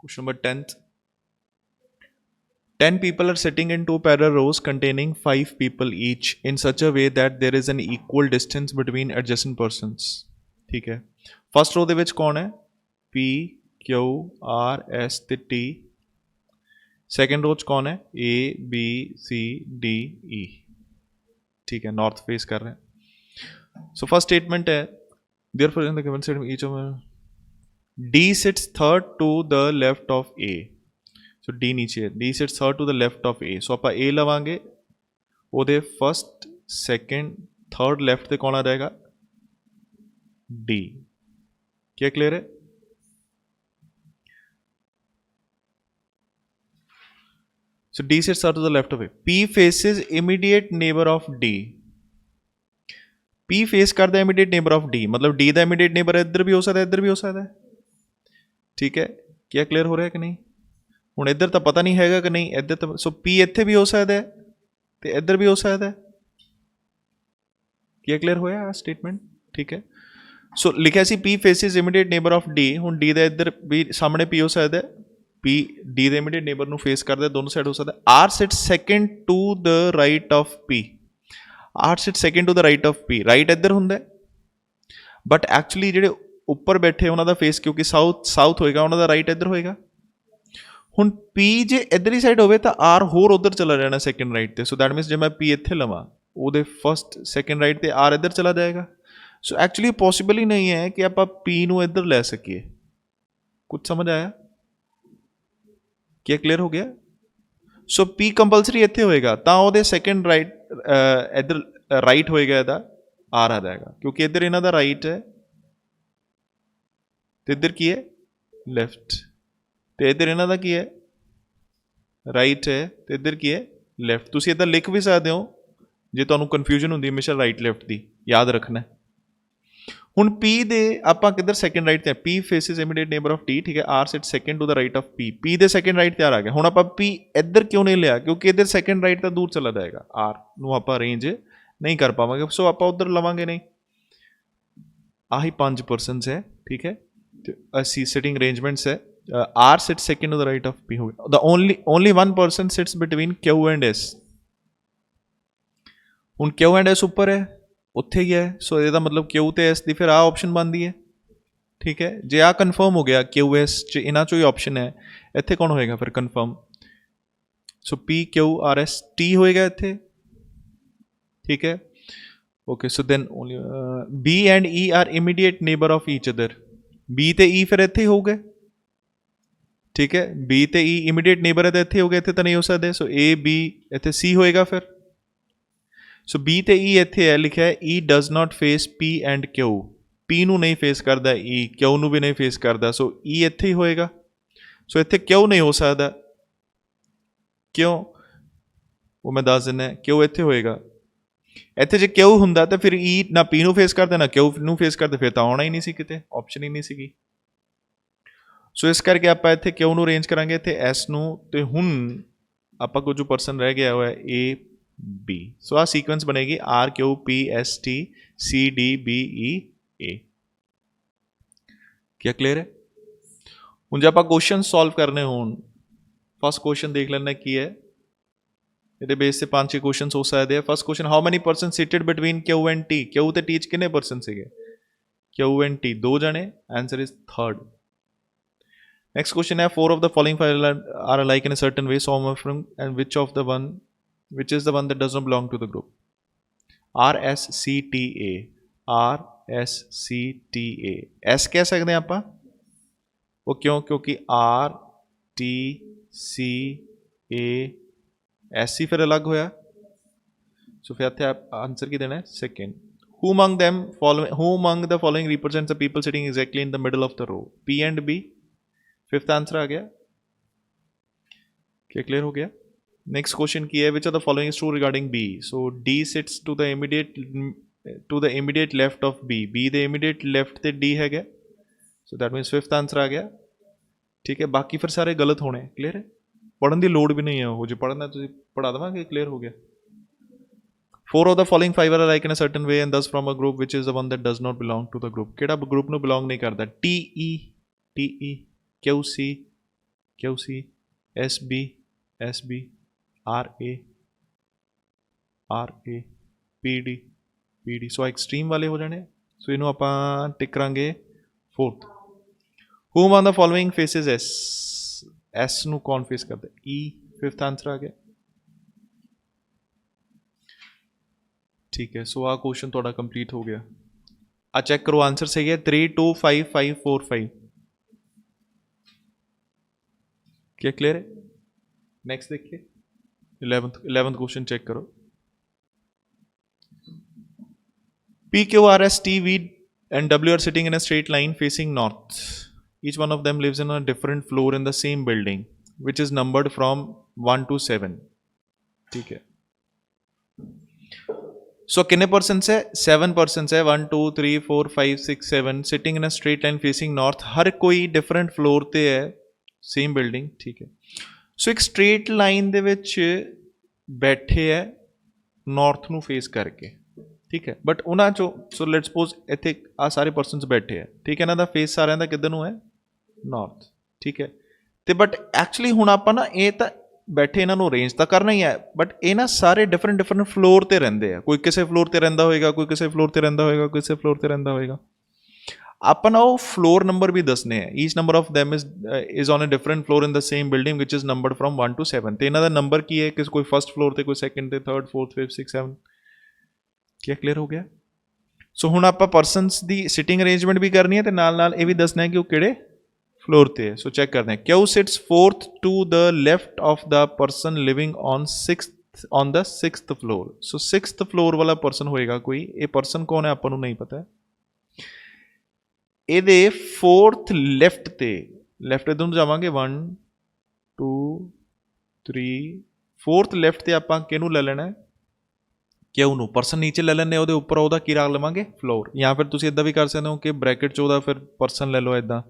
Question number 10th. 10 people are sitting in two parallel rows containing 5 people each in such a way that there is an equal distance between adjacent persons. ठीक है. First row ਦੇ ਵਿੱਚ ਕੌਣ ਹੈ? P, Q, R, S ਤੇ T. Second ਰੋ 'ਚ ਕੌਣ ਹੈ? A, B, C, D, E. ठीक है, नॉर्थ फेस कर रहे हैं. सो फर्स्ट स्टेटमेंट है therefore in the given statement each of D sits third to the left of A. So D नीचे है, D sits third to the left of A. So आप A लवांगे, ਉਹਦੇ first second third left ਤੇ कौन आ जाएगा? D. क्या clear है? So D sits third to the left of A. P faces immediate neighbor of D. P face करता है immediate neighbor of D, मतलब D ਦਾ immediate neighbor ਇੱਧਰ ਵੀ ਹੋ ਸਕਦਾ, ਇੱਧਰ ਵੀ ਹੋ ਸਕਦਾ. ठीक है, क्या क्लियर हो रहा है कि नहीं? ਹੁਣ ਇੱਧਰ ਤਾਂ ਪਤਾ ਨਹੀਂ ਹੈਗਾ ਕਿ ਨਹੀਂ, ਇੱਧਰ ਤਾਂ ਸੋ P ਇੱਥੇ ਵੀ ਹੋ ਸਕਦਾ ਹੈ ਤੇ ਇੱਧਰ ਵੀ ਹੋ ਸਕਦਾ ਹੈ. क्या क्लियर ਹੋਇਆ ਆ ਸਟੇਟਮੈਂਟ? ठीक है. ਸੋ ਲਿਖਿਆ ਸੀ P faces immediate neighbor of D. ਹੁਣ D ਦਾ ਇੱਧਰ ਵੀ ਸਾਹਮਣੇ P ਹੋ ਸਕਦਾ ਹੈ. P D ਦੇ immediate neighbor ਨੂੰ ਫੇਸ ਕਰਦਾ, ਦੋਨੋਂ ਸਾਈਡ ਹੋ ਸਕਦਾ. R sits second to the right of P. R sits second to the right of P. Right ਇੱਧਰ ਹੁੰਦਾ ਬਟ ਐਕਚੁਅਲੀ ਜਿਹੜੇ ਉੱਪਰ ਬੈਠੇ ਉਹਨਾਂ ਦਾ ਫੇਸ ਕਿਉਂਕਿ ਸਾਊਥ ਹੋਏਗਾ, ਉਹਨਾਂ ਦਾ ਰਾਈਟ ਇੱਧਰ ਹੋਏਗਾ. ਹੁਣ P ਜੇ ਇੱਧਰਲੀ ਸਾਈਡ ਹੋਵੇ ਤਾਂ R ਹੋਰ ਉੱਧਰ ਚਲਾ ਜਾਣਾ ਸੈਕਿੰਡ ਰਾਈਟ ਤੇ. ਸੋ ਦੈਟ ਮੀਨਸ ਜੇ ਮੈਂ P ਇੱਥੇ ਲਵਾਂ, ਉਹਦੇ ਫਸਟ ਸੈਕਿੰਡ ਰਾਈਟ ਤੇ R ਇੱਧਰ ਚਲਾ ਜਾਏਗਾ. ਸੋ ਐਕਚੁਅਲੀ ਪੋਸੀਬਲ ਹੀ ਨਹੀਂ ਹੈ ਕਿ ਆਪਾਂ P ਨੂੰ ਇੱਧਰ ਲੈ ਸਕੀਏ. ਕੁਝ ਸਮਝ ਆਇਆ? क्या क्लियर हो गया? सो P कंपलसरी ਇੱਥੇ ਹੋਏਗਾ ਤਾਂ ਉਹਦੇ ਸੈਕਿੰਡ ਰਾਈਟ ਇੱਧਰ ਰਾਈਟ ਹੋਏਗਾ, ਇਹਦਾ R ਆ ਜਾਏਗਾ ਕਿਉਂਕਿ ਇੱਧਰ ਇਹਨਾਂ ਦਾ ਰਾਈਟ ਹੈ ਤੇ ਇੱਧਰ ਕੀ ਹੈ? ਲੈਫਟ. ਤੇ ਇੱਧਰ ਇਹਨਾਂ ਦਾ ਕੀ ਹੈ? ਰਾਈਟ ਹੈ ਤੇ ਇੱਧਰ ਕੀ ਹੈ? ਲੈਫਟ. ਤੁਸੀਂ ਇੱਦਾਂ ਲਿਖ ਵੀ ਸਕਦੇ ਹੋ ਜੇ ਤੁਹਾਨੂੰ ਕਨਫਿਊਜ਼ਨ ਹੁੰਦੀ ਹਮੇਸ਼ਾ ਰਾਈਟ ਲੈਫਟ ਦੀ, ਯਾਦ ਰੱਖਣਾ. ਹੁਣ P ਦੇ ਆਪਾਂ ਕਿੱਧਰ ਸੈਕਿੰਡ ਰਾਈਟ ਤੇ ਆ? P faces immediate neighbour of T. ਠੀਕ ਹੈ, R sit second to the right of P. P ਦੇ ਸੈਕਿੰਡ ਰਾਈਟ ਤੇ R ਆ ਗਿਆ. ਹੁਣ ਆਪਾਂ P ਇੱਧਰ ਕਿਉਂ ਨਹੀਂ ਲਿਆ? ਕਿਉਂਕਿ ਇੱਧਰ ਸੈਕਿੰਡ ਰਾਈਟ ਤਾਂ ਦੂਰ ਚਲਾ ਜਾਏਗਾ, R ਨੂੰ ਆਪਾਂ ਅਰੇਂਜ ਨਹੀਂ ਕਰ ਪਾਵਾਂਗੇ. ਸੋ ਆਪਾਂ ਉੱਧਰ ਲਵਾਂਗੇ ਨਹੀਂ. ਆਹੀ 5 ਪਰਸਨਸ ਹੈ. ਠੀਕ ਹੈ, ਅਸੀਂ ਸਿਟਿੰਗ ਅਰੇਂਜਮੈਂਟਸ ਹੈ. R sit second to the right of P ਹੋ ਗਿਆ. The only one person sits between Q and S. ਹੁਣ Q ਐਂਡ S ਉੱਪਰ ਹੈ, ਉੱਥੇ ਹੀ ਹੈ. ਸੋ ਇਹਦਾ ਮਤਲਬ Q ਤੇ S ਦੀ ਫਿਰ ਆਹ ਆਪਸ਼ਨ ਬਣਦੀ ਹੈ. ਠੀਕ ਹੈ, ਜੇ ਆਹ ਕਨਫਰਮ ਹੋ ਗਿਆ QS 'ਚ ਇਹਨਾਂ 'ਚੋਂ ਹੀ ਆਪਸ਼ਨ ਹੈ, ਇੱਥੇ ਕੌਣ ਹੋਏਗਾ ਫਿਰ ਕਨਫਰਮ? ਸੋ PQRST ਹੋਏਗਾ ਇੱਥੇ. ਠੀਕ ਹੈ, okay. So then only B and E are immediate neighbour of each other. B ਤੇ E ਫਿਰ ਇੱਥੇ ਹੀ ਹੋਊਗੇ. ਠੀਕ ਹੈ, B ਤੇ E ਇਮੀਡੀਏਟ ਨੇਬਰ ਹੈ ਤਾਂ ਇੱਥੇ ਹੋ ਗਏ, ਇੱਥੇ ਤਾਂ ਨਹੀਂ ਹੋ ਸਕਦੇ. ਸੋ A B ਇੱਥੇ C ਹੋਏਗਾ ਫਿਰ. ਸੋ B ਤੇ E ਇੱਥੇ ਹੈ ਲਿਖਿਆ ਹੈ E does not face P and Q. P ਨੂੰ ਨਹੀਂ ਫੇਸ ਕਰਦਾ E, Q ਨੂੰ ਵੀ ਨਹੀਂ ਫੇਸ ਕਰਦਾ. ਸੋ E ਇੱਥੇ ਹੀ ਹੋਏਗਾ. ਸੋ ਇੱਥੇ Q ਨਹੀਂ ਹੋ ਸਕਦਾ. ਕਿਉਂ? ਉਹ ਮੈਂ ਦੱਸ ਦਿੰਦਾ. Q ਇੱਥੇ ਹੋਏਗਾ. ਇੱਥੇ ਜੇ Q ਹੁੰਦਾ ਤਾਂ ਫਿਰ E ਨਾ P ਨੂੰ ਫੇਸ ਕਰਦਾ ਨਾ Q ਨੂੰ ਫੇਸ ਕਰਦਾ, ਫਿਰ ਤਾਂ ਆਉਣਾ ਹੀ ਨਹੀਂ ਸੀ ਕਿਤੇ, ਆਪਸ਼ਨ ਹੀ ਨਹੀਂ ਸੀਗੀ. ਸੋ ਇਸ ਕਰਕੇ ਆਪਾਂ ਇੱਥੇ Q ਨੂੰ ਅਰੇਂਜ ਕਰਾਂਗੇ, ਇੱਥੇ S ਨੂੰ. ਤੇ ਹੁਣ ਆਪਾਂ ਕੋਲ ਜੋ ਪਰਸਨ ਰਹਿ ਗਿਆ ਹੋਇਆ A B. ਸੋ ਆਹ ਸੀਕੁਐਂਸ ਬਣੇਗੀ R Q P S T C D B E A. क्या क्लियर है? ਹੁਣ ਜੇ ਆਪਾਂ ਕੁਐਸਚਨ ਸੋਲਵ ਕਰਨੇ ਹੋਣ, ਫਸਟ ਕੁਐਸਚਨ ਦੇਖ ਲੈਣਾ ਕੀ ਹੈ. ਇਹਦੇ ਬੇਸ ਤੇ 5-6 ਕੁਐਸਚਨਸ ਹੋ ਸਕਦੇ ਆ. First question, how many person sited between Q and T. Q ਤੇ T 'ਚ ਕਿੰਨੇ ਪਰਸਨ ਸੀਗੇ? Q ਐਂਡ T 2 ਜਣੇ. Answer is 3rd. Next question है, 4 of the following files are alike in a certain way, so and which is the one that does not belong to the group? R S C T A. R S C T A. S ਕਹਿ ਸਕਦੇ ਹਾਂ ਆਪਾਂ. ਉਹ ਕਿਉਂ? ਕਿਉਂਕਿ R T C A S ਹੀ ਫਿਰ ਅਲੱਗ ਹੋਇਆ. ਸੋ ਫਿਰ ਇੱਥੇ ਆਨਸਰ ਕੀ ਦੇਣਾ ਹੈ? Second. Who among the following represents the people sitting exactly in the middle of the row? P and B. Fifth answer आ गया. क्या क्लियर हो गया? नेक्स्ट क्वेश्चन की है, which are the following is true regarding B. So D sits to the immediate left of B. B ਦੇ immediate left ਤੇ D ਹੈਗਾ. So that means fifth answer ਆ ਗਿਆ. ਠੀਕ ਹੈ, ਬਾਕੀ ਫਿਰ ਸਾਰੇ ਗਲਤ ਹੋਣੇ. ਕਲੀਅਰ ਹੈ, ਪੜ੍ਹਨ ਦੀ ਲੋੜ ਵੀ ਨਹੀਂ ਹੈ. ਉਹ ਜੇ ਪੜ੍ਹਨਾ ਤੁਸੀਂ ਪੜ੍ਹਾ ਦੇਵਾਂਗੇ. ਕਲੀਅਰ ਹੋ ਗਿਆ. 4 of the following 5 are alike in a certain way and thus from a group which is the one that does not belong to the group. ਕਿਹੜਾ ਗਰੁੱਪ ਨੂੰ ਬਿਲੋਂਗ ਨਹੀਂ ਕਰਦਾ? TE QC QC, SB, SB, RA, RA, PD, PD। ਸੋ extreme ਵਾਲੇ ਹੋ ਜਾਣੇ। ਸੋ ਇਹਨੂੰ ਆਪਾਂ ਟਿਕ ਕਰਾਂਗੇ 4th। Whom on the following faces S? S ਨੂੰ ਕੌਣ ਫੇਸ ਕਰਦਾ? E 5th ਆਂਸਰ ਆ ਗਿਆ। ਠੀਕ ਹੈ, ਸੋ ਆਹ ਕੁਐਸਚਨ ਤੁਹਾਡਾ ਕੰਪਲੀਟ ਹੋ ਗਿਆ। ਆ ਚੈੱਕ ਕਰੋ, ਆਂਸਰ ਸਹੀ ਹੈ 3, 2, 5, 5, 4, 5। क्या क्लियर है? नेक्स्ट देखिए 11th क्वेश्चन चेक करो। P, Q, R, S, T, V and W are sitting in a straight line facing north. Each one of them lives in a different floor in the same building, which is numbered from 1 to 7. ठीक है, so कितने persons है? 7 persons है। 1 2 3 4 5 6 7 sitting in a straight line facing north. हर कोई different floor ते है, same building. ठीक है, सो एक स्ट्रेट लाइन दे विच बैठे है नॉर्थ नू फेस करके। ठीक है, बट उन्हां चो सो लेट्स सपोज इत्थे आ सारे पर्सनस बैठे है। ठीक है, इन्हां दा फेस सारिਆਂ ਦਾ किधर नू है? नॉर्थ। ठीक है, ਤੇ बट एक्चुअली हुण आपां ना ਇਹ ਤਾਂ बैठे इन्हां नू अरेंज ਤਾਂ करना ही है, बट ਇਹ ना सारे डिफरेंट फ्लोर ते रहिंदे आ। कोई किसी फ्लोर ते रहिंदा होएगा, कोई किसी फ्लोर ते रहिंदा होएगा, कोई किसी फ्लोर ते रहिंदा होएगा। ਆਪਾਂ ना वो फ्लोर नंबर भी दसने हैं। Each number of them is on a different floor in the same building which is numbered from 1 to 7। तो इन्हां दा नंबर की है कि कोई फर्स्ट फ्लोर ते, कोई सैकेंड ते, थर्ड, फोर्थ, 5th, 6th, 7। क्या क्लियर हो गया? सो हुण आपां पर्सनस दी सिटिंग अरेंजमेंट भी करनी है ते नाल नाल ये भी दसना है कि वो किहड़े फ्लोर ते है। सो चेक करते हैं। Q sits 4th to the left of the person living on 6th floor। So 6th floor वाला पर्सन होएगा कोई। ये पर्सन कौन है आपां नूं नहीं पता है। ਇਹਦੇ 4th ਲੈਫਟ ਤੇ, ਲੈਫਟ ਇਧਰ ਨੂੰ ਜਾਵਾਂਗੇ 1 2 3 4th ਲੈਫਟ ਤੇ ਆਪਾਂ ਕਿਹਨੂੰ ਲੈ ਲੈਣਾ ਹੈ? ਕਿਉਂ ਨੂੰ। ਪਰਸਨ ਨੀਚੇ ਲੈ ਲੈਣੇ, ਉਹਦੇ ਉੱਪਰ ਉਹਦਾ ਕੀ ਰੱਖ ਲਵਾਂਗੇ? ਫਲੋਰ। ਜਾਂ ਫਿਰ ਤੁਸੀਂ ਇਦਾਂ ਵੀ ਕਰ ਸਕਦੇ ਹੋ ਕਿ ਬ੍ਰੈਕਟ 'ਚ ਉਹਦਾ ਫਿਰ ਪਰਸਨ ਲੈ ਲਓ ਇਦਾਂ।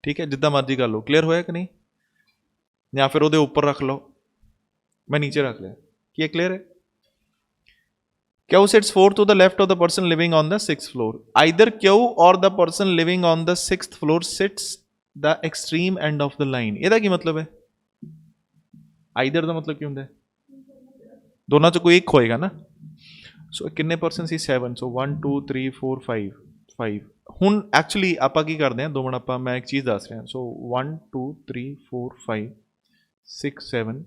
ਠੀਕ ਹੈ, ਜਿੱਦਾਂ ਮਰਜ਼ੀ ਕਰ ਲਓ। ਕਲੀਅਰ ਹੋਇਆ ਕਿ ਨਹੀਂ? ਜਾਂ ਫਿਰ ਉਹਦੇ ਉੱਪਰ ਰੱਖ ਲਓ। ਮੈਂ ਨੀਚੇ ਰੱਖ ਲਿਆ। ਕੀ ਇਹ ਕਲੀਅਰ ਹੈ? Q sits 4th to the left of the person living on the 6th floor. Either Q or the person living on the 6th floor sits the extreme end of the line। ਇਹਦਾ ਕੀ ਮਤਲਬ ਹੈ? Either ਦਾ ਮਤਲਬ ਕੀ ਹੁੰਦਾ ਹੈ? ਦੋਨਾਂ ਚੋਂ ਕੋਈ ਇੱਕ ਹੋਏਗਾ ਨਾ। ਸੋ ਕਿੰਨੇ ਪਰਸਨ ਸੀ? 7। ਸੋ 1 2 3 4 5 5। ਹੁਣ ਐਕਚੁਅਲੀ ਆਪਾਂ ਕੀ ਕਰਦੇ ਹਾਂ? 2 ਮਿੰਟ ਆਪਾਂ ਮੈਂ ਇੱਕ ਚੀਜ਼ ਦੱਸ ਰਿਹਾ। ਸੋ 1 2 3 4 5 6 7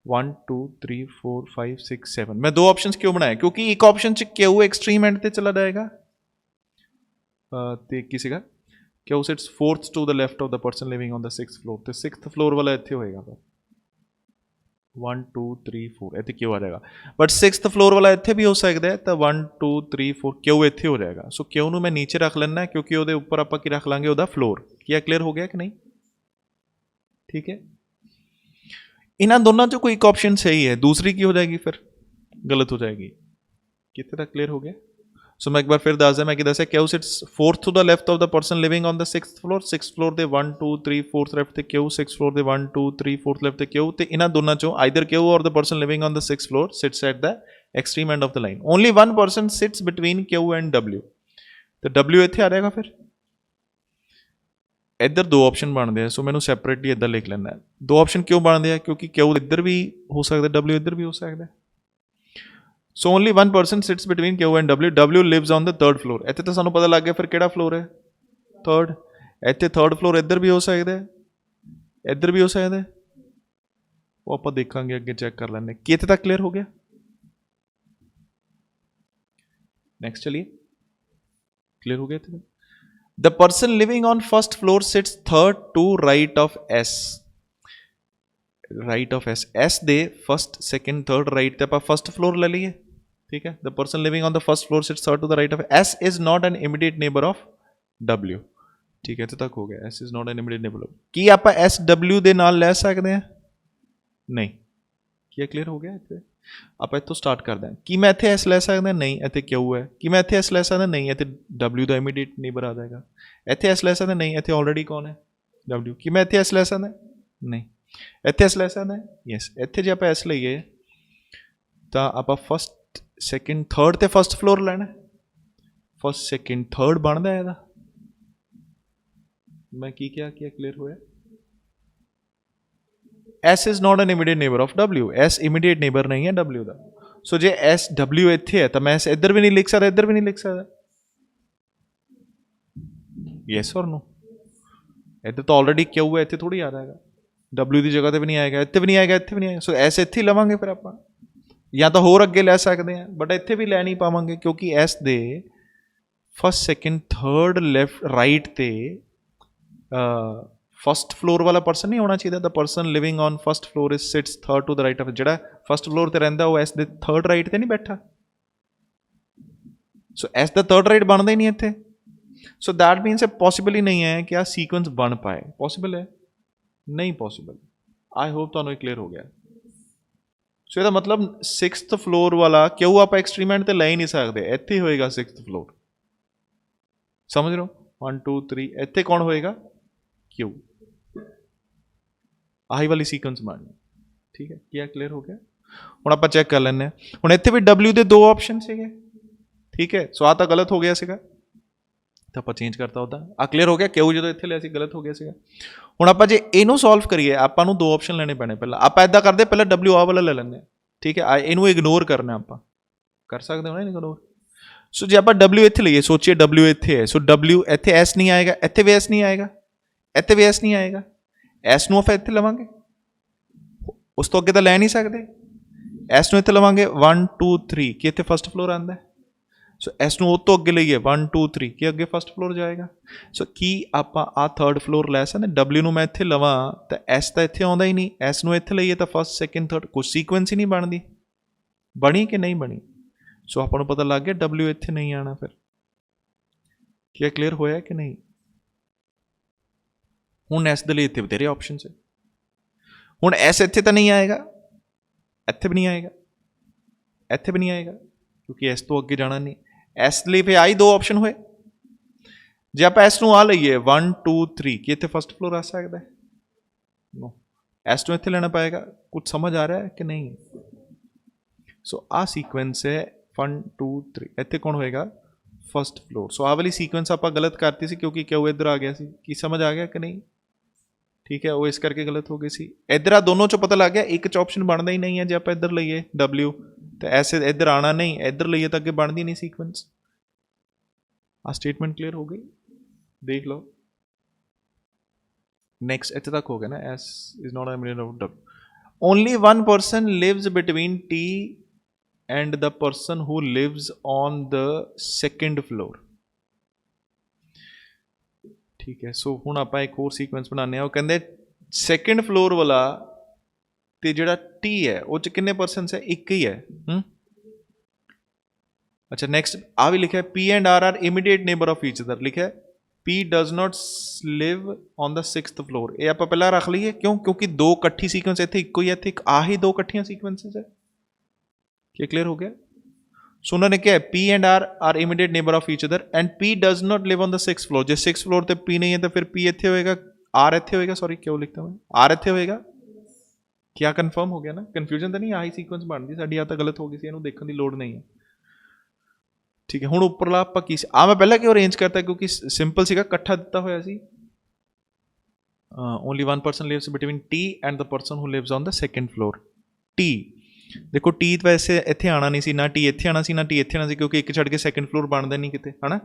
1 2 3 4 5 6 7। मैं 2 ऑप्शंस क्यों बनाए? क्योंकि एक ऑप्शन च क्यू एक्सट्रीम एंड ते चला जाएगा ते किसी का Q sits 4th to the left of the person living on the 6th floor. तो 6th फ्लोर वाला इत्थे होएगा 1 2 3 4 इत्थे क्यू आ जाएगा। बट 6th फ्लोर वाला इत्थे भी हो सकता है, तो 1 2 3 4 क्यू इत्थे हो जाएगा। सो क्यू नूं मैं नीचे रख लेना क्योंकि उहदे उपर आपां की रख लांगे उहदा फ्लोर। क्या क्लियर हो गया कि नहीं? ठीक है, इन्हां दोनों चो कोई एक ऑप्शन सही है, दूसरी की हो जाएगी फिर गलत हो जाएगी। कितने तक क्लियर हो गया? सो मैं एक बार फिर दस मैं कि दस Q sits 4th to the left of the person living on the 6th floor. 6th floor दे 1 2 3 4th लेफ्ट ते क्यू। 6th फ्लोर दे 1 2 3 4th लेफ्ट ते क्यू। ते इन्हां दोनों चो आइदर क्यू और the person living on the 6th floor sits at the extreme end of the line. Only one person sits between Q and W. तो W इत्थे आ जाएगा। फिर इधर 2 ऑप्शन बनते हैं। सो मैंने सैपरेटली इधर लिख लेना है। 2 ऑप्शन क्यों बनते हैं? क्योंकि क्यू इधर भी हो सकता है, डब्ल्यू इधर भी हो सकता है। So only one person sits between Q and W. W lives on the 3rd floor. इतने तो सानू पता लग गया फिर केड़ा फ्लोर है? 3rd। इतने 3rd फ्लोर इधर भी हो सकता है, इधर भी हो सकता है। वो आप देखेंगे अगे, चेक कर लेंगे। कि इतने तक क्लियर हो गया? नेक्स्ट चलिए, क्लियर हो गया इतने? The person living on 1st floor sits 3rd to right of S। right of S। S they 1st 2nd 3rd right ते आप 1st floor ले लिए। ठीक है, the person living on the 1st floor sits 3rd to the right of S is not an immediate neighbor of W। ठीक है, इत्थे तक हो गया। S is not an immediate neighbor of। की आप S W दे नाल ले सकते हैं? नहीं। क्या क्लियर हो गया इत्थे? आप इत्थों स्टार्ट करते हैं। कि मैं इत्थे एस ले सकदा? नहीं, इत्थे क्यू है। कि मैं इत्थे एस ले सकदा? नहीं, इत्थे डब्ल्यू दा इमीडिएट नेबर आ जाएगा। इत्थे एस ले सकदा? नहीं, इत्थे ऑलरेडी कौन है? डब्ल्यू। कि मैं इत्थे एस ले सकदा? नहीं, इत्थे एस ले सकदा? यस। इत्थे जे आप एस लईए तां आप 1st 2nd 3rd ते 1st फ्लोर लेना। 1st 2nd 3rd बनदा है इहदा। मैं की क्या क्लियर होया? S is not an immediate neighbour of W, S immediate neighbour नहीं है W का। सो जे S W इत्थे है तो मैं S इधर भी नहीं लिख सकता, इधर भी नहीं लिख सकता। यस और नो? इधर तो ऑलरेडी Q है, इत्थे थोड़ी आ जाएगा, W की जगह तो भी नहीं आएगा, इत्थे भी नहीं आएगा, इत्थे भी नहीं आएगा। सो S इत्थे ही लवांगे फिर आप, या तो होर अगे लै सकते हैं, बट इत्थे भी लै नहीं पावांगे क्योंकि S दे first second third left right ते फस्ट फ्लोर वाला पर्सन नहीं होना चाहिए। The person living on first floor is sits third to the right of, ਜਿਹੜਾ फस्ट फ्लोर ਤੇ ਰਹਿੰਦਾ ਉਹ S ਦੇ थर्ड राइट ਤੇ नहीं बैठा। सो S ਦਾ थर्ड राइट ਬਣਦਾ ही नहीं ਇੱਥੇ। सो दैट मीन्स ਇਹ पॉसिबल ही नहीं है कि आ सीक्वेंस बन पाए। पॉसिबल है? नहीं पॉसिबल। आई होप ਤੁਹਾਨੂੰ ਇਹ क्लीयर हो गया। सो ਇਹਦਾ मतलब 6th फ्लोर वाला क्यों आप एक्सट्रीमेंट ਤੇ ਲੈ ਹੀ ਨਹੀਂ ਸਕਦੇ, ਇੱਥੇ ਹੋਏਗਾ 6th फ्लोर। समझ रहे हो? 1 2 3 ਇੱਥੇ ਕੌਣ ਹੋਏਗਾ? Q। ਆਹੀ ਵਾਲੀ ਸੀਕੁਐਂਸ ਬਣਨੀ। ਠੀਕ ਹੈ, ਕੀ ਕਲੀਅਰ ਹੋ ਗਿਆ? ਹੁਣ ਆਪਾਂ ਚੈੱਕ ਕਰ ਲੈਂਦੇ ਹਾਂ। ਹੁਣ ਇੱਥੇ ਵੀ W ਦੇ ਦੋ ਆਪਸ਼ਨ ਸੀਗੇ। ਠੀਕ ਹੈ, ਸੋ ਆ ਤਾਂ ਗਲਤ ਹੋ ਗਿਆ ਸੀਗਾ ਤਾਂ ਆਪਾਂ ਚੇਂਜ ਕਰਤਾ ਉਹਦਾ। ਆ ਕਲੀਅਰ ਹੋ ਗਿਆ? Q ਜਦੋਂ ਇੱਥੇ ਲਿਆ ਸੀ ਗਲਤ ਹੋ ਗਿਆ ਸੀਗਾ। ਹੁਣ ਆਪਾਂ ਜੇ ਇਹਨੂੰ ਸੋਲਵ ਕਰੀਏ ਆਪਾਂ ਨੂੰ ਦੋ ਆਪਸ਼ਨ ਲੈਣੇ ਪੈਣੇ। ਪਹਿਲਾਂ ਆਪਾਂ ਇੱਦਾਂ ਕਰਦੇ, ਪਹਿਲਾਂ W ਆ ਵਾਲਾ ਲੈ ਲੈਂਦੇ ਹਾਂ। ਠੀਕ ਹੈ, ਇਹਨੂੰ ਇਗਨੋਰ ਕਰਨਾ ਆਪਾਂ ਕਰ ਸਕਦੇ ਹੋ ਨਾ ਇਗਨੋਰ। ਸੋ ਜੇ ਆਪਾਂ W ਇੱਥੇ ਲਈਏ, ਸੋਚੀਏ W ਇੱਥੇ ਹੈ, ਸੋ W ਇੱਥੇ S ਨਹੀਂ ਆਏਗਾ, ਇੱਥੇ ਵੀ S ਨਹੀਂ ਆਏਗਾ, ਇੱਥੇ ਵੀ S ਨਹੀਂ ਆਏਗਾ। S ਨੂੰ ਆਪਾਂ ਇੱਥੇ ਲਵਾਂਗੇ, ਉਸ ਤੋਂ ਅੱਗੇ ਤਾਂ ਲੈ ਨਹੀਂ ਸਕਦੇ। S ਨੂੰ ਇੱਥੇ ਲਵਾਂਗੇ 1 2 3 ਕਿ ਇੱਥੇ ਫਸਟ ਫਲੋਰ ਆਉਂਦਾ। ਸੋ S ਨੂੰ ਉਹ ਤੋਂ ਅੱਗੇ ਲਈਏ 1 2 3 ਕਿ ਅੱਗੇ ਫਸਟ ਫਲੋਰ ਜਾਏਗਾ। ਸੋ ਕੀ ਆਪਾਂ ਆ ਥਰਡ ਫਲੋਰ ਲੈ ਸਕਦੇ? W ਨੂੰ ਮੈਂ ਇੱਥੇ ਲਵਾਂ ਤਾਂ S ਤਾਂ ਇੱਥੇ ਆਉਂਦਾ ਹੀ ਨਹੀਂ, S ਨੂੰ ਇੱਥੇ ਲਈਏ ਤਾਂ ਫਸਟ ਸੈਕਿੰਡ ਥਰਡ ਕੋਈ ਸੀਕੁਐਂਸ ਹੀ ਨਹੀਂ ਬਣਦੀ। ਬਣੀ ਕਿ ਨਹੀਂ ਬਣੀ? ਸੋ ਆਪਾਂ ਨੂੰ ਪਤਾ ਲੱਗ ਗਿਆ W ਇੱਥੇ ਨਹੀਂ ਆਣਾ। ਫਿਰ ਕੀ ਕਲੀਅਰ ਹੋਇਆ ਕਿ ਨਹੀਂ? ਹੁਣ S ਦੇ ਲਈ ਇੱਥੇ ਬਥੇਰੇ ਆਪਸ਼ਨਸ ਹੈ। ਹੁਣ S ਇੱਥੇ ਤਾਂ ਨਹੀਂ ਆਏਗਾ, ਇੱਥੇ ਵੀ ਨਹੀਂ ਆਏਗਾ, ਇੱਥੇ ਵੀ ਨਹੀਂ ਆਏਗਾ ਕਿਉਂਕਿ S ਤੋਂ ਅੱਗੇ ਜਾਣਾ ਨਹੀਂ। S ਲਈ ਫਿਰ ਆਹੀ ਦੋ ਆਪਸ਼ਨ ਹੋਏ। ਜੇ ਆਪਾਂ S ਨੂੰ ਆ ਲਈਏ 1 2 3 ਕਿ ਇੱਥੇ ਫਸਟ ਫਲੋਰ ਆ ਸਕਦਾ ਹੈ? ਨੋ, S ਨੂੰ ਇੱਥੇ ਲੈਣਾ ਪਏਗਾ। ਕੁਝ ਸਮਝ ਆ ਰਿਹਾ ਹੈ ਕਿ ਨਹੀਂ? ਸੋ ਆ ਸੀਕੁਐਂਸ ਹੈ 1 2 3, ਇੱਥੇ ਕੌਣ ਹੋਏਗਾ? First floor. ਸੋ ਆਹ ਵਾਲੀ ਸੀਕੁਐਂਸ ਆਪਾਂ ਗਲਤ ਕਰਤੀ ਸੀ ਕਿਉਂਕਿ ਕਿਉਂ ਇੱਧਰ ਆ ਗਿਆ ਸੀ। ਕੀ ਸਮਝ ਆ ਗਿਆ ਕਿ ਨਹੀਂ? ਠੀਕ ਹੈ, ਉਹ ਇਸ ਕਰਕੇ ਗਲਤ ਹੋ ਗਈ ਸੀ। ਇੱਧਰ ਆ ਦੋਨੋਂ 'ਚੋਂ ਪਤਾ ਲੱਗ ਗਿਆ ਇੱਕ 'ਚ ਆਪਸ਼ਨ ਬਣਦਾ ਹੀ ਨਹੀਂ ਹੈ। ਜੇ ਆਪਾਂ ਇੱਧਰ ਲਈਏ W ਤਾਂ ਐਸੇ ਇੱਧਰ ਆਉਣਾ ਨਹੀਂ, ਇੱਧਰ ਲਈਏ ਤਾਂ ਅੱਗੇ ਬਣਦੀ ਨਹੀਂ ਸੀਕੁਐਂਸ। ਆ ਸਟੇਟਮੈਂਟ ਕਲੀਅਰ ਹੋ ਗਈ? ਦੇਖ ਲਓ। ਨੈਕਸਟ ਇੱਥੇ ਤੱਕ ਹੋ ਗਿਆ ਨਾ। S is not immediate of W। Only one person lives between T and the person who lives on the second floor। ठीक है, सो हुण आपां एक होर सीक्वेंस बनाने। वो कहते सैकेंड फ्लोर वाला ते जिहड़ा T है वो च किन्ने परसेंट्स है? एक ही है। अच्छा, नेक्स्ट आ भी लिखा है P and R are immediate neighbor of each other। लिखा है P does not live on the 6th floor। ये आपां पहला रख लीए, क्यों? क्योंकि दो इकट्ठी सीक्वेंस इत्थे इक्को ही है, इत्थे आ ही दो इकट्ठियां सीक्वेंसेस है। क्या क्लियर हो गया? सो उन्होंने क्या है P and R are immediate neighbour of each other and P does not live on the 6th floor. जो 6th फ्लोर ते P नहीं है तो फिर P इत्थे होएगा, R इत्थे होएगा। सॉरी क्यों लिखता हूँ, R इत्थे होएगा। क्या कन्फर्म हो गया ना? कन्फ्यूजन तो नहीं? आही सीक्वेंस बनती साडी, आ तो गलत हो गई सी, इहनूं देखण दी लोड़ नहीं है। ठीक है, हुण उपरला आपां की आ मैं पहला क्यों अरेंज करता क्योंकि सिंपल सीगा, इकट्ठा दिता होया सी। Only one person lives between T and the person who lives on the 2nd floor. T देखो T वैसे इत्थे आना नहीं सी, ना T इत्थे आना सी, ना T इत्थे आना सी क्योंकि एक छड़ के 2nd फ्लोर बनदा नहीं किते, है ना।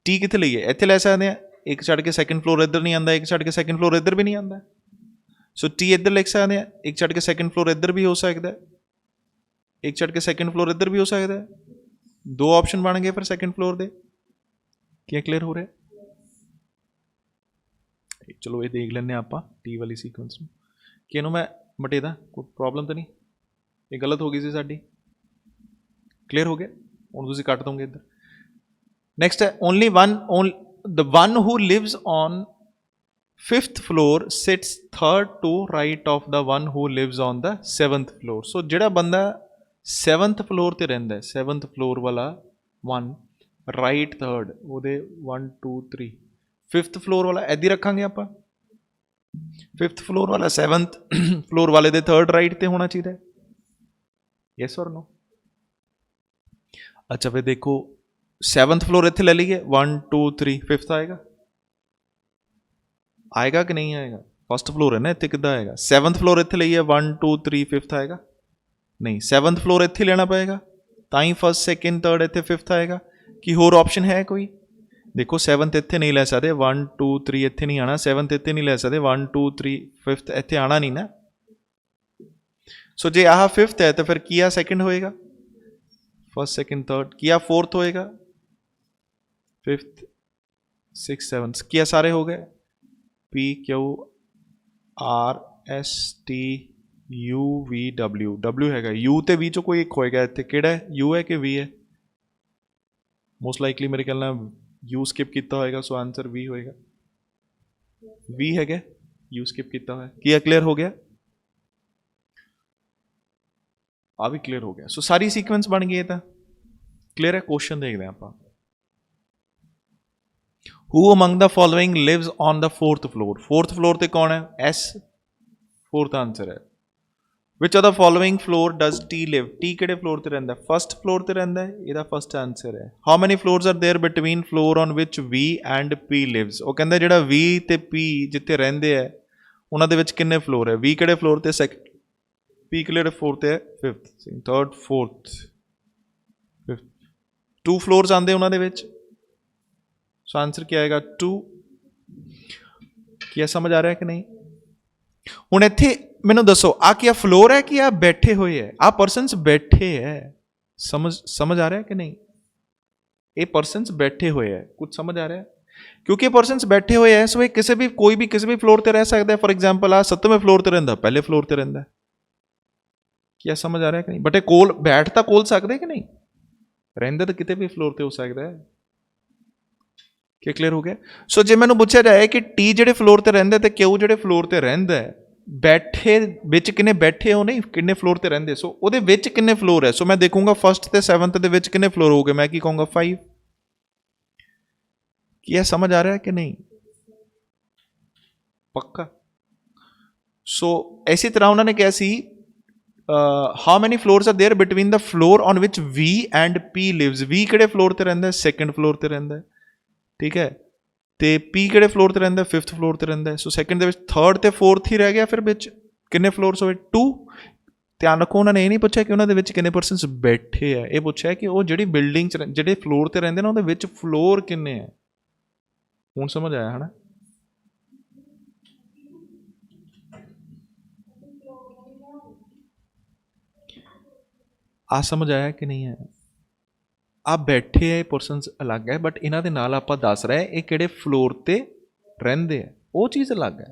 T कित्थे लईए? इत्थे लै सकदे आ। एक छड़ के 2nd फ्लोर इधर नहीं आंदा, एक छड़ के 2nd फ्लोर इधर भी नहीं आंदा। सो T इधर लिख सकदे आ, एक छड़ के 2nd फ्लोर इधर भी हो सकदा है, एक छड़ के 2nd फ्लोर इधर भी हो सकदा है। दो ऑप्शन बन गए फिर 2nd फ्लोर दे। क्या क्लियर हो रहा है? चलो ये देख लेने आपां T वाली सीक्वेंस नूं कि इहनूं मैं मटेदा, कोई प्रॉब्लम तो नहीं? ये गलत हो गई सी साडी। क्लियर हो गया? हुण तुसीं कट दोगे इधर। नेक्स्ट है only the one who lives on 5th floor sits third to right of the one who lives on the 7th floor. So जिहड़ा बंदा 7th फ्लोर ते रहिंदा है, 7th फ्लोर वाला 1 राइट थर्ड ਉਹਦੇ 1 2 3 5th फ्लोर वाला ऐदी रखांगे आपां। 5th फ्लोर वाला 7th फ्लोर वाले दे थर्ड राइट ते होना चाहिए। यस और नो? अच्छा फिर देखो 7th फ्लोर इत्थे ले लीजिए 1 2 3 5th आएगा, आएगा कि नहीं आएगा? फस्ट फ्लोर है ना, इतने किदा आएगा? 7th फ्लोर इतने ਲਈ है, 1 2 3 5th आएगा नहीं, 7th फ्लोर इतने लेना पएगा, ताई फस्ट सैकेंड थर्ड इतने 5th आएगा। कि होर ऑप्शन है कोई? देखो 7th इतने नहीं ले सकते, 1 2 3 इतने नहीं आना, 7th इतने नहीं ले सकते, 1 2 3 5th इतने आना नहीं ना। सो जे आह 5th है तो फिर किया सैकेंड होएगा, फस्ट सैकेंड थर्ड, किया 4th होएगा, 5th 6 7 किया सारे हो गए, P Q R S T U V W, W हैगा, U ते V चो कोई एक होएगा इत्थे, किहड़ा है? U है कि V है? मोस्ट लाइकली मेरे ख्याल नाल U स्किप किया होएगा, सो आंसर V होएगा। V हैगा, U स्किप किया होया। किया क्लियर हो गया? आ भी क्लियर हो गया। सो सारी सीक्वेंस बन गई है, तो क्लियर है। क्वेश्चन देखते हैं आप। Who among the following lives on the 4th floor? 4th floor ते कौन है? S 4th आंसर है। Which of the following floor does T live? T किहड़े फ्लोर ते रहिंदा है? फर्स्ट फ्लोर ते रहिंदा है, इहदा फर्स्ट आंसर है। How many floors are there between floor on which V and P lives? ਉਹ ਕਹਿੰਦਾ ਜਿਹੜਾ V ਤੇ P ਜਿੱਥੇ ਰਹਿੰਦੇ ਆ ਉਹਨਾਂ ਦੇ ਵਿੱਚ ਕਿੰਨੇ ਫਲੋਰ ਹੈ? V ਕਿਹੜੇ ਫਲੋਰ ਤੇ? ਸੈਕੰਡ। P ਕਿਹੜੇ ਫਲੋਰ ਤੇ ਹੈ? 5th, 3rd 4th 5th। 2 floors ਆਉਂਦੇ ਉਹਨਾਂ ਦੇ ਵਿੱਚ, सो आंसर क्या आएगा? 2। क्या समझ आ रहा है कि नहीं? हुण इत्थे मैनूं दसो, आ क्या फ्लोर है कि आ बैठे हुए है? आ पर्सनस बैठे है, समझ आ रहा है कि नहीं? ये पर्सनस बैठे हुए है, कुछ समझ आ रहा है? क्योंकि पर्सनस बैठे हुए है, सो किसी भी कोई भी किसी भी फ्लोर पर रह सकता है। फॉर एग्जाम्पल आ 7वें फ्लोर पर रहिंदा, पहले फ्लोर पर रहिंदा। क्या समझ आ रहा है कि नहीं? बट ये कोल बैठ तो कोल सकते कि नहीं? रहिंदा तो कितने भी फ्लोर पर हो सकता है। क्या क्लियर हो गया? सो जे मैंने पूछा जाए कि टी ਜਿਹੜੇ फ्लोर ਤੇ ਰਹਿੰਦਾ ਤੇ ਕਿਊ ਜਿਹੜੇ फ्लोर ਤੇ ਰਹਿੰਦਾ ਹੈ, ਬੈਠੇ ਵਿੱਚ ਕਿੰਨੇ ਬੈਠੇ ਹੋ, ਨਹੀਂ ਕਿੰਨੇ फ्लोर ਤੇ ਰਹਿੰਦੇ, ਸੋ ਉਹਦੇ ਵਿੱਚ ਕਿੰਨੇ फ्लोर ਹੈ। ਸੋ ਮੈਂ ਦੇਖੂੰਗਾ 1st ਤੇ 7th ਦੇ ਵਿੱਚ ਕਿੰਨੇ फ्लोर ਹੋਗੇ, ਮੈਂ ਕੀ ਕਹੂੰਗਾ? 5। ਕੀ ਇਹ ਸਮਝ ਆ ਰਿਹਾ ਹੈ कि नहीं? ਪੱਕਾ। ਸੋ ਇਸੇ ਤਰ੍ਹਾਂ ਉਹਨਾਂ ਨੇ ਕਿਹਾ ਸੀ how many floors are there between the floor on which V and P lives? V ਕਿਹੜੇ फ्लोर ਤੇ ਰਹਿੰਦਾ ਹੈ? 2nd फ्लोर ਤੇ ਰਹਿੰਦਾ ਹੈ, ठीक है। तो P किहड़े फ्लोर ते रहिंदा? 5th फ्लोर ते रहिंदा है। सो सैकेंड दे विच 3rd ते 4th ही रह गया, फिर विच किन्ने फ्लोर्स होए? 2। ध्यान रखो, उन्होंने ये नहीं पूछा कि उन्होंने विच किन्ने परसनस बैठे है, ये पूछा है कि वो जिहड़ी बिल्डिंग च जिहड़े फ्लोर ते रहिंदे ना, उहदे विच फ्लोर किन्ने है। हुण समझ आया है ना? आ समझ आया कि नहीं है? ਆ ਬੈਠੇ ਹੈ ਪਰਸਨਸ ਅਲੱਗ ਹੈ, ਬਟ ਇਹਨਾਂ ਦੇ ਨਾਲ ਆਪਾਂ ਦੱਸ ਰਹੇ ਇਹ ਕਿਹੜੇ ਫਲੋਰ ਤੇ ਰਹਿੰਦੇ ਆ, ਉਹ ਚੀਜ਼ ਅਲੱਗ ਹੈ।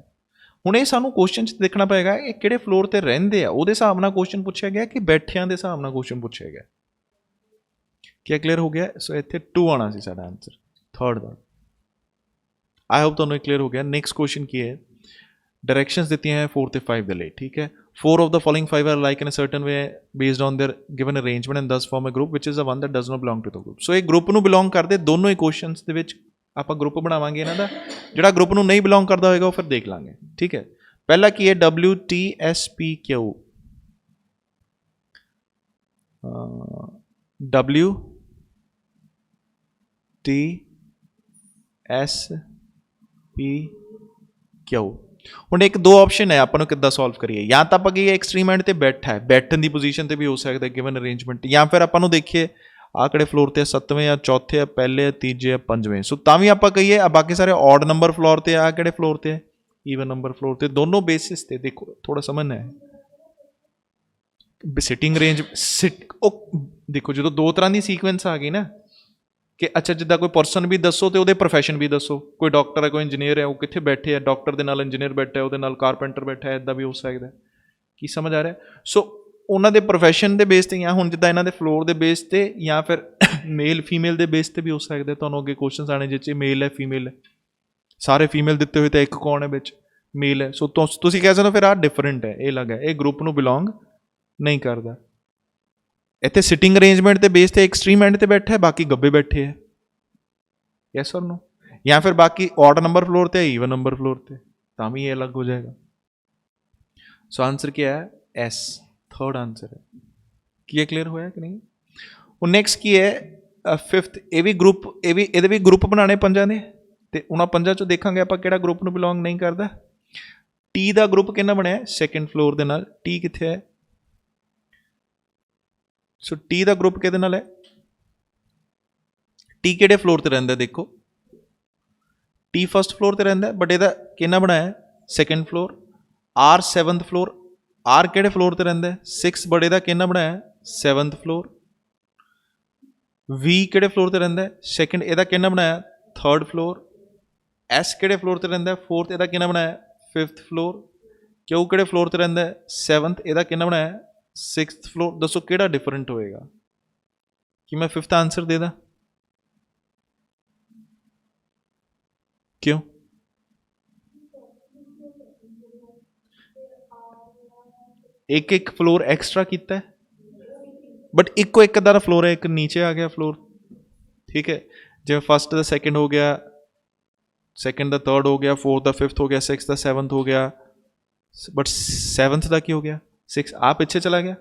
ਹੁਣ ਇਹ ਸਾਨੂੰ ਕੁਐਸਚਨ 'ਚ ਦੇਖਣਾ ਪਏਗਾ ਇਹ ਕਿਹੜੇ ਫਲੋਰ ਤੇ ਰਹਿੰਦੇ ਆ, ਉਹਦੇ ਹਿਸਾਬ ਨਾਲ ਕੁਐਸਚਨ ਪੁੱਛਿਆ ਗਿਆ ਕਿ ਬੈਠਿਆਂ ਦੇ ਹਿਸਾਬ ਨਾਲ ਕੁਐਸਚਨ ਪੁੱਛਿਆ ਗਿਆ। ਕੀ ਕਲੀਅਰ ਹੋ ਗਿਆ? ਸੋ ਇੱਥੇ 2 ਆਉਣਾ ਸੀ ਸਾਡਾ answer, 3rd the. I hope ਤੁਹਾਨੂੰ क्लियर हो गया। नेक्स्ट क्वेश्चन की है, डायरेक्शंस दी हैं 4 ਤੇ 5 ਦੇ ਲਈ, ठीक है। 4 of the following 5 are like in a certain way based on their given arrangement and thus form a group which is the one that does not belong to the group। so ਇਹ group ਨੂੰ belong ਕਰਦੇ ਦੋਨੋਂ ਹੀ questions ਦੇ ਵਿੱਚ ਆਪਾਂ group ਬਣਾਵਾਂਗੇ ਇਹਨਾਂ ਦਾ। ਜਿਹੜਾ ਗਰੁੱਪ ਨੂੰ ਨਹੀਂ ਬਿਲੋਂਗ ਕਰਦਾ ਹੋਏਗਾ ਉਹ ਫਿਰ ਦੇਖ ਲਾਂਗੇ, ਠੀਕ ਹੈ। ਪਹਿਲਾ ਕੀ ਹੈ? W T S P Q। W T S P Q। ਹੁਣ ਇੱਕ ਦੋ ਆਪਸ਼ਨ ਹੈ, ਆਪਾਂ ਨੂੰ ਕਿੱਦਾਂ ਸੋਲਵ ਕਰੀਏ। ਜਾਂ ਤਾਂ ਆਪਾਂ ਕਹੀਏ ਐਕਸਟ੍ਰੀਮ ਐਂਡ ਤੇ ਬੈਠਾ ਹੈ, ਬੈਠਣ ਦੀ ਪੋਜੀਸ਼ਨ ਤੇ ਵੀ ਹੋ ਸਕਦਾ ਗਿਵਨ ਅਰੇਂਜਮੈਂਟ, ਜਾਂ ਫਿਰ ਆਪਾਂ ਨੂੰ ਦੇਖੀਏ ਆਹ ਕਿਹੜੇ ਫਲੋਰ ਤੇ 7ਵੇਂ ਆ, 4ਥੇ ਆ, ਪਹਿਲੇ ਆ, ਤੀਜੇ ਆ, 5ਵੇਂ। ਸੋ ਤਾਂ ਵੀ ਆਪਾਂ ਕਹੀਏ ਆ ਬਾਕੀ ਸਾਰੇ ਔਡ ਨੰਬਰ ਫਲੋਰ ਤੇ ਆ, ਕਿਹੜੇ ਫਲੋਰ ਤੇ ਈਵਨ ਨੰਬਰ ਫਲੋਰ ਤੇ। ਦੋਨੋਂ ਬੇਸਿਸ ਤੇ ਦੇਖੋ ਥੋੜਾ ਸਮਝਣਾ ਹੈ। ਸਿਟਿੰਗ ਰੇਂਜ ਉਹ ਦੇਖੋ ਜਦੋਂ ਦੋ ਤਰ੍ਹਾਂ ਦੀ ਸੀਕੁਐਂਸ ਆ ਗਈ ਨਾ ਕਿ ਅੱਛਾ ਜਿੱਦਾਂ ਕੋਈ ਪਰਸਨ ਵੀ ਦੱਸੋ ਤੇ ਉਹਦੇ ਪ੍ਰੋਫੈਸ਼ਨ ਵੀ ਦੱਸੋ। ਕੋਈ ਡਾਕਟਰ ਹੈ, ਕੋਈ ਇੰਜੀਨੀਅਰ ਹੈ, ਉਹ ਕਿੱਥੇ ਬੈਠੇ ਆ, ਡਾਕਟਰ ਦੇ ਨਾਲ ਇੰਜੀਨੀਅਰ ਬੈਠਾ, ਉਹਦੇ ਨਾਲ ਕਾਰਪੈਂਟਰ ਬੈਠਾ ਹੈ, ਇੱਦਾਂ ਵੀ ਹੋ ਸਕਦਾ। ਕੀ ਸਮਝ ਆ ਰਿਹਾ? ਸੋ ਉਹਨਾਂ ਦੇ ਪ੍ਰੋਫੈਸ਼ਨ ਦੇ ਬੇਸ 'ਤੇ ਜਾਂ ਹੁਣ ਜਿੱਦਾਂ ਇਹਨਾਂ ਦੇ ਫਲੋਰ ਦੇ ਬੇਸ 'ਤੇ ਜਾਂ ਫਿਰ ਮੇਲ ਫੀਮੇਲ ਦੇ ਬੇਸ 'ਤੇ ਵੀ ਹੋ ਸਕਦਾ। ਤੁਹਾਨੂੰ ਅੱਗੇ ਕੁਐਸਚਨਸ ਆਉਣੇ ਜਿਹ 'ਚ ਮੇਲ ਹੈ ਫੀਮੇਲ ਹੈ, ਸਾਰੇ ਫੀਮੇਲ ਦਿੱਤੇ ਹੋਏ ਤਾਂ ਇੱਕ ਕੌਣ ਹੈ ਵਿੱਚ ਮੇਲ ਹੈ। ਸੋ ਤੁਸੀਂ ਕਹਿ ਸਕਦੇ ਹੋ ਫਿਰ ਆਹ ਡਿਫਰੈਂਟ ਹੈ, ਇਹ ਅਲੱਗ ਹੈ, ਇਹ ਗਰੁੱਪ ਨੂੰ ਬਿਲੋਂਗ ਨਹੀਂ ਕਰਦਾ। ਇੱਥੇ ਸਿਟਿੰਗ ਅਰੇਂਜਮੈਂਟ ਦੇ ਬੇਸ 'ਤੇ ਐਕਸਟ੍ਰੀਮ ਐਂਡ 'ਤੇ ਬੈਠਾ ਹੈ, ਬਾਕੀ ਗੱਬੇ ਬੈਠੇ ਹੈ। यस और नो? या फिर बाकी ऑड नंबर फ्लोर पे इवन नंबर फ्लोर पे, तामी ये अलग हो जाएगा। सो आंसर क्या है? एस, 3rd आंसर है। क्या क्लियर हुआ है कि नहीं? और नेक्स्ट की है 5th, ये भी ग्रुप, ये भी ग्रुप बनाने पंजा ने, तो उन्होंने पंजा चो देखांगे आप किहड़ा ग्रुप नूं बिलोंग नहीं करता। ਟੀ ਦਾ ਗਰੁੱਪ ਕਿੰਨਾ ਬਣਿਆ ਸੈਕੰਡ ਫਲੋਰ ਦੇ ਨਾਲ, ਟੀ ਕਿੱਥੇ ਹੈ? ਸੋ ਟੀ ਦਾ ਗਰੁੱਪ ਕਿਹਦੇ ਨਾਲ ਹੈ? ਟੀ ਕਿਹੜੇ ਫਲੋਰ ਤੇ ਰਹਿੰਦਾ ਦੇਖੋ, ਟੀ ਫਸਟ ਫਲੋਰ ਤੇ ਰਹਿੰਦਾ, ਬਟ ਇਹਦਾ ਕਿੰਨਾ ਬਣਾਇਆ second floor. Or 7th floor, or ਕਿਹੜੇ ਫਲੋਰ ਤੇ ਰਹਿੰਦਾ 6 ਬੜੇ ਦਾ ਕਿੰਨਾ ਬਣਾਇਆ 7th ਫਲੋਰ। ਵੀ ਕਿਹੜੇ ਫਲੋਰ ਤੇ ਰਹਿੰਦਾ ਸੈਕੰਡ, ਇਹਦਾ ਕਿੰਨਾ ਬਣਾਇਆ 3rd ਫਲੋਰ। ਐਸ ਕਿਹੜੇ ਫਲੋਰ ਤੇ ਰਹਿੰਦਾ 4th, ਇਹਦਾ ਕਿੰਨਾ ਬਣਾਇਆ 5th ਫਲੋਰ। ਕਿਊ ਕਿਹੜੇ ਫਲੋਰ ਤੇ ਰਹਿੰਦਾ 7th, ਇਹਦਾ ਕਿੰਨਾ ਬਣਾਇਆ 6th ਫਲੋਰ। ਦੱਸੋ ਕਿਹੜਾ ਡਿਫਰੈਂਟ ਹੋਏਗਾ? ਕਿ ਮੈਂ 5th ਆਂਸਰ ਦੇ ਦਾਂ? ਕਿਉਂ? ਇੱਕ ਇੱਕ ਫਲੋਰ ਐਕਸਟਰਾ ਕੀਤਾ ਹੈ, ਬਟ ਇੱਕੋ ਇੱਕ ਦਾ ਫਲੋਰ ਹੈ, ਇੱਕ ਨੀਚੇ ਆ ਗਿਆ ਫਲੋਰ, ਠੀਕ ਹੈ। ਜਿਵੇਂ ਫਸਟ ਦਾ ਸੈਕਿੰਡ ਹੋ ਗਿਆ, ਸੈਕਿੰਡ ਦਾ 3rd ਹੋ ਗਿਆ, 4th ਦਾ 5th ਹੋ ਗਿਆ, 6th ਦਾ 7th ਹੋ ਗਿਆ, ਬਟ 7th ਦਾ ਕੀ ਹੋ ਗਿਆ 6 ਆ ਪਿੱਛੇ ਚਲਾ ਗਿਆ।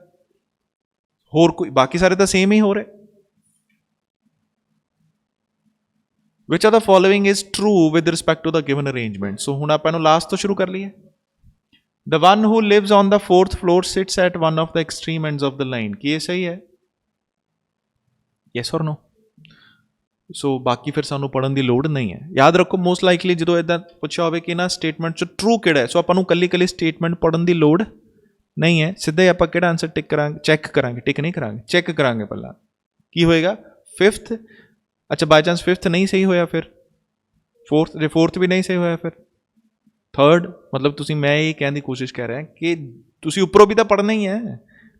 ਹੋਰ ਕੋਈ ਬਾਕੀ ਸਾਰੇ ਤਾਂ ਸੇਮ ਹੀ ਹੋ ਰਹੇ। Which of the following is true with respect to the given arrangement? So ਹੁਣ ਆਪਾਂ ਇਹਨੂੰ ਲਾਸਟ ਤੋਂ ਸ਼ੁਰੂ ਕਰ ਲਈਏ। The one who lives on the 4th floor sits at one of the extreme ends of the line. ਕੀ ਇਹ ਸਹੀ ਹੈ? Yes or no? ਸੋ ਬਾਕੀ ਫਿਰ ਸਾਨੂੰ ਪੜ੍ਹਨ ਦੀ ਲੋੜ ਨਹੀਂ ਹੈ। ਯਾਦ ਰੱਖੋ ਮੋਸਟ ਲਾਈਕਲੀ ਜਦੋਂ ਇੱਦਾਂ ਪੁੱਛਿਆ ਹੋਵੇ ਕਿ ਨਾ ਸਟੇਟਮੈਂਟ 'ਚ ਟਰੂ ਕਿਹੜਾ ਹੈ, ਸੋ ਆਪਾਂ ਨੂੰ ਕੱਲੀ ਸਟੇਟਮੈਂਟ ਪੜ੍ਹਨ ਦੀ ਲੋੜ ਨਹੀਂ ਹੈ। ਸਿੱਧਾ ਹੀ ਆਪਾਂ ਕਿਹੜਾ ਆਨਸਰ ਟਿਕ ਕਰਾਂਗੇ, ਚੈੱਕ ਕਰਾਂਗੇ, ਟਿਕ ਨਹੀਂ ਕਰਾਂਗੇ, ਚੈੱਕ ਕਰਾਂਗੇ ਪਹਿਲਾਂ ਕੀ ਹੋਏਗਾ 5th। ਅੱਛਾ ਬਾਈ ਚਾਂਸ 5th ਨਹੀਂ ਸਹੀ ਹੋਇਆ, ਫਿਰ 4th, ਜੇ 4th ਵੀ ਨਹੀਂ ਸਹੀ ਹੋਇਆ ਫਿਰ 3rd। ਮਤਲਬ ਤੁਸੀਂ, ਮੈਂ ਇਹ ਕਹਿਣ ਦੀ ਕੋਸ਼ਿਸ਼ ਕਰ ਰਿਹਾ ਕਿ ਤੁਸੀਂ ਉੱਪਰੋਂ ਵੀ ਤਾਂ ਪੜ੍ਹਨਾ ਹੀ ਹੈ।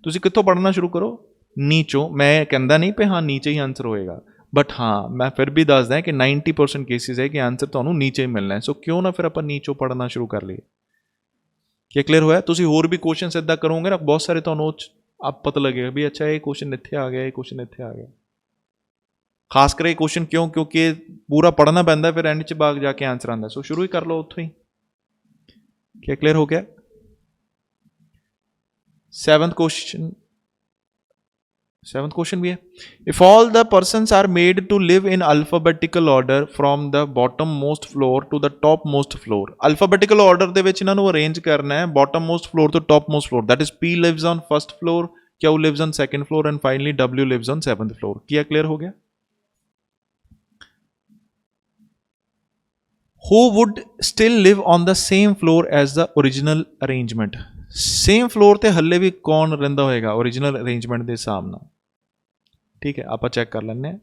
ਤੁਸੀਂ ਕਿੱਥੋਂ ਪੜ੍ਹਨਾ ਸ਼ੁਰੂ ਕਰੋ? ਨੀਚੋਂ। ਮੈਂ ਕਹਿੰਦਾ ਨਹੀਂ ਪਏ ਹਾਂ ਨੀਚੇ ਹੀ ਆਨਸਰ ਹੋਏਗਾ, ਬਟ ਹਾਂ ਮੈਂ ਫਿਰ ਵੀ ਦੱਸਦਾ ਕਿ 90% ਕੇਸਿਸ ਹੈ ਕਿ ਆਨਸਰ ਤੁਹਾਨੂੰ ਨੀਚੇ ਹੀ ਮਿਲਣਾ ਹੈ। ਸੋ ਕਿਉਂ ਨਾ ਫਿਰ ਆਪਾਂ ਨੀਚੋਂ ਪੜ੍ਹਨਾ ਸ਼ੁਰੂ ਕਰ ਲਈਏ। ਕੀ ਕਲੀਅਰ ਹੋਇਆ? ਤੁਸੀਂ ਹੋਰ ਵੀ ਕੁਐਸਚਨਸ ਇੱਦਾਂ ਕਰੋਗੇ ਨਾ, ਬਹੁਤ ਸਾਰੇ ਤੁਹਾਨੂੰ ਆਪ ਪਤਾ ਲੱਗੇਗਾ ਵੀ ਅੱਛਾ ਇਹ ਕੁਐਸਚਨ ਇੱਥੇ ਆ ਗਿਆ, ਇਹ ਕੁਐਸਚਨ ਇੱਥੇ ਆ ਗਿਆ। ਖਾਸ ਕਰ ਇਹ ਕੁਐਸਚਨ ਕਿਉਂ? ਕਿਉਂਕਿ ਪੂਰਾ ਪੜ੍ਹਨਾ ਪੈਂਦਾ, ਫਿਰ ਐਂਡ 'ਚ ਬਾਗ ਜਾ ਕੇ ਆਨਸਰ ਆਉਂਦਾ। ਸੋ ਸ਼ੁਰੂ ਹੀ ਕਰ ਲਓ ਉੱਥੋਂ ਹੀ। ਕੀ ਕਲੀਅਰ ਹੋ ਗਿਆ? 7th question भी है। If all the persons are made to live in alphabetical order from the bottom most floor to the top most floor, alphabetical order ਦੇ ਵਿੱਚ ਇਹਨਾਂ ਨੂੰ arrange ਕਰਨਾ ਹੈ bottom most floor to top most floor, that is P lives on first floor, Q lives on second floor and finally W lives on 7th floor। क्या clear हो गया? Who would still live on the same floor as the original arrangement? Same floor ਤੇ ਹੱਲੇ ਵੀ ਕੌਣ ਰਹਿੰਦਾ ਹੋਏਗਾ original arrangement ਦੇ ਹਿਸਾਬ ਨਾਲ? ਠੀਕ ਹੈ, ਆਪਾਂ ਚੈੱਕ ਕਰ ਲੈਂਦੇ ਹਾਂ।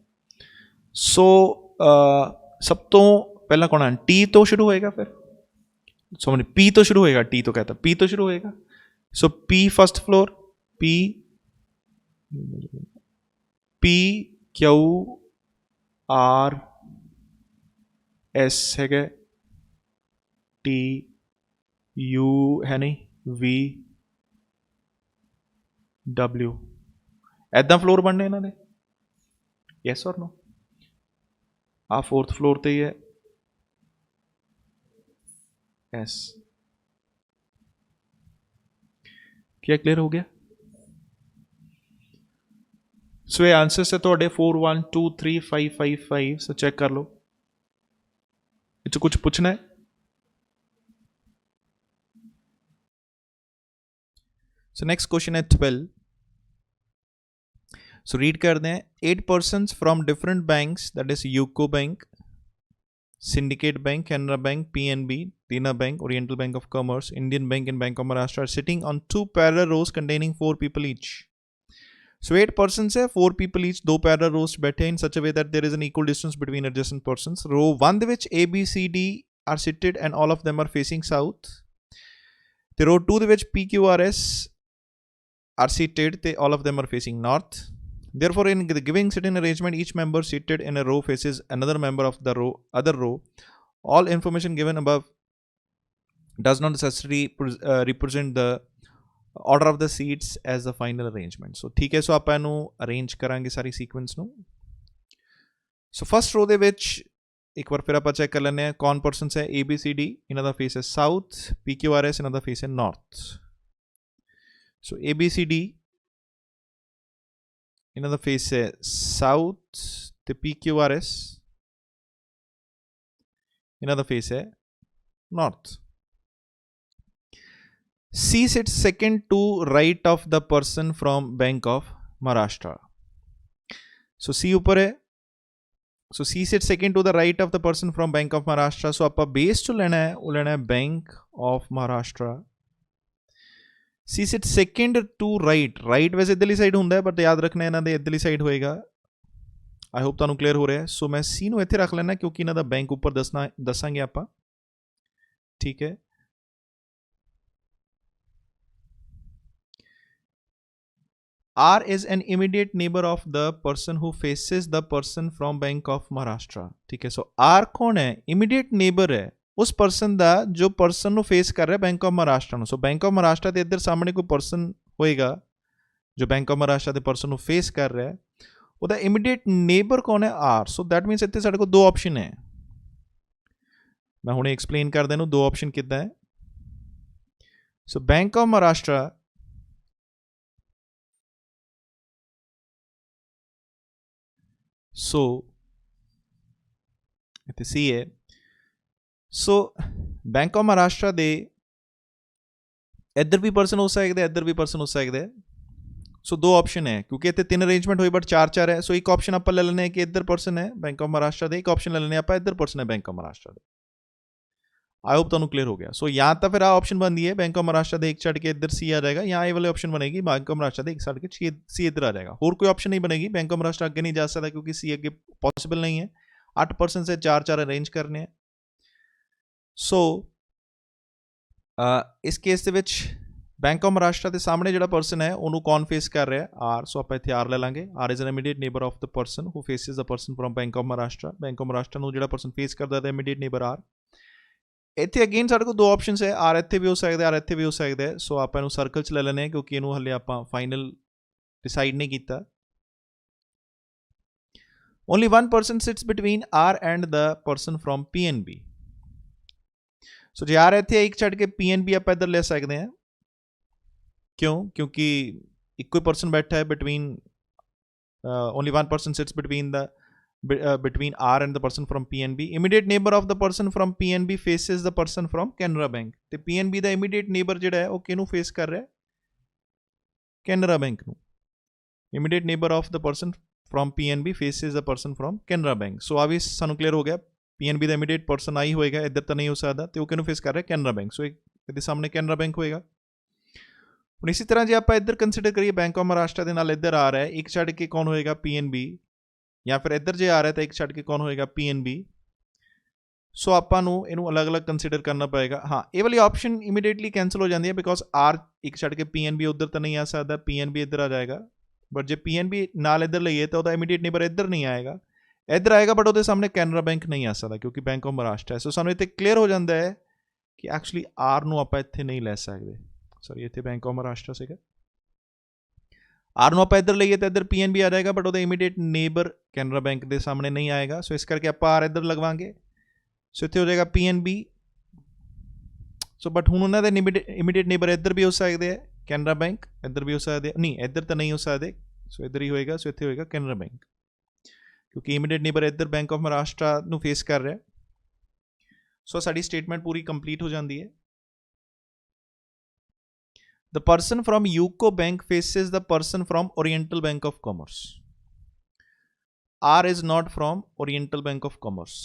ਸੋ ਸਭ ਤੋਂ ਪਹਿਲਾਂ ਕੌਣ ਹੈ? ਟੀ ਤੋਂ ਸ਼ੁਰੂ ਹੋਏਗਾ, ਫਿਰ ਸੋ ਪੀ ਤੋਂ ਸ਼ੁਰੂ ਹੋਏਗਾ, ਟੀ ਤੋਂ ਕਹਤਾ ਪੀ ਤੋਂ ਸ਼ੁਰੂ ਹੋਏਗਾ। ਸੋ ਪੀ ਫਸਟ ਫਲੋਰ, ਪੀ ਕਿਊ ਆਰ ਐਸ ਹੈਗਾ, ਟੀ ਯੂ ਹੈ ਨਹੀਂ, ਵੀ ਡਬਲਿਊ, ਐਦਾਂ ਫਲੋਰ ਬਣਨੇ ਇਹਨਾਂ ਦੇ। ਯੈਸ ਔਰ ਨੋ? ਆ 4th ਫਲੋਰ ਤੇ ਹੀ ਹੈ ਐਸ। ਕੀ ਕਲੀਅਰ ਹੋ ਗਿਆ? ਸੋ ਇਹ ਆਨਸਰਸ ਹੈ ਤੁਹਾਡੇ 4 1 2 3 5 5 5। ਸੋ ਚੈੱਕ ਕਰ ਲਓ, ਇਹ 'ਚ ਕੁਛ ਪੁੱਛਣਾ ਹੈ? So next question है 12। So read करते हैं। 8 persons from different banks, that is UCO Bank, Syndicate Bank, Canara Bank, PNB, Dena Bank, Oriental Bank of Commerce, Indian Bank and Bank of Maharashtra are sitting on 2 parallel rows containing 4 people each। So 8 persons है, 4 people each, 2 parallel rows बैठे in such a way that there is an equal distance between adjacent persons। Row 1 ਦੇ ਵਿੱਚ A, B, C, D are seated and all of them are facing south। ਤੇ row 2 ਦੇ ਵਿੱਚ P, Q, R, S are seated, they all of them are facing north। Therefore in the given sitting arrangement, each member seated in a row faces another member of the other row। All information given above does not necessarily represent the order of the seats as the final arrangement। So ठीक है, so ਆਪਾਂ ਇਹਨੂੰ arrange ਕਰਾਂਗੇ ਸਾਰੀ sequence ਨੂੰ। So first row ਦੇ ਵਿੱਚ ਇੱਕ ਵਾਰ ਫਿਰ ਆਪਾਂ ਚੈੱਕ ਕਰ ਲੈਂਦੇ ਹਾਂ ਕੌਣ ਪਰਸਨਸ ਹੈ। A, B, C, D ਇਹਨਾਂ ਦਾ ਫੇਸ ਹੈ south, P, Q, R, S ਇਹਨਾਂ ਦਾ ਫੇਸ ਹੈ north. So A, B, C, D ਇਹਨਾਂ ਦਾ ਫੇਸ ਹੈ ਸਾਊਥ ਤੇ P, Q, R, S ਇਹਨਾਂ ਦਾ ਫੇਸ ਹੈ north. C sits second to right of the person from Bank of Maharashtra. So C ऊपर है, so C sits second to the right of the person from Bank of Maharashtra. So ਆਪਾਂ base जो लेना है वो लेना है Bank of Maharashtra. C sits second to right. Right वैसे इधरली साइड ਹੁੰਦਾ है, but याद रखना है ਇਹਨਾਂ ਦੇ इधरली साइड ਹੋਏਗਾ. आई होप ਤੁਹਾਨੂੰ क्लियर हो रहा है. सो मैं C ਨੂੰ ਇੱਥੇ ਰੱਖ ਲੈਣਾ ਕਿਉਂਕਿ ਇਹਨਾਂ ਦਾ ਬੈਂਕ ਉੱਪਰ ਦੱਸਾਂਗੇ ਆਪਾਂ. ठीक है. R is an immediate neighbor of the person who faces the person from Bank of Maharashtra. ठीक है. सो R कौन है? immediate neighbor है उस पर्सन ਦਾ ਜੋ ਪਰਸਨ ਨੂੰ ਫੇਸ ਕਰ ਰਿਹਾ ਬੈਂਕ ਆਫ ਮਹਾਰਾਸ਼ਟਰ ਨੂੰ. ਸੋ ਬੈਂਕ ਆਫ ਮਹਾਰਾਸ਼ਟਰ ਦੇ ਇੱਧਰ ਸਾਹਮਣੇ ਕੋਈ ਪਰਸਨ ਹੋਏਗਾ ਜੋ ਬੈਂਕ ਆਫ ਮਹਾਰਾਸ਼ਟਰ ਦੇ ਪਰਸਨ ਨੂੰ ਫੇਸ ਕਰ ਰਿਹਾ ਹੈ, ਉਹਦਾ ਇਮੀਡੀਏਟ ਨੇਬਰ ਕੌਣ ਹੈ? ਆਰ. ਸੋ ਦੈਟ ਮੀਨਸ ਇੱਥੇ ਸਾਡੇ ਕੋਲ ਦੋ ਆਪਸ਼ਨ ਹੈ. ਮੈਂ ਹੁਣੇ ਐਕਸਪਲੇਨ ਕਰਦਾ ਇਹਨੂੰ ਦੋ ਆਪਸ਼ਨ ਕਿੱਦਾਂ ਹੈ. ਸੋ ਬੈਂਕ ਆਫ ਮਹਾਰਾਸ਼ਟਰ ਸੋ ਇੱਥੇ ਸੀ ਹੈ. ਸੋ ਬੈਂਕ ਆਫ ਮਹਾਰਾਸ਼ਟਰ ਦੇ ਇੱਧਰ ਵੀ ਪਰਸਨ ਹੋ ਸਕਦਾ, ਇੱਧਰ ਵੀ ਪਰਸਨ ਹੋ ਸਕਦਾ ਹੈ. ਸੋ ਦੋ ਆਪਸ਼ਨ ਹੈ ਕਿਉਂਕਿ ਇੱਥੇ ਤਿੰਨ ਅਰੇਂਜਮੈਂਟ ਹੋਈ ਬਟ 4-4 ਹੈ. ਸੋ ਇੱਕ ਆਪਸ਼ਨ ਆਪਾਂ ਲੈ ਲੈਂਦੇ ਹਾਂ ਕਿ ਇੱਧਰ ਪਰਸਨ ਹੈ ਬੈਂਕ ਆਫ ਮਹਾਰਾਸ਼ਟਰ ਦੇ, ਇੱਕ ਆਪਸ਼ਨ ਲੈ ਲੈਂਦੇ ਆਪਾਂ ਇੱਧਰ ਪਰਸਨ ਹੈ ਬੈਂਕ ਆਫ ਮਹਾਰਾਸ਼ਟਰ ਦੇ. आई होप ਤੁਹਾਨੂੰ क्लियर हो गया. सो या तो फिर आ ऑप्शन बनती है बैंक ऑफ महाराष्ट्र ਦੇ ਇੱਕ ਛੱਡ ਕੇ ਇੱਧਰ ਸੀ ਆ ਜਾਏਗਾ, ਜਾਂ ਇਹ ਵਾਲੀ ਆਪਸ਼ਨ ਬਣੇਗੀ बैंक ऑफ महाराष्ट्र ਦੇ ਇੱਕ ਛੱਡ ਕੇ ਸੀ ਇੱਧਰ ਆ ਜਾਏਗਾ. ਹੋਰ ਕੋਈ ਆਪਸ਼ਨ ਨਹੀਂ ਬਣੇਗੀ. बैंक ऑफ महाराष्ट्र ਅੱਗੇ ਨਹੀਂ ਜਾ ਸਕਦਾ ਕਿਉਂਕਿ ਸੀ ਅੱਗੇ ਪੋਸੀਬਲ ਨਹੀਂ ਹੈ. 8% से 4-4 ਅਰੇਂਜ ਕਰਨੇ ਹੈ. ਸੋ ਇਸ ਕੇਸ ਦੇ ਵਿੱਚ बैंक ऑफ महाराष्ट्र ਦੇ ਸਾਹਮਣੇ ਜਿਹੜਾ ਪਰਸਨ ਹੈ ਉਹਨੂੰ ਕੌਣ ਫੇਸ ਕਰ ਰਿਹਾ? ਆਰ. ਸੋ ਆਪਾਂ ਇੱਥੇ ਆਰ ਲੈ ਲਾਂਗੇ. R is an immediate neighbour of the person who faces the person from Bank of Maharashtra. Bank of Maharashtra ਨੂੰ ਜਿਹੜਾ ਪਰਸਨ ਫੇਸ ਕਰਦਾ ਹੈ ਇਮੀਡੀਏਟ ਨੇਬਰ ਆਰ. ਇੱਥੇ ਅਗੇਨ ਸਾਡੇ ਕੋਲ ਦੋ ਆਪਸ਼ਨਸ ਹੈ, ਆਰ ਇੱਥੇ ਵੀ ਹੋ ਸਕਦਾ, ਆਰ ਇੱਥੇ ਵੀ ਹੋ ਸਕਦਾ ਹੈ. ਸੋ ਆਪਾਂ ਇਹਨੂੰ ਸਰਕਲ 'ਚ ਲੈ ਲੈਂਦੇ ਹਾਂ ਕਿਉਂਕਿ ਇਹਨੂੰ ਹਲੇ ਆਪਾਂ ਫਾਈਨਲ ਡਿਸਾਈਡ ਨਹੀਂ ਕੀਤਾ. Only one person sits between R and the person from PNB. So ਜੇ ਆਰ ਇੱਥੇ ਇੱਕ ਛੱਡ ਕੇ PNB ਆਪਾਂ ਇੱਧਰ ਲੈ ਸਕਦੇ ਹਾਂ. ਕਿਉਂ? ਕਿਉਂਕਿ ਇੱਕੋ ਹੀ ਪਰਸਨ ਬੈਠਾ ਹੈ between, only one person sits between the between R and the person from PNB. Immediate neighbor of the person from PNB faces the person from Canara Bank. ਤੇ PNB ਦਾ immediate neighbor ਜਿਹੜਾ ਹੈ ਉਹ ਕਿਹਨੂੰ face ਕਰ ਰਿਹਾ? Canara Bank ਨੂੰ. Immediate neighbor of the person from PNB faces the person from Canara Bank. ਸੋ ਆ ਵੀ ਸਾਨੂੰ ਕਲੀਅਰ ਹੋ ਗਿਆ. PNB ਦਾ immediate person ਆਈ ਹੋਏਗਾ, ਇੱਧਰ ਤਾਂ ਨਹੀਂ ਹੋ ਸਕਦਾ, ਤੇ ਉਹ ਕਿਹਨੂੰ ਫੇਸ ਕਰ ਰਿਹਾ? Canara Bank. ਸੋ ਇਹਦੇ ਸਾਹਮਣੇ Canara Bank ਹੋਏਗਾ. ਹੁਣ ਇਸੇ ਤਰ੍ਹਾਂ ਜੇ ਆਪਾਂ ਇੱਧਰ ਕੰਸੀਡਰ ਕਰੀਏ ਬੈਂਕ ਆਫ ਮਹਾਰਾਸ਼ਟਰ ਦੇ ਨਾਲ ਇੱਧਰ ਆ ਰਿਹਾ ਹੈ, ਇੱਕ ਛੱਡ ਕੇ ਕੌਣ ਹੋਏਗਾ? PNB. ਜਾਂ ਫਿਰ ਇੱਧਰ ਜੇ ਆ ਰਿਹਾ ਤਾਂ ਇੱਕ ਛੱਡ ਕੇ ਕੌਣ ਹੋਏਗਾ? PNB. ਸੋ ਆਪਾਂ ਨੂੰ ਇਹਨੂੰ ਅਲੱਗ-ਅਲੱਗ ਕੰਸੀਡਰ ਕਰਨਾ ਪਏਗਾ. ਹਾਂ, ਇਹ ਵਾਲੀ ਆਪਸ਼ਨ ਇਮੀਡੀਏਟਲੀ ਕੈਂਸਲ ਹੋ ਜਾਂਦੀ ਹੈ ਬਿਕੋਜ਼ ਆਰ ਇੱਕ ਛੱਡ ਕੇ PNB ਉੱਧਰ ਤਾਂ ਨਹੀਂ ਆ ਸਕਦਾ, PNB ਇੱਧਰ ਆ ਜਾਏਗਾ. ਬਟ ਜੇ PNB ਨਾਲ ਇੱਧਰ ਲਈਏ ਤਾਂ ਉਹਦਾ ਇਮੀਡੀਏਟ ਨੇਬਰ ਇੱਧਰ ਨਹੀਂ ਆਏਗਾ, ਇੱਧਰ ਆਏਗਾ ਬਟ ਉਹਦੇ ਸਾਹਮਣੇ ਕੈਨਰਾ ਬੈਂਕ ਨਹੀਂ ਆ ਸਕਦਾ ਕਿਉਂਕਿ ਬੈਂਕ ਆਫ ਮਹਾਰਾਸ਼ਟਰ ਹੈ. ਸੋ ਸਾਨੂੰ ਇੱਥੇ ਕਲੀਅਰ ਹੋ ਜਾਂਦਾ ਹੈ ਕਿ ਐਕਚੁਅਲੀ ਆਰ ਨੂੰ ਆਪਾਂ ਇੱਥੇ ਨਹੀਂ ਲੈ ਸਕਦੇ. ਸੌਰੀ, ਇੱਥੇ ਬੈਂਕ ਆਫ ਮਹਾਰਾਸ਼ਟਰ ਸੀਗਾ. ਆਰ ਨੂੰ ਆਪਾਂ ਇੱਧਰ ਲਈਏ ਤਾਂ ਇੱਧਰ PNB ਆ ਜਾਏਗਾ ਬਟ ਉਹਦਾ ਇਮੀਡੀਏਟ ਨੇਬਰ ਕੈਨਰਾ ਬੈਂਕ ਦੇ ਸਾਹਮਣੇ ਨਹੀਂ ਆਏਗਾ. ਸੋ ਇਸ ਕਰਕੇ ਆਪਾਂ ਆਰ ਇੱਧਰ ਲਗਵਾਵਾਂਗੇ. ਸੋ ਇੱਥੇ ਹੋ ਜਾਏਗਾ PNB. ਸੋ ਬਟ ਹੁਣ ਉਹਨਾਂ ਦੇ ਇਮੀਡੀਏਟ ਨੇਬਰ ਇੱਧਰ ਵੀ ਹੋ ਸਕਦੇ ਹੈ, ਕੈਨਰਾ ਬੈਂਕ ਇੱਧਰ ਵੀ ਹੋ ਸਕਦੇ, ਨਹੀਂ ਇੱਧਰ ਤਾਂ ਨਹੀਂ ਹੋ ਸਕਦੇ. ਸੋ ਇੱਧਰ ਹੀ ਹੋਏਗਾ. ਸੋ ਇੱਥੇ ਹੋਏਗਾ ਕੈਨਰਾ ਬੈਂਕ ਕਿਉਂਕਿ ਇਮੀਡੀਏਟ ਨੇਬਰ ਇੱਧਰ ਬੈਂਕ ਆਫ ਮਹਾਰਾਸ਼ਟਰ ਨੂੰ ਫੇਸ ਕਰ ਰਿਹਾ. ਸੋ ਸਾਡੀ ਸਟੇਟਮੈਂਟ ਪੂਰੀ ਕੰਪਲੀਟ ਹੋ ਜਾਂਦੀ ਹੈ. The person from UCO Bank faces the person from Oriental Bank of Commerce. R is not from Oriental Bank of Commerce.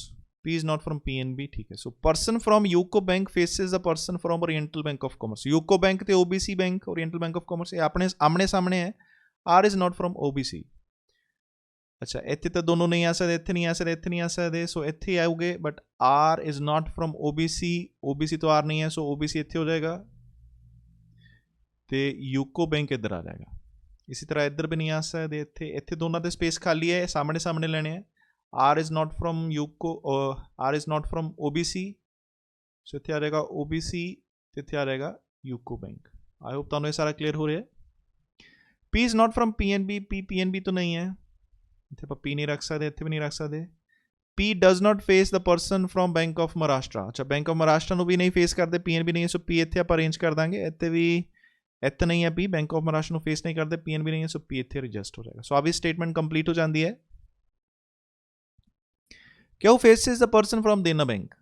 P is not from PNB. ठीक है. So person from UCO Bank faces the person from Oriental Bank of Commerce. UCO Bank ਤੇ OBC Bank, Oriental Bank of Commerce ਇਹ ਆਪਣੇ ਆਮਣੇ ਸਾਹਮਣੇ ਹੈ. R is not from OBC. ਅੱਛਾ, ਇੱਥੇ ਤਾਂ ਦੋਨੋਂ ਨਹੀਂ ਆ ਸਕਦੇ, ਇੱਥੇ ਨਹੀਂ ਆ ਸਕਦੇ, ਇੱਥੇ ਨਹੀਂ ਆ ਸਕਦੇ. ਸੋ ਇੱਥੇ ਆਉਗੇ but R is not from OBC. OBC ਤੋਂ R ਨਹੀਂ ਹੈ, ਸੋ OBC ਇੱਥੇ ਹੋ ਜਾਏਗਾ ਤੇ ਯੂਕੋ ਬੈਂਕ ਇੱਧਰ ਆ ਜਾਏਗਾ. ਇਸੇ ਤਰ੍ਹਾਂ ਇੱਧਰ ਵੀ ਨਹੀਂ ਆ ਸਕਦੇ, ਇੱਥੇ ਦੋਨਾਂ ਦੇ ਸਪੇਸ ਖਾਲੀ ਹੈ, ਸਾਹਮਣੇ ਸਾਹਮਣੇ ਲੈਣੇ ਹੈ. R is not from UCO, R is not from OBC. ਸੋ ਇੱਥੇ ਆ ਜਾਏਗਾ OBC ਤੇ ਇੱਥੇ ਆ ਜਾਏਗਾ ਯੂਕੋ ਬੈਂਕ. ਆਈ ਹੋਪ ਤੁਹਾਨੂੰ ਇਹ ਸਾਰਾ ਕਲੀਅਰ ਹੋ ਰਿਹਾ. P is not from PNB. P PNB ਤੋਂ ਨਹੀਂ ਹੈ, ਇੱਥੇ ਆਪਾਂ P ਨਹੀਂ ਰੱਖ ਸਕਦੇ, ਇੱਥੇ ਵੀ ਨਹੀਂ ਰੱਖ ਸਕਦੇ. P does not face the person from Bank of Maharashtra. ਅੱਛਾ, ਬੈਂਕ ਆਫ ਮਹਾਰਾਸ਼ਟਰ ਨੂੰ ਵੀ ਨਹੀਂ ਫੇਸ ਕਰਦੇ, PNB ਨਹੀਂ ਹੈ. ਸੋ P ਇੱਥੇ ਆਪਾਂ ਅਰੇਂਜ ਕਰ ਦਾਂਗੇ. ਇੱਥੇ ਵੀ ਇੱਥੇ ਨਹੀਂ ਹੈ P, ਬੈਂਕ ਆਫ ਮਹਾਰਾਸ਼ਟਰ ਨੂੰ ਫੇਸ ਨਹੀਂ ਕਰਦੇ, PNB ਨਹੀਂ ਹੈ. ਸੋ P ਇੱਥੇ ਐਡਜਸਟ ਹੋ ਜਾਏਗਾ. ਸੋ ਆ ਵੀ ਸਟੇਟਮੈਂਟ ਕੰਪਲੀਟ ਹੋ ਜਾਂਦੀ ਹੈ. ਕਿਉਂ ਫੇਸਿਸ ਦ ਪਰਸਨ ਫਰੋਮ ਦੇਨਾ ਬੈਂਕ?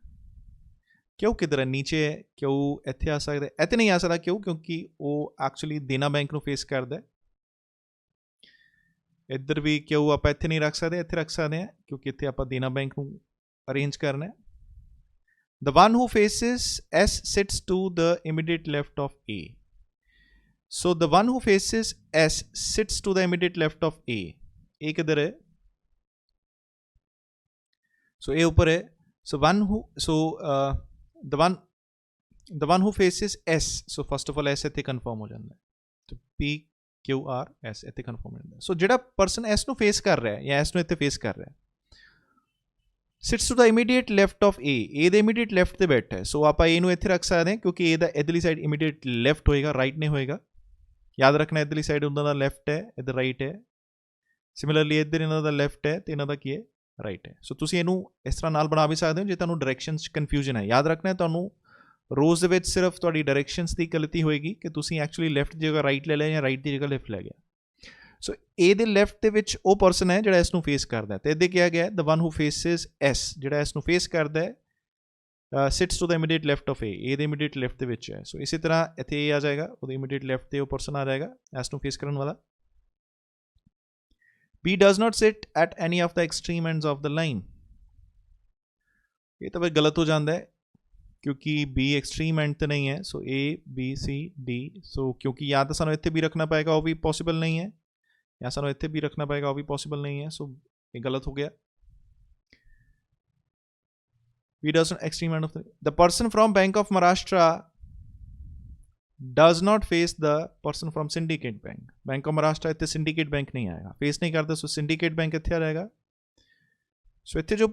क्यों किधर है नीचे है क्यों ਇੱਥੇ ਆ ਸਕਦਾ ਇੱਥੇ नहीं आ सकता क्यों क्योंकि वो एक्चुअली देना बैंक ਨੂੰ फेस करता है ਇੱਧਰ ਵੀ क्यों ਆਪਾਂ ਇੱਥੇ नहीं रख सकते ਇੱਥੇ रख सकते हैं क्योंकि ਇੱਥੇ ਆਪਾਂ देना बैंक ਨੂੰ अरेंज करना है the one who faces S sits to the immediate left of A so the one who faces S sits to the immediate left of A A किधर है so A ऊपर है so one who so the one who faces S so first of all S ਇੱਥੇ confirm ਹੋ ਜਾਂਦਾ ਹੈ तो P Q R S ਇੱਥੇ confirm ਹੋ ਜਾਂਦਾ ਹੈ so ਜਿਹੜਾ person S ਨੂੰ face ਕਰ ਰਿਹਾ ਹੈ ਜਾਂ S ਨੂੰ ਇੱਥੇ face ਕਰ ਰਿਹਾ ਹੈ sits to the immediate left of A ਦੇ ਇਮੀਡੀਏਟ ਲੈਫਟ ਤੇ ਬੈਠਾ ਹੈ ਸੋ ਆਪਾਂ A ਨੂੰ ਇੱਥੇ ਰੱਖ ਸਕਦੇ ਹਾਂ ਕਿਉਂਕਿ A ਦਾ ਇੱਧਰਲੀ ਸਾਈਡ ਇਮੀਡੀਏਟ ਲੈਫਟ ਹੋਏਗਾ ਰਾਈਟ ਨਹੀਂ ਹੋਏਗਾ ਯਾਦ ਰੱਖਣਾ ਇੱਧਰਲੀ ਸਾਈਡ ਉਹਨਾਂ ਦਾ ਲੈਫਟ ਹੈ ਇੱਧਰ ਰਾਈਟ ਹੈ ਸਿਮਿਲਰਲੀ ਇੱਧਰ ਇਹਨਾਂ ਦਾ ਲੈਫਟ ਹੈ ਤੇ ਇਹਨਾਂ ਦਾ ਕੀ ਹੈ ਰਾਈਟ ਹੈ ਸੋ ਤੁਸੀਂ ਇਹਨੂੰ ਇਸ ਤਰ੍ਹਾਂ ਨਾਲ ਬਣਾ ਵੀ ਸਕਦੇ ਹੋ ਜੇ ਤੁਹਾਨੂੰ ਡਾਇਰੈਕਸ਼ਨਸ 'ਚ ਕਨਫਿਊਜ਼ਨ ਹੈ ਯਾਦ ਰੱਖਣਾ ਤੁਹਾਨੂੰ ਰੋਜ਼ ਦੇ ਵਿੱਚ ਸਿਰਫ ਤੁਹਾਡੀ ਡਾਇਰੈਕਸ਼ਨਸ ਦੀ ਗਲਤੀ ਹੋਏਗੀ ਕਿ ਤੁਸੀਂ ਐਕਚੁਅਲੀ ਲੈਫਟ ਦੀ ਜਗ੍ਹਾ ਰਾਈਟ ਲੈ ਲਿਆ ਜਾਂ ਰਾਈਟ ਦੀ ਜਗ੍ਹਾ ਲੈਫਟ ਲੈ ਗਿਆ ਸੋ A ਦੇ ਲੈਫਟ ਦੇ ਵਿੱਚ ਉਹ ਪਰਸਨ ਹੈ ਜਿਹੜਾ ਇਸ ਨੂੰ ਫੇਸ ਕਰਦਾ ਤੇ ਇਹਦੇ ਕਿਹਾ ਗਿਆ the one who faces S ਜਿਹੜਾ ਇਸ ਨੂੰ ਫੇਸ ਕਰਦਾ ਹੈ sits to the immediate left of A ਦੇ ਇਮੀਡੀਏਟ ਲੈਫਟ ਦੇ ਵਿੱਚ ਹੈ ਸੋ ਇਸੇ ਤਰ੍ਹਾਂ ਇੱਥੇ A ਆ ਜਾਏਗਾ ਉਹਦੇ ਇਮੀਡੀਏਟ ਲੈਫਟ ਤੇ ਉਹ ਪਰਸਨ ਆ ਜਾਏਗਾ S ਨੂੰ ਫੇਸ ਕਰਨ ਵਾਲਾ B does not sit at any of the extreme ends of the line ਇਹ ਤਾਂ ਫਿਰ ਗਲਤ ਹੋ ਜਾਂਦਾ ਹੈ क्योंकि B एक्सट्रीम एंड तो नहीं है सो A B C D सो क्योंकि या तो सानू इत्थे भी रखना पाएगा वो भी पॉसिबल नहीं है या सानू इत्थे भी रखना पाएगा वो भी पॉसिबल नहीं है सो ये गलत हो गया B does not extreme end of the person from Bank of Maharashtra does not face the person from Syndicate Bank Bank of Maharashtra इत्थे Syndicate Bank नहीं आएगा फेस नहीं करता सो Syndicate Bank इत्थे आ जाएगा सो इत्थे जो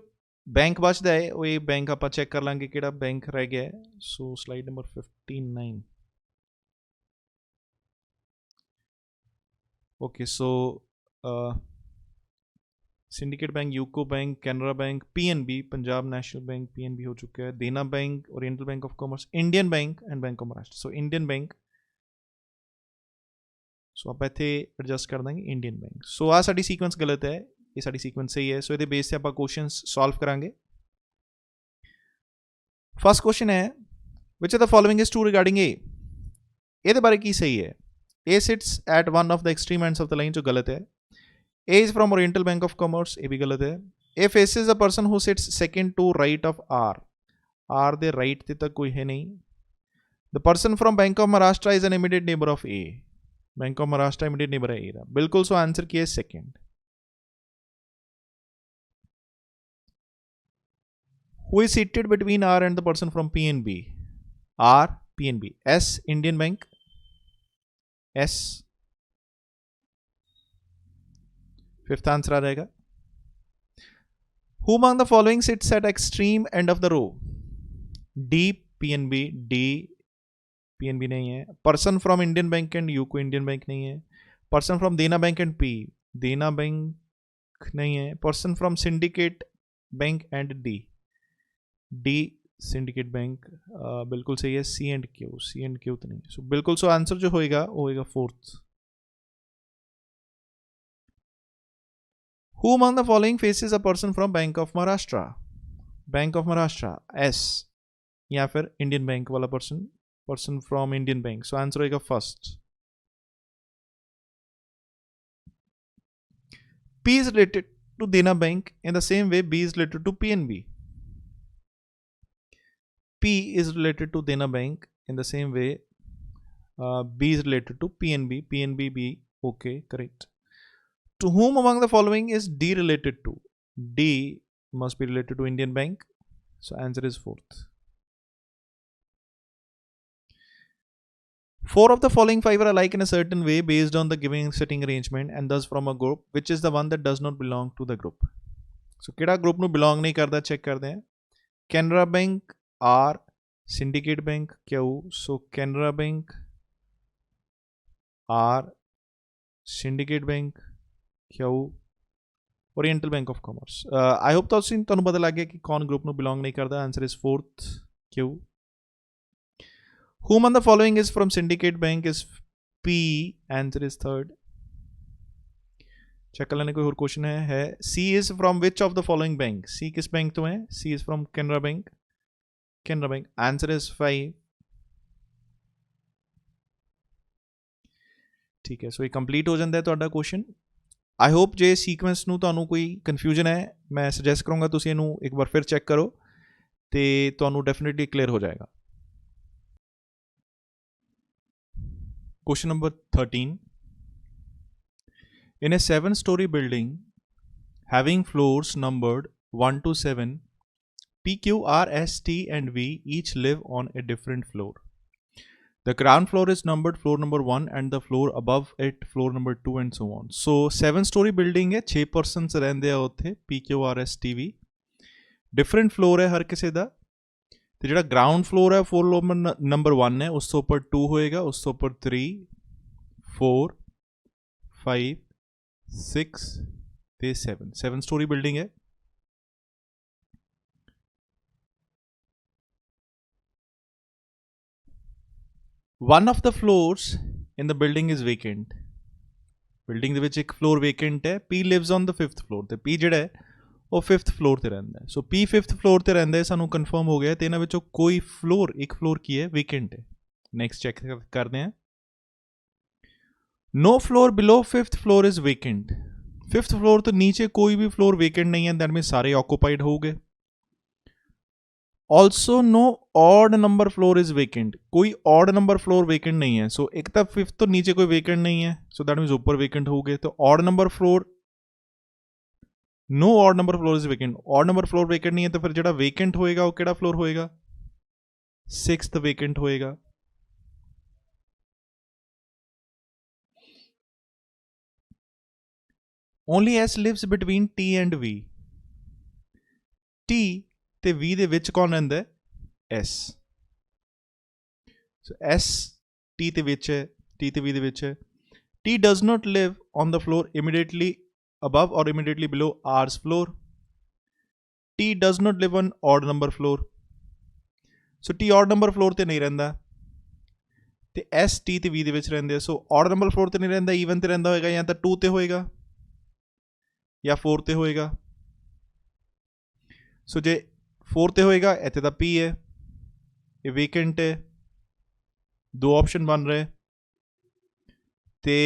बैंक बचता है वो ये बैंक आप चेक कर लेंगे कि बैंक रह गया है so slide number 59 okay so Syndicate Bank UCO Bank Canara Bank PNB Punjab National Bank PNB हो चुका है Dena Bank Oriental Bank of Commerce Indian Bank and Bank of Maharashtra so Indian Bank so आप इत्थे एडजस्ट कर देंगे इंडियन बैंक सो आ साडी sequence गलत है ये साडी सीक्वेंस सही है सो ਇਹਦੇ बेस से ਆਪਾਂ क्वेश्चंस सॉल्व करांगे फर्स्ट क्वेश्चन है which of the following is true regarding A ਇਹਦੇ ਬਾਰੇ ਕੀ ਸਹੀ ਹੈ A sits at one of the extreme ends of the line जो गलत है A is from Oriental Bank of Commerce ये भी गलत है A faces a person who sits second to right of R R ਦੇ right ਤੇ ਤਾਂ ਕੋਈ ਹੈ ਨਹੀਂ The person from Bank of Maharashtra is an immediate neighbor of A Bank of Maharashtra immediate neighbor है A ਦਾ ਬਿਲਕੁਲ ਸੋ answer ਕੀ ਹੈ second Who is seated between R and the person from PNB? R, PNB. S, Indian Bank. S. Fifth answer आ जाएगा. Who among the following sits at extreme end of the row? D, PNB. D, PNB नहीं है. Person from Indian Bank and UCO Indian Bank नहीं है. Person from Dena Bank and P. Dena Bank नहीं है. Person from Syndicate Bank and D. D syndicate bank बिल्कुल सही है सी and Q तो नहीं सो बिल्कुल सो आंसर जो होएगा वो होएगा fourth who among the following faces a person from bank of Maharashtra S या फिर इंडियन बैंक वाला person from Indian Bank so answer होएगा first P is related to Dena Bank in the same way B is related to PNB P is related to Dena Bank in the same way B is related to PNB B okay correct to whom among the following is D related to D must be related to Indian Bank so answer is fourth four of the following five are alike in a certain way based on the given sitting arrangement and thus from a group which is the one that does not belong to the group so किहड़ा group ਨੂੰ belong नहीं करता check करते हैं Canara Bank R Syndicate Bank Q so Canara Bank R Syndicate Bank Q Oriental Bank of Commerce I hope ਤੁਹਾਨੂੰ ਪਤਾ ਲੱਗ ਗਿਆ ਕਿ ਕੌਣ ਗਰੁੱਪ ਨੂੰ ਬਿਲੋਂਗ ਨਹੀਂ ਕਰਦਾ answer is fourth Q whom on the following is from Syndicate Bank is P answer is third check कर लेने कोई और क्वेश्चन है C is from which of the following bank C किस बैंक तो है C is from Canara Bank Canara Bank. Answer is 5. ठीक है, सो ये कंप्लीट हो जाता है ਤੁਹਾਡਾ question. I hope J sequence ਨੂੰ ਤੁਹਾਨੂੰ ਕੋਈ ਕਨਫਿਊਜ਼ਨ ਹੈ, ਮੈਂ ਸੁਜੈਸਟ ਕਰੂੰਗਾ ਤੁਸੀਂ ਇਹਨੂੰ ਇੱਕ ਵਾਰ ਫਿਰ ਚੈੱਕ ਕਰੋ ਤੇ ਤੁਹਾਨੂੰ ਡੈਫੀਨਿਟਲੀ ਕਲੀਅਰ ਹੋ ਜਾਏਗਾ। Question number 13. In a 7-story building having floors numbered 1 to 7, P, Q, R, S, T and V each live on a different floor. The ground floor is numbered floor number 1 and the floor above it floor number 2 and so on. So 7-story building है, 6 persons रहंदे आ उत्थे, P, Q, R, S, T, V. Different floor है हर किसी दा। ਤੇ ਜਿਹੜਾ ground floor ਹੈ floor number 1 ਹੈ, ਉਸ ਤੋਂ ਉੱਪਰ 2 ਹੋਏਗਾ, ਉਸ ਤੋਂ ਉੱਪਰ 3 4 5 6 ਤੇ 7 ਸਟੋਰੀ ਬਿਲਡਿੰਗ ਹੈ। One of the floors in the building is vacant. Building ਦੇ ਵਿੱਚ ਇੱਕ ਫਲੋਰ ਵੇਕੈਂਟ ਹੈ। P lives on the 5th floor ਤੇ P ਜਿਹੜਾ ਹੈ ਉਹ 5th ਫਲੋਰ ਤੇ ਰਹਿੰਦਾ ਹੈ। ਸੋ P 5th ਫਲੋਰ ਤੇ ਰਹਿੰਦਾ ਹੈ, ਸਾਨੂੰ ਕਨਫਰਮ ਹੋ ਗਿਆ ਤੇ ਇਹਨਾਂ ਵਿੱਚੋਂ ਕੋਈ ਫਲੋਰ, ਇੱਕ ਫਲੋਰ ਕੀ ਹੈ, ਵੇਕੈਂਟ ਹੈ। ਨੈਕਸਟ ਚੈੱਕ ਕਰਦੇ ਹਾਂ। No floor below 5th floor is vacant. 5th floor तो नीचे कोई भी फ्लोर वेकेंट नहीं है, दैट मीन सारे ऑक्यूपाइड हो गए। Also no odd number floor is vacant, कोई ऑड नंबर फ्लोर वेकेंट नहीं है। सो एक तो 5th तो नीचे कोई वेकेंट नहीं है, सो दैट मीन्स ऊपर वेकेंट हो गए। तो odd number floor, no odd number floor is vacant, odd number floor vacant नहीं है, तो फिर जो वेकेंट होएगा वो केड़ा फ्लोर होएगा, 6th वेकेंट होएगा। Only S lives between T and V. T ਤੇ V ਦੇ ਵਿੱਚ ਕੌਣ ਰਹਿੰਦਾ ਹੈ, S। ਸੋ S T ਤੇ ਵਿੱਚ ਹੈ, T ਤੇ V ਦੇ ਵਿੱਚ ਹੈ। T does not live on the floor immediately above or immediately below R's floor. T does not live on odd number floor. So T odd number floor ਤੇ ਨਹੀਂ ਰਹਿੰਦਾ ਤੇ S T ਤੇ V ਦੇ ਵਿੱਚ ਰਹਿੰਦੇ ਆ। ਸੋ odd number floor ਤੇ ਨਹੀਂ ਰਹਿੰਦਾ, ਈਵਨ ਤੇ ਰਹਿੰਦਾ ਹੋਏਗਾ, ਜਾਂ ਤਾਂ 2 ਤੇ ਹੋਏਗਾ या 4 ਤੇ ਹੋਏਗਾ। ਸੋ ਜੇ 4 ਤੇ ਹੋਏਗਾ, ਇੱਥੇ ਤਾਂ P ਹੈ, ਇਹ ਵੇਕੈਂਟ ਹੈ, ਦੋ ਆਪਸ਼ਨ ਬਣ ਰਹੇ ਤੇ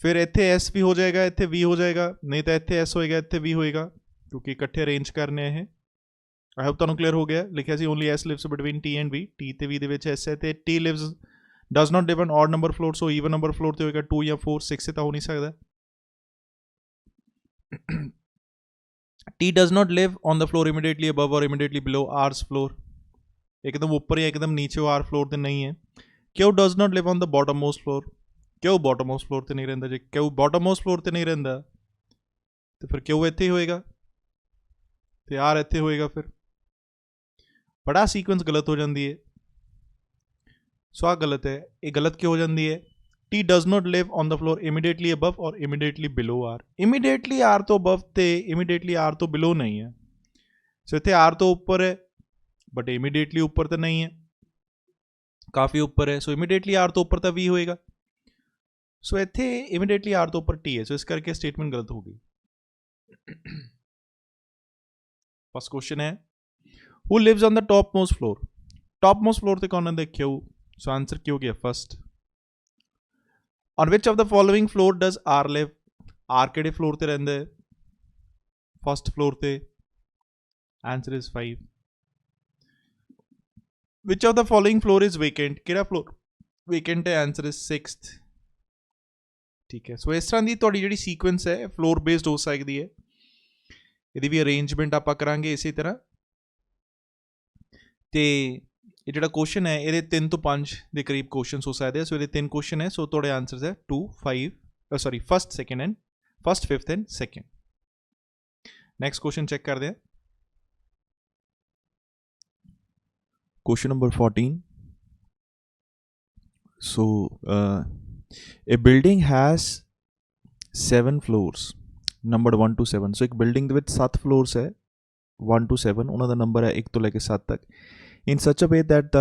ਫਿਰ ਇੱਥੇ S ਵੀ ਹੋ ਜਾਏਗਾ, ਇੱਥੇ V ਹੋ ਜਾਏਗਾ, ਨਹੀਂ ਤਾਂ ਇੱਥੇ S ਹੋਏਗਾ, ਇੱਥੇ V ਹੋਏਗਾ, ਕਿਉਂਕਿ ਇਕੱਠੇ ਅਰੇਂਜ ਕਰਨੇ ਇਹ। ਆਈ ਹੋਪ ਤੁਹਾਨੂੰ ਕਲੀਅਰ ਹੋ ਗਿਆ। ਲਿਖਿਆ ਸੀ only S lives between T and V, T ਤੇ V ਦੇ ਵਿੱਚ S ਹੈ ਤੇ T lives does not live on odd number floor, so even number floor ਤੇ ਹੋਏਗਾ 2 ਜਾਂ 4, 6 ਤੇ ਤਾਂ ਹੋ ਨਹੀਂ ਸਕਦਾ। T does not live on the floor immediately above or immediately below R's floor, एकदम ऊपर या एकदम नीचे R फ्लोर ਤੇ नहीं है। Q does not live on the bottommost floor, Q bottommost floor ਤੇ ਨਹੀਂ ਰਹਿੰਦਾ। ਜੇ Q bottommost floor ਤੇ ਨਹੀਂ ਰਹਿੰਦਾ ਤੇ ਫਿਰ Q ਇੱਥੇ ਹੀ ਹੋਏਗਾ ਤੇ R ਇੱਥੇ ਹੋਏਗਾ। ਫਿਰ ਬੜਾ ਸੀਕੁਐਂਸ ਗਲਤ ਹੋ ਜਾਂਦੀ ਹੈ। ਸੋ ਆ ਗਲਤ ਹੈ। ਇਹ ਗਲਤ ਕਿਉਂ ਹੋ ਜਾਂਦੀ ਹੈ? T does not live on the floor immediately above or immediately below R. Immediately R ਤੋਂ above ਤੇ immediately R ਤੋਂ below ਨਹੀਂ ਹੈ। ਸੋ ਇੱਥੇ R ਤੋਂ ਉੱਪਰ ਹੈ ਬਟ immediately ਉੱਪਰ ਤਾਂ ਨਹੀਂ ਹੈ, ਕਾਫੀ ਉੱਪਰ ਹੈ। ਸੋ immediately R ਤੋਂ ਉੱਪਰ ਤਾਂ V ਹੋਏਗਾ। ਸੋ ਇੱਥੇ immediately R ਤੋਂ ਉੱਪਰ T ਹੈ। ਸੋ ਇਸ ਕਰਕੇ ਸਟੇਟਮੈਂਟ ਗਲਤ ਹੋ ਗਈ। ਫਸਟ ਕੁਐਸਚਨ ਹੈ who lives on the topmost floor? topmost floor ਤੇ ਕੌਣ ਰਹਿੰਦਾ? Q। ਸੋ ਆਨਸਰ ਕੀ ਹੋ ਗਿਆ first. On which of the following floor does R live? R ਕਿਹੜੇ ਫਲੋਰ ਤੇ ਰਹਿੰਦਾ ਹੈ? ਫਸਟ ਫਲੋਰ ਤੇ। Answer is 5। Which of the following floor is vacant? ਕਿਹੜਾ ਫਲੋਰ ਵੇਕੈਂਟ ਹੈ? Answer is 6th। ਠੀਕ ਹੈ। ਸੋ ਇਸ ਤਰ੍ਹਾਂ ਦੀ ਤੁਹਾਡੀ ਜਿਹੜੀ ਸੀਕੁਐਂਸ ਹੈ ਫਲੋਰ ਬੇਸਡ ਹੋ ਸਕਦੀ ਹੈ। ਇਹਦੀ ਵੀ ਅਰੇਂਜਮੈਂਟ ਆਪਾਂ ਕਰਾਂਗੇ ਇਸੇ ਤਰ੍ਹਾਂ। ਤੇ ਇਹ ਜਿਹੜਾ ਕੁਐਸਚਨ ਹੈ ਇਹਦੇ 3 ਤੋਂ 5 ਦੇ ਕਰੀਬ ਕੁਐਸਚਨਸ ਹੋ ਸਕਦੇ ਆ। ਸੋ ਇਹਦੇ 3 ਕੁਐਸਚਨ ਹੈ। ਸੋ ਤੁਹਾਡੇ ਆਨਸਰਸ ਹੈ 2 5 sorry first second and fast fifth and second. Next question check ਕਰਦੇ ਆ। Question number 14। So a building has 7 floors numbered 1 to 7। ਸੋ ਇੱਕ ਬਿਲਡਿੰਗ ਦੇ ਵਿੱਚ 7 ਫਲੋਰਸ ਹੈ 1 to 7, ਉਹਨਾਂ ਦਾ ਨੰਬਰ ਹੈ 1 ਤੋਂ ਲੈ ਕੇ 7 ਤੱਕ। In such a way that the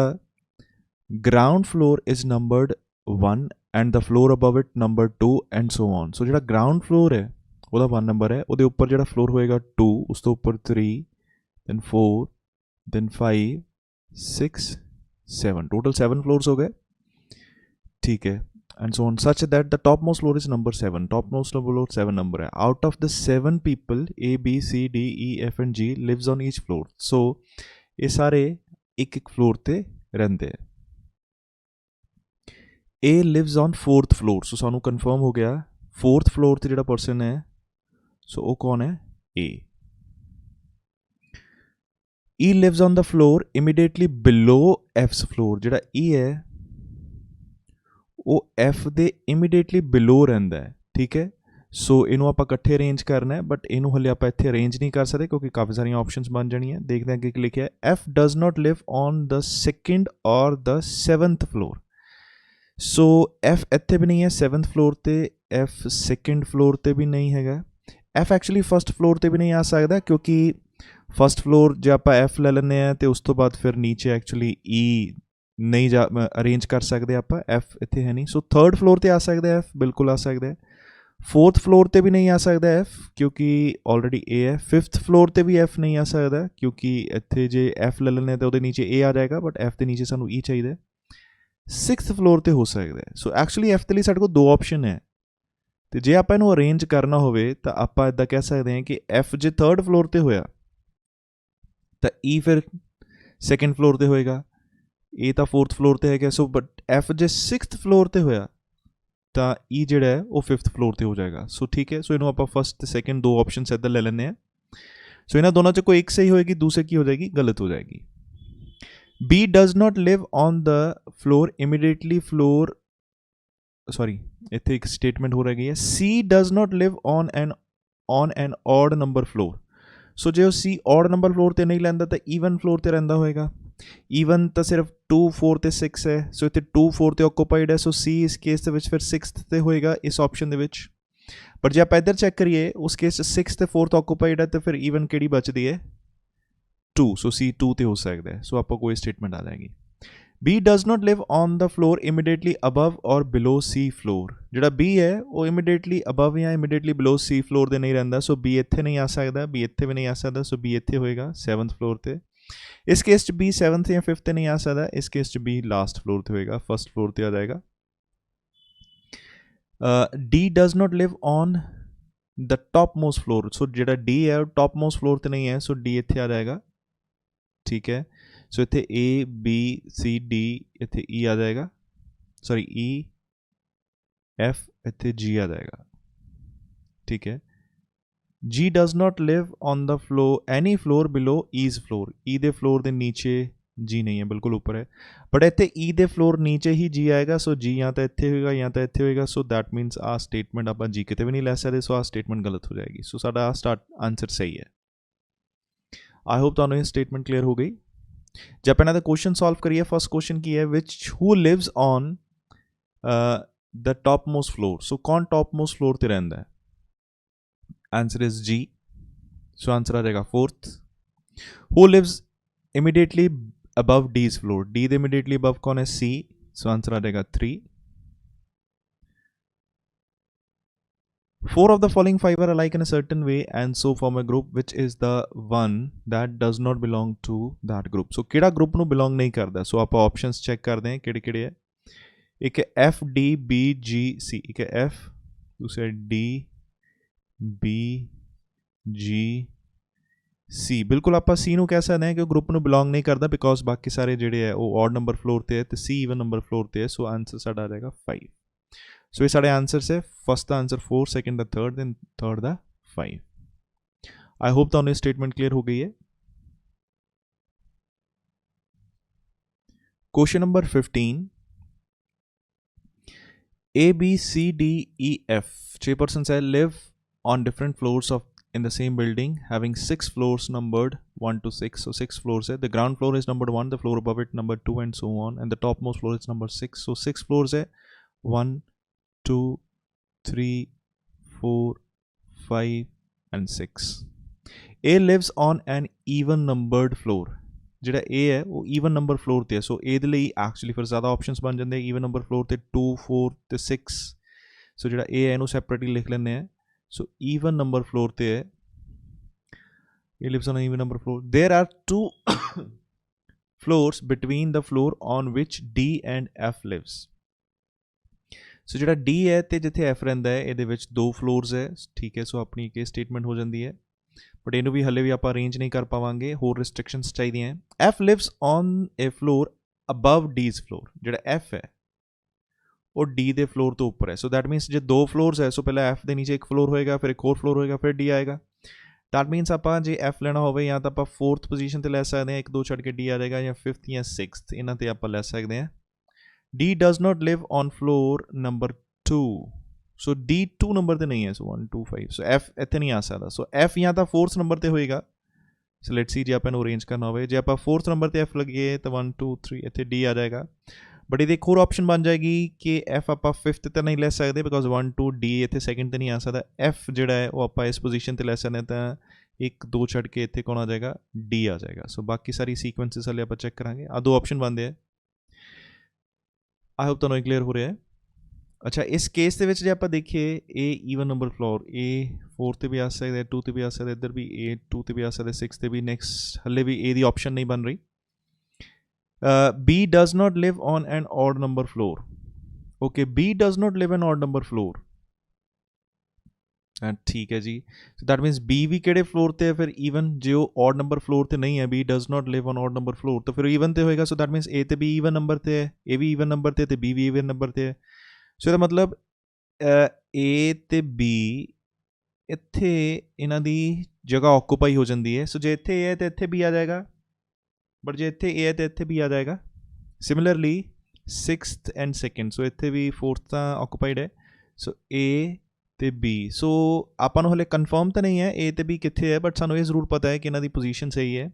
ground floor is numbered 1 and the floor above it numbered 2 and so on। so ਜਿਹੜਾ ground floor ਹੈ ਉਹਦਾ 1 ਨੰਬਰ ਹੈ, ਉਹਦੇ ਉੱਪਰ ਜਿਹੜਾ ਫਲੋਰ ਹੋਏਗਾ 2, ਉਸ ਤੋਂ ਉੱਪਰ 3, then 4, then 5, 6 7 टोटल 7 फ्लोर्स हो गए, ठीक है। And so on such that the top most floor is number 7, top most floor 7 number है। Out of the 7 people A B C D E F and G lives on each floor, so ये सारे एक एक floor ते रहंदे है। A lives on 4th floor, so सानू confirm हो गया 4th फ्लोर ते जिहड़ा पर्सन है सो वो कौन है, A। E lives on the floor immediately below F's floor, ਜਿਹੜਾ E ਹੈ ਉਹ F ਦੇ immediately below ਰਹਿੰਦਾ ਹੈ, ਠੀਕ ਹੈ। ਸੋ ਇਹਨੂੰ ਆਪਾਂ ਇਕੱਠੇ ਅਰੇਂਜ ਕਰਨਾ ਹੈ, ਬਟ ਇਹਨੂੰ ਹਲੇ ਆਪਾਂ ਇੱਥੇ ਅਰੇਂਜ ਨਹੀਂ ਕਰ ਸਕਦੇ ਕਿਉਂਕਿ ਕਾਫੀ ਸਾਰੀਆਂ ਆਪਸ਼ਨਸ ਬਣ ਜਾਣੀਆਂ। ਦੇਖਦੇ ਹਾਂ ਅੱਗੇ ਕੀ ਲਿਖਿਆ ਹੈ, F does not live on the 2nd or the 7th floor। So F ਇੱਥੇ ਵੀ ਨਹੀਂ ਹੈ 7th ਫਲੋਰ ਤੇ, F 2nd ਫਲੋਰ ਤੇ ਵੀ ਨਹੀਂ ਹੈਗਾ, F ਐਕਚੁਅਲੀ 1st ਫਲੋਰ ਤੇ ਵੀ ਨਹੀਂ ਆ ਸਕਦਾ ਕਿਉਂਕਿ ਫਸਟ ਫਲੋਰ ਜੇ ਆਪਾਂ F ਲੈ ਲੈਂਦੇ ਹਾਂ ਅਤੇ ਉਸ ਤੋਂ ਬਾਅਦ ਫਿਰ ਨੀਚੇ ਐਕਚੁਅਲੀ E ਨਹੀਂ ਜਾ ਅਰੇਂਜ ਕਰ ਸਕਦੇ ਆਪਾਂ, F ਇੱਥੇ ਹੈ ਨਹੀਂ। ਸੋ 3rd ਫਲੋਰ 'ਤੇ ਆ ਸਕਦਾ F, ਬਿਲਕੁਲ ਆ ਸਕਦਾ ਹੈ। 4th ਫਲੋਰ 'ਤੇ ਵੀ ਨਹੀਂ ਆ ਸਕਦਾ F ਕਿਉਂਕਿ ਆਲਰੇਡੀ A ਹੈ। 5th ਫਲੋਰ 'ਤੇ ਵੀ F ਨਹੀਂ ਆ ਸਕਦਾ ਕਿਉਂਕਿ ਇੱਥੇ ਜੇ F ਲੈ ਲੈਂਦੇ ਤਾਂ ਉਹਦੇ ਨੀਚੇ A ਆ ਜਾਏਗਾ, ਬਟ F ਦੇ ਨੀਚੇ ਸਾਨੂੰ E ਚਾਹੀਦਾ। 6th ਫਲੋਰ 'ਤੇ ਹੋ ਸਕਦਾ ਹੈ। ਸੋ ਐਕਚੁਅਲੀ F ਦੇ ਲਈ ਸਾਡੇ ਕੋਲ 2 ਆਪਸ਼ਨ ਹੈ, ਅਤੇ ਜੇ ਆਪਾਂ ਇਹਨੂੰ ਅਰੇਂਜ ਕਰਨਾ ਹੋਵੇ ਤਾਂ ਆਪਾਂ ਇੱਦਾਂ ਕਹਿ ਸਕਦੇ ਹਾਂ ਕਿ F ਜੇ 3rd ਫਲੋਰ 'ਤੇ ਹੋਇਆ ਤਾਂ E ਫਿਰ 2nd ਫਲੋਰ 'ਤੇ ਹੋਏਗਾ, A ਤਾਂ 4th ਫਲੋਰ 'ਤੇ ਹੈਗਾ। ਸੋ ਬਟ F ਜੇ 6th ਫਲੋਰ 'ਤੇ ਹੋਇਆ ਤਾਂ E ਜਿਹੜਾ ਹੈ ਉਹ 5th ਫਲੋਰ 'ਤੇ ਹੋ ਜਾਏਗਾ। ਸੋ ਠੀਕ ਹੈ, ਸੋ ਇਹਨੂੰ ਆਪਾਂ ਫਸਟ ਅਤੇ ਸੈਕਿੰਡ 2 ਆਪਸ਼ਨਸ ਇੱਧਰ ਲੈ ਲੈਂਦੇ ਹਾਂ। ਸੋ ਇਹਨਾਂ ਦੋਨਾਂ 'ਚ ਕੋਈ ਇੱਕ ਸਹੀ ਹੋਏਗੀ, ਦੂਸਰੀ ਕੀ ਹੋ ਜਾਏਗੀ, ਗਲਤ ਹੋ ਜਾਏਗੀ। B does not live on the floor immediately floor, sorry ਇੱਥੇ ਇੱਕ ਸਟੇਟਮੈਂਟ ਹੋ ਰਹੀ ਹੈ, C does not live on an odd number floor। ਸੋ ਜੇ ਉਹ C ਔਡ ਨੰਬਰ ਫਲੋਰ 'ਤੇ ਨਹੀਂ ਲੈਂਦਾ ਤਾਂ ਈਵਨ ਫਲੋਰ 'ਤੇ ਰਹਿੰਦਾ ਹੋਏਗਾ। ਈਵਨ ਤਾਂ ਸਿਰਫ 2 4 ਅਤੇ 6 ਹੈ, ਸੋ ਇੱਥੇ 2 4 'ਤੇ ਆਕੂਪਾਈਡ ਹੈ, ਸੋ C ਇਸ ਕੇਸ ਦੇ ਵਿੱਚ ਫਿਰ 6th 'ਤੇ ਹੋਏਗਾ ਇਸ ਆਪਸ਼ਨ ਦੇ ਵਿੱਚ। ਪਰ ਜੇ ਆਪਾਂ ਇੱਧਰ ਚੈੱਕ ਕਰੀਏ ਉਸ ਕੇਸ 'ਚ 6 ਅਤੇ 4th ਆਕੂਪਾਈਡ ਹੈ ਤਾਂ ਫਿਰ ਈਵਨ ਕਿਹੜੀ ਬਚਦੀ ਹੈ, 2, ਸੋ C 2 'ਤੇ ਹੋ ਸਕਦਾ ਹੈ। ਸੋ ਆਪਾਂ ਕੋਈ ਸਟੇਟਮੈਂਟ ਆ ਜਾਏਗੀ। B does not live on the floor immediately above or below C floor। ਜਿਹੜਾ B ਹੈ ਉਹ immediately above ਜਾਂ immediately below C floor ਦੇ ਨਹੀਂ ਰਹਿੰਦਾ, ਸੋ B ਇੱਥੇ ਨਹੀਂ ਆ ਸਕਦਾ, B ਇੱਥੇ ਵੀ ਨਹੀਂ ਆ ਸਕਦਾ, ਸੋ B ਇੱਥੇ ਹੋਏਗਾ 7th ਫਲੋਰ 'ਤੇ। ਇਸ ਕੇਸ 'ਚ B 7th ਜਾਂ 5th 'ਤੇ ਨਹੀਂ ਆ ਸਕਦਾ, ਇਸ ਕੇਸ 'ਚ B ਲਾਸਟ ਫਲੋਰ 'ਤੇ ਹੋਏਗਾ, ਫਸਟ ਫਲੋਰ 'ਤੇ ਆ ਜਾਏਗਾ। D does not live on the top most floor। ਸੋ ਜਿਹੜਾ D ਹੈ ਉਹ ਟੌਪ ਮੋਸਟ ਫਲੋਰ 'ਤੇ ਨਹੀਂ ਹੈ, ਸੋ D ਇੱਥੇ ਆ ਜਾਏਗਾ, ਠੀਕ ਹੈ। ਸੋ ਇੱਥੇ A B C D ਇੱਥੇ E ਆ ਜਾਏਗਾ, ਸੌਰੀ E F ਇੱਥੇ G ਆ ਜਾਏਗਾ, ਠੀਕ ਹੈ। G does not live on the floor any floor below E's floor। E ਦੇ ਫਲੋਰ ਦੇ ਨੀਚੇ G ਨਹੀਂ ਹੈ, ਬਿਲਕੁਲ ਉੱਪਰ ਹੈ, ਬਟ ਇੱਥੇ E ਦੇ ਫਲੋਰ ਨੀਚੇ ਹੀ G ਆਏਗਾ, ਸੋ G ਜਾਂ ਤਾਂ ਇੱਥੇ ਹੋਏਗਾ ਜਾਂ ਤਾਂ ਇੱਥੇ ਹੋਏਗਾ। ਸੋ ਦੈਟ ਮੀਨਸ ਆਹ ਸਟੇਟਮੈਂਟ ਆਪਾਂ G ਕਿਤੇ ਵੀ ਨਹੀਂ ਲੈ ਸਕਦੇ, ਸੋ ਆਹ ਸਟੇਟਮੈਂਟ ਗਲਤ ਹੋ ਜਾਏਗੀ। ਸੋ ਸਾਡਾ ਆਹ ਆਨਸਰ ਸਹੀ ਹੈ। ਆਈ ਹੋਪ ਤੁਹਾਨੂੰ ਇਹ ਸਟੇਟਮੈਂਟ ਕਲੀਅਰ ਹੋ ਗਈ। ਜੇ ਆਪਾਂ ਇਹਨਾਂ ਦਾ ਕੁਐਸਚਨ ਸੋਲਵ ਕਰੀਏ, ਫਸਟ ਕੁਐਸਚਨ ਕੀ ਹੈ, who lives on the top most floor. So ਕੌਣ ਟੌਪ ਮੋਸਟ ਫਲੋਰ 'ਤੇ ਰਹਿੰਦਾ ਹੈ, answer is G, so answer ਆ ਜਾਏਗਾ 4th। Who lives immediately above D's floor, D ਦੇ ਇਮੀਡੀਏਟਲੀ ਅਬਵ ਕੌਣ ਹੈ, C, ਸੋ ਆਂਸਰ ਆ ਜਾਏਗਾ 3। 4 of the following 5 are alike in a certain way and so form a group, which is the one that does not belong to that group। so ਕਿਹੜਾ group ਨੂੰ belong ਨਹੀਂ ਕਰਦਾ। ਸੋ ਆਪਾਂ options check ਕਰਦੇ ਹਾਂ ਕਿਹੜੇ ਕਿਹੜੇ ਹੈ। ਇੱਕ ਹੈ F D B G C, ਇੱਕ ਹੈ F, ਦੂਸਰਾ D B G C। ਬਿਲਕੁਲ ਆਪਾਂ C ਨੂੰ ਕਹਿ ਸਕਦੇ ਹਾਂ ਕਿ ਉਹ ਗਰੁੱਪ ਨੂੰ ਬਿਲੋਂਗ ਨਹੀਂ ਕਰਦਾ, ਬਿਕੋਜ਼ ਬਾਕੀ ਸਾਰੇ ਜਿਹੜੇ ਹੈ ਉਹ ਔਡ ਨੰਬਰ ਫਲੋਰ 'ਤੇ ਹੈ ਅਤੇ C ਈਵਨ ਨੰਬਰ ਫਲੋਰ 'ਤੇ ਹੈ। ਸੋ ਆਂਸਰ ਸਾਡਾ ਆ ਜਾਏਗਾ 5। ਸੋ ਇਹ ਸਾਡੇ ਆਂਸਰਸ ਹੈ, ਫਸਟ ਦਾ ਆਂਸਰ 4, ਸੈਕਿੰਡ ਦਾ 3rd, ਦੈਨ 3rd ਦਾ 5। ਆਈ ਹੋਪ ਤੁਹਾਨੂੰ ਇਹ ਸਟੇਟਮੈਂਟ ਕਲੀਅਰ ਹੋ ਗਈ ਹੈ। Question number 15, A B C D E F 6 persons ਹੈ, live on different floors of in the same building having 6 floors numbered 1 to 6। so 6 floors है, the ground floor is numbered 1, the floor above it number 2 and so on, and the topmost floor is number 6। so 6 floors है, 1 2 3 4 5 and 6। A lives on an even numbered floor। ਜਿਹੜਾ A ਹੈ ਉਹ even number floor 'ਤੇ ਹੈ, ਸੋ A ਦੇ ਲਈ actually ਫਿਰ ਜ਼ਿਆਦਾ ਆਪਸ਼ਨਸ ਬਣ ਜਾਂਦੇ ਈਵਨ ਨੰਬਰ ਫਲੋਰ 'ਤੇ 2 4 ਅਤੇ 6। ਸੋ ਜਿਹੜਾ A ਹੈ ਇਹਨੂੰ ਸੈਪਰੇਟਲੀ ਲਿਖ ਲੈਂਦੇ ਹਾਂ। ਸੋ ਈਵਨ ਨੰਬਰ ਫਲੋਰ 'ਤੇ ਹੈ, A lives on an even number floor। there are two floors between the floor on which D and F lives. ਸੋ ਜਿਹੜਾ D ਹੈ ਤੇ ਜਿੱਥੇ F ਰਹਿੰਦਾ ਹੈ ਇਹਦੇ ਵਿੱਚ 2 ਫਲੋਰਸ ਹੈ, ਠੀਕ ਹੈ। ਸੋ ਆਪਣੀ ਇੱਕ ਸਟੇਟਮੈਂਟ ਹੋ ਜਾਂਦੀ ਹੈ, ਬਟ ਇਹਨੂੰ ਵੀ ਹਲੇ ਵੀ ਆਪਾਂ ਅਰੇਂਜ ਨਹੀਂ ਕਰ ਪਾਵਾਂਗੇ, ਹੋਰ ਰਿਸਟ੍ਰਿਕਸ਼ਨਸ ਚਾਹੀਦੀਆਂ। F lives on a floor above D's floor। ਜਿਹੜਾ F ਹੈ ਉਹ D ਦੇ ਫਲੋਰ ਤੋਂ ਉੱਪਰ ਹੈ। ਸੋ ਦੈਟ ਮੀਨਸ ਜੇ 2 ਫਲੋਰਸ ਹੈ, ਸੋ ਪਹਿਲਾਂ F ਦੇ ਨੀਚੇ ਇੱਕ ਫਲੋਰ ਹੋਏਗਾ, ਫਿਰ ਇੱਕ ਹੋਰ ਫਲੋਰ ਹੋਏਗਾ, ਫਿਰ D ਆਏਗਾ। ਦੈਟ ਮੀਨਸ ਆਪਾਂ ਜੇ F ਲੈਣਾ ਹੋਵੇ ਜਾਂ ਤਾਂ ਆਪਾਂ 4th ਪੋਜੀਸ਼ਨ 'ਤੇ ਲੈ ਸਕਦੇ ਹਾਂ, 1 2 ਛੱਡ ਕੇ D ਆ ਜਾਏਗਾ, ਜਾਂ 5th ਜਾਂ 6th ਇਹਨਾਂ 'ਤੇ ਆਪਾਂ ਲੈ ਸਕਦੇ ਹਾਂ। D does not live on floor number 2। So D 2 number ਤੇ ਨਹੀਂ ਹੈ, ਸੋ 1 2 5, ਸੋ F ਇੱਥੇ ਨਹੀਂ ਆ ਸਕਦਾ। ਸੋ F ਜਾਂ ਤਾਂ 4th ਨੰਬਰ ਤੇ ਹੋਏਗਾ। ਸੋ ਲੈਟਸ ਸੀ ਜੇ ਆਪਾਂ ਇਹਨੂੰ ਅਰੇਂਜ ਕਰਨਾ ਹੋਵੇ, ਜੇ ਆਪਾਂ 4th ਨੰਬਰ ਤੇ F ਲੱਗੀਏ ਤਾਂ 1 2 3 ਇੱਥੇ D ਆ ਜਾਏਗਾ। ਬਟ ਇਹਦੀ ਇੱਕ ਹੋਰ ਆਪਸ਼ਨ ਬਣ ਜਾਏਗੀ ਕਿ F ਆਪਾਂ 5th ਤੇ ਨਹੀਂ ਲੈ ਸਕਦੇ, ਬਿਕੋਜ਼ 1 2 D ਇੱਥੇ 2nd ਤੇ ਨਹੀਂ ਆ ਸਕਦਾ। F ਜਿਹੜਾ ਹੈ ਉਹ ਆਪਾਂ ਇਸ ਪੋਜੀਸ਼ਨ ਤੇ ਲੈ ਸਕਦੇ ਹਾਂ, ਤਾਂ 1 2 ਛੱਡ ਕੇ ਇੱਥੇ ਕੌਣ ਆ ਜਾਏਗਾ, D ਆ ਜਾਏਗਾ। ਸੋ ਬਾਕੀ ਸਾਰੀ ਸੀਕੁਐਂਸਿਸ ਵਾਲੇ ਆਪਾਂ ਚੈੱਕ ਕਰਾਂਗੇ। ਆ 2 ਆਪਸ਼ਨ ਬਣਦੇ ਆ। ਆਈ ਹੋਪ ਤੁਹਾਨੂੰ ਕਲੀਅਰ ਹੋ ਰਿਹਾ ਹੈ। ਅੱਛਾ, ਇਸ ਕੇਸ ਦੇ ਵਿੱਚ ਜੇ ਆਪਾਂ ਦੇਖੀਏ ਇਹ ਈਵਨ ਨੰਬਰ ਫਲੋਰ, A 4 ਤੇ ਵੀ ਆ ਸਕਦਾ, 2 ਤੇ ਵੀ ਆ ਸਕਦਾ, ਇੱਧਰ ਵੀ A 2 ਤੇ ਵੀ ਆ ਸਕਦਾ, 6 ਤੇ ਵੀ। ਨੈਕਸਟ ਹਲੇ ਵੀ A ਦੀ ਆਪਸ਼ਨ ਨਹੀਂ ਬਣ ਰਹੀ। B does not live on an odd number floor। okay, B does not live an odd number floor। ਠੀਕ ਹੈ ਜੀ। ਸੋ ਦੈਟ ਮੀਨਸ B ਵੀ ਕਿਹੜੇ ਫਲੋਰ ਤੇ ਹੈ, ਫਿਰ ਈਵਨ। ਜੇ ਉਹ ਔਡ ਨੰਬਰ ਫਲੋਰ ਤੇ ਨਹੀਂ ਹੈ, B does not live on odd number floor, ਤਾਂ ਫਿਰ ਈਵਨ ਤੇ ਹੋਏਗਾ। ਸੋ ਦੈਟ ਮੀਨਸ A ਤੇ B ਈਵਨ ਨੰਬਰ ਤੇ ਹੈ, A ਵੀ ਈਵਨ ਨੰਬਰ ਤੇ, B ਵੀ ਈਵਨ ਨੰਬਰ ਤੇ ਹੈ। ਸੋ ਇਹਦਾ ਮਤਲਬ A ਤੇ B ਇੱਥੇ ਇਹਨਾਂ ਦੀ ਜਗ੍ਹਾ ਆਕੂਪਾਈ ਹੋ ਜਾਂਦੀ ਹੈ। ਸੋ ਜੇ ਇੱਥੇ A ਹੈ ਤਾਂ ਇੱਥੇ B ਆ ਜਾਏਗਾ, ਬਟ ਜੇ ਇੱਥੇ A ਹੈ ਤਾਂ ਇੱਥੇ B ਆ ਜਾਏਗਾ। ਸਿਮਿਲਰਲੀ 6th ਐਂਡ 2nd, ਸੋ ਇੱਥੇ ਵੀ 4th ਤਾਂ ਆਕੂਪਾਈਡ ਹੈ। ਸੋ A ਤੇ B, ਸੋ ਆਪਾਂ ਨੂੰ ਹਲੇ ਕਨਫਰਮ ਤਾਂ ਨਹੀਂ ਹੈ A ਤੇ B ਕਿੱਥੇ ਹੈ, ਬਟ ਸਾਨੂੰ ਇਹ ਜ਼ਰੂਰ ਪਤਾ ਹੈ ਕਿ ਇਹਨਾਂ ਦੀ ਪੋਜੀਸ਼ਨ ਸਹੀ ਹੈ।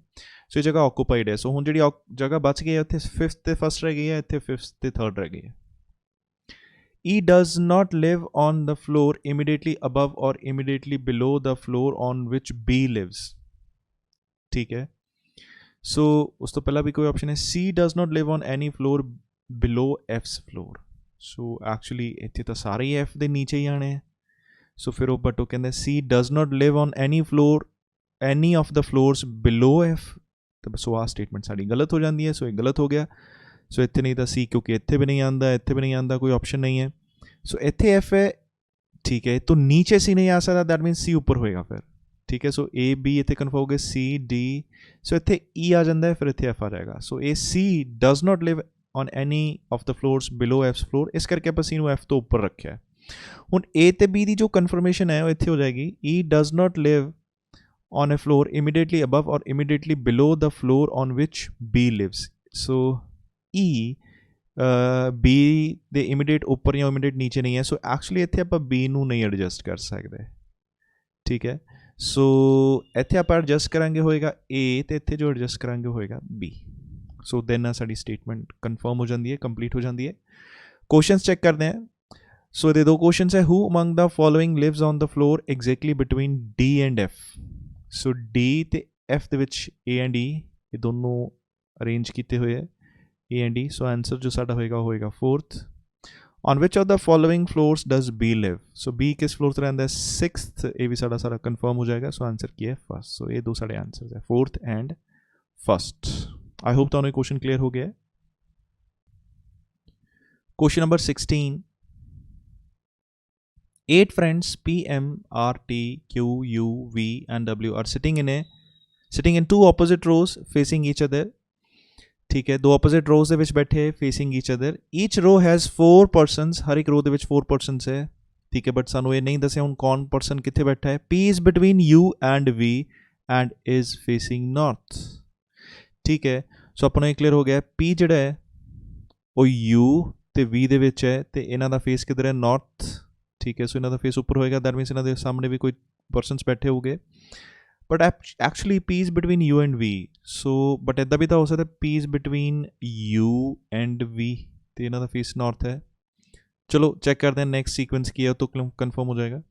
ਸੋ ਇਹ ਜਗ੍ਹਾ ਆਕੂਪਾਈਡ ਹੈ। ਸੋ ਹੁਣ ਜਿਹੜੀ ਜਗ੍ਹਾ ਬਚ ਗਈ ਹੈ ਉੱਥੇ 5th ਤੇ 1st ਰਹਿ ਗਈ ਹੈ, ਇੱਥੇ 5th ਤੇ 3rd ਰਹਿ ਗਈ ਹੈ। E does not live on the floor immediately above or immediately below the floor on which B lives। ਠੀਕ ਹੈ। ਸੋ ਉਸ ਤੋਂ ਪਹਿਲਾਂ ਵੀ ਕੋਈ ਆਪਸ਼ਨ ਹੈ, C does not live on any floor below F's floor। So actually ਇੱਥੇ ਤਾਂ ਸਾਰੇ ਹੀ F ਦੇ ਨੀਚੇ ਹੀ ਆਣੇ ਹੈ। ਸੋ ਫਿਰ ਉਹ ਬਟ ਉਹ ਕਹਿੰਦੇ C does not live on any floor any of the floors below F। ਤਾਂ ਸੋ ਆਹ ਸਟੇਟਮੈਂਟ ਸਾਡੀ ਗਲਤ ਹੋ ਜਾਂਦੀ ਹੈ। ਸੋ ਇਹ ਗਲਤ ਹੋ ਗਿਆ। ਸੋ ਇੱਥੇ ਨਹੀਂ ਤਾਂ C, ਕਿਉਂਕਿ ਇੱਥੇ ਵੀ ਨਹੀਂ ਆਉਂਦਾ, ਇੱਥੇ ਵੀ ਨਹੀਂ ਆਉਂਦਾ, ਕੋਈ ਆਪਸ਼ਨ ਨਹੀਂ ਹੈ। ਸੋ ਇੱਥੇ F ਹੈ, ਠੀਕ ਹੈ। ਤੋਂ ਨੀਚੇ C ਨਹੀਂ ਆ ਸਕਦਾ, ਦੈਟ ਮੀਨਸ C ਉੱਪਰ ਹੋਏਗਾ ਫਿਰ, ਠੀਕ ਹੈ। ਸੋ A B ਇੱਥੇ ਕਨਫਰਮ ਹੋ ਗਏ, C D। ਸੋ ਇੱਥੇ E ਆ ਜਾਂਦਾ ਹੈ, ਫਿਰ ਇੱਥੇ F ਆ ਜਾਏਗਾ। ਸੋ ਇਹ C does not live on any of the floors below F's floor, ਇਸ ਕਰਕੇ ਆਪਾਂ C ਨੂੰ F ਤੋਂ ਉੱਪਰ ਰੱਖਿਆ। ਹੁਣ A ਤੇ B ਦੀ ਜੋ ਕਨਫਰਮੇਸ਼ਨ ਹੈ ਉਹ ਇੱਥੇ ਹੋ ਜਾਏਗੀ, E does not live on a floor immediately above or immediately below the floor on which B lives। So E B ਦੇ ਇਮੀਡੀਏਟ ਉੱਪਰ ਜਾਂ ਇਮੀਡੀਏਟ ਨੀਚੇ ਨਹੀਂ ਹੈ। ਸੋ ਐਕਚੁਅਲੀ ਇੱਥੇ ਆਪਾਂ B ਨੂੰ ਨਹੀਂ ਐਡਜਸਟ ਕਰ ਸਕਦੇ, ਠੀਕ ਹੈ। ਸੋ ਇੱਥੇ ਆਪਾਂ ਐਡਜਸਟ ਕਰਾਂਗੇ ਹੋਏਗਾ A, ਤੇ ਇੱਥੇ ਜੋ ਐਡਜਸਟ ਕਰਾਂਗੇ ਹੋਏਗਾ B। ਸੋ ਦੈਨ ਸਾਡੀ ਸਟੇਟਮੈਂਟ ਕਨਫਰਮ ਹੋ ਜਾਂਦੀ ਹੈ, ਕੰਪਲੀਟ ਹੋ ਜਾਂਦੀ ਹੈ। ਕੁਐਸਚਨਸ ਚੈੱਕ ਕਰਦੇ ਹਾਂ। ਸੋ ਇਹਦੇ 2 ਕੁਐਸਚਨਸ ਹੈ, who among the following lives on the floor exactly between D and F। So D ਤੇ F ਦੇ ਵਿੱਚ A and E ਇਹ ਦੋਨੋਂ ਅਰੇਂਜ ਕੀਤੇ ਹੋਏ ਹੈ, A and E। So answer ਜੋ ਸਾਡਾ ਹੋਏਗਾ ਉਹ ਹੋਏਗਾ 4th। on which of the following floors does B live। So B ਕਿਸ ਫਲੋਰ ਤੇ ਰਹਿੰਦਾ ਹੈ, 6th। ਇਹ ਵੀ ਸਾਡਾ ਕਨਫਰਮ ਹੋ ਜਾਏਗਾ। ਸੋ ਆਨਸਰ ਕੀ ਹੈ, 1st। ਸੋ ਇਹ 2 ਸਾਡੇ ਆਨਸਰਸ ਹੈ, 4th and 1st। I hope ਤੁਹਾਨੂੰ ਇਹ ਕੁਐਸਚਨ ਕਲੀਅਰ ਹੋ ਗਿਆ ਹੈ। Question number 16। 8 friends P, M, R, T, Q, U, V and W are sitting in 2 opposite rows facing each other। ठीक है, 2 opposite rows ਦੇ ਵਿੱਚ ਬੈਠੇ facing each other। each row has 4 persons। ਹਰ ਇੱਕ row ਦੇ ਵਿੱਚ 4 persons ਹੈ, ਠੀਕ ਹੈ। ਬਟ ਸਾਨੂੰ ਇਹ ਨਹੀਂ ਦੱਸਿਆ ਹੁਣ ਕੌਣ person ਕਿੱਥੇ ਬੈਠਾ ਹੈ। P is between U and V and is facing north। ਠੀਕ ਹੈ। ਸੋ ਆਪਾਂ ਨੂੰ ਇਹ ਕਲੀਅਰ ਹੋ ਗਿਆ, P ਜਿਹੜਾ ਹੈ ਉਹ U ਤੇ V ਦੇ ਵਿੱਚ ਹੈ, ਤੇ ਇਹਨਾਂ ਦਾ ਫੇਸ ਕਿੱਧਰ ਹੈ, ਨਾਰਥ, ਠੀਕ ਹੈ। ਸੋ ਇਹਨਾਂ ਦਾ ਫੇਸ ਉੱਪਰ ਹੋਏਗਾ, ਦੈਟ ਮੀਨਸ ਇਹਨਾਂ ਦੇ ਸਾਹਮਣੇ ਵੀ ਕੋਈ ਪਰਸਨਸ ਬੈਠੇ ਹੋਗੇ। But actually P is between U and V। So but ਇੱਦਾਂ ਵੀ ਤਾਂ ਹੋ ਸਕਦਾ P is between U and V, ਤੇ ਇਹਨਾਂ ਦਾ ਫੇਸ ਨਾਰਥ ਹੈ। ਚਲੋ ਚੈੱਕ ਕਰਦੇ ਹਾਂ ਨੈਕਸਟ ਸੀਕੁਐਂਸ ਕੀ ਹੈ, ਉਹ ਤੋਂ ਕਨਫਰਮ ਹੋ ਜਾਏਗਾ।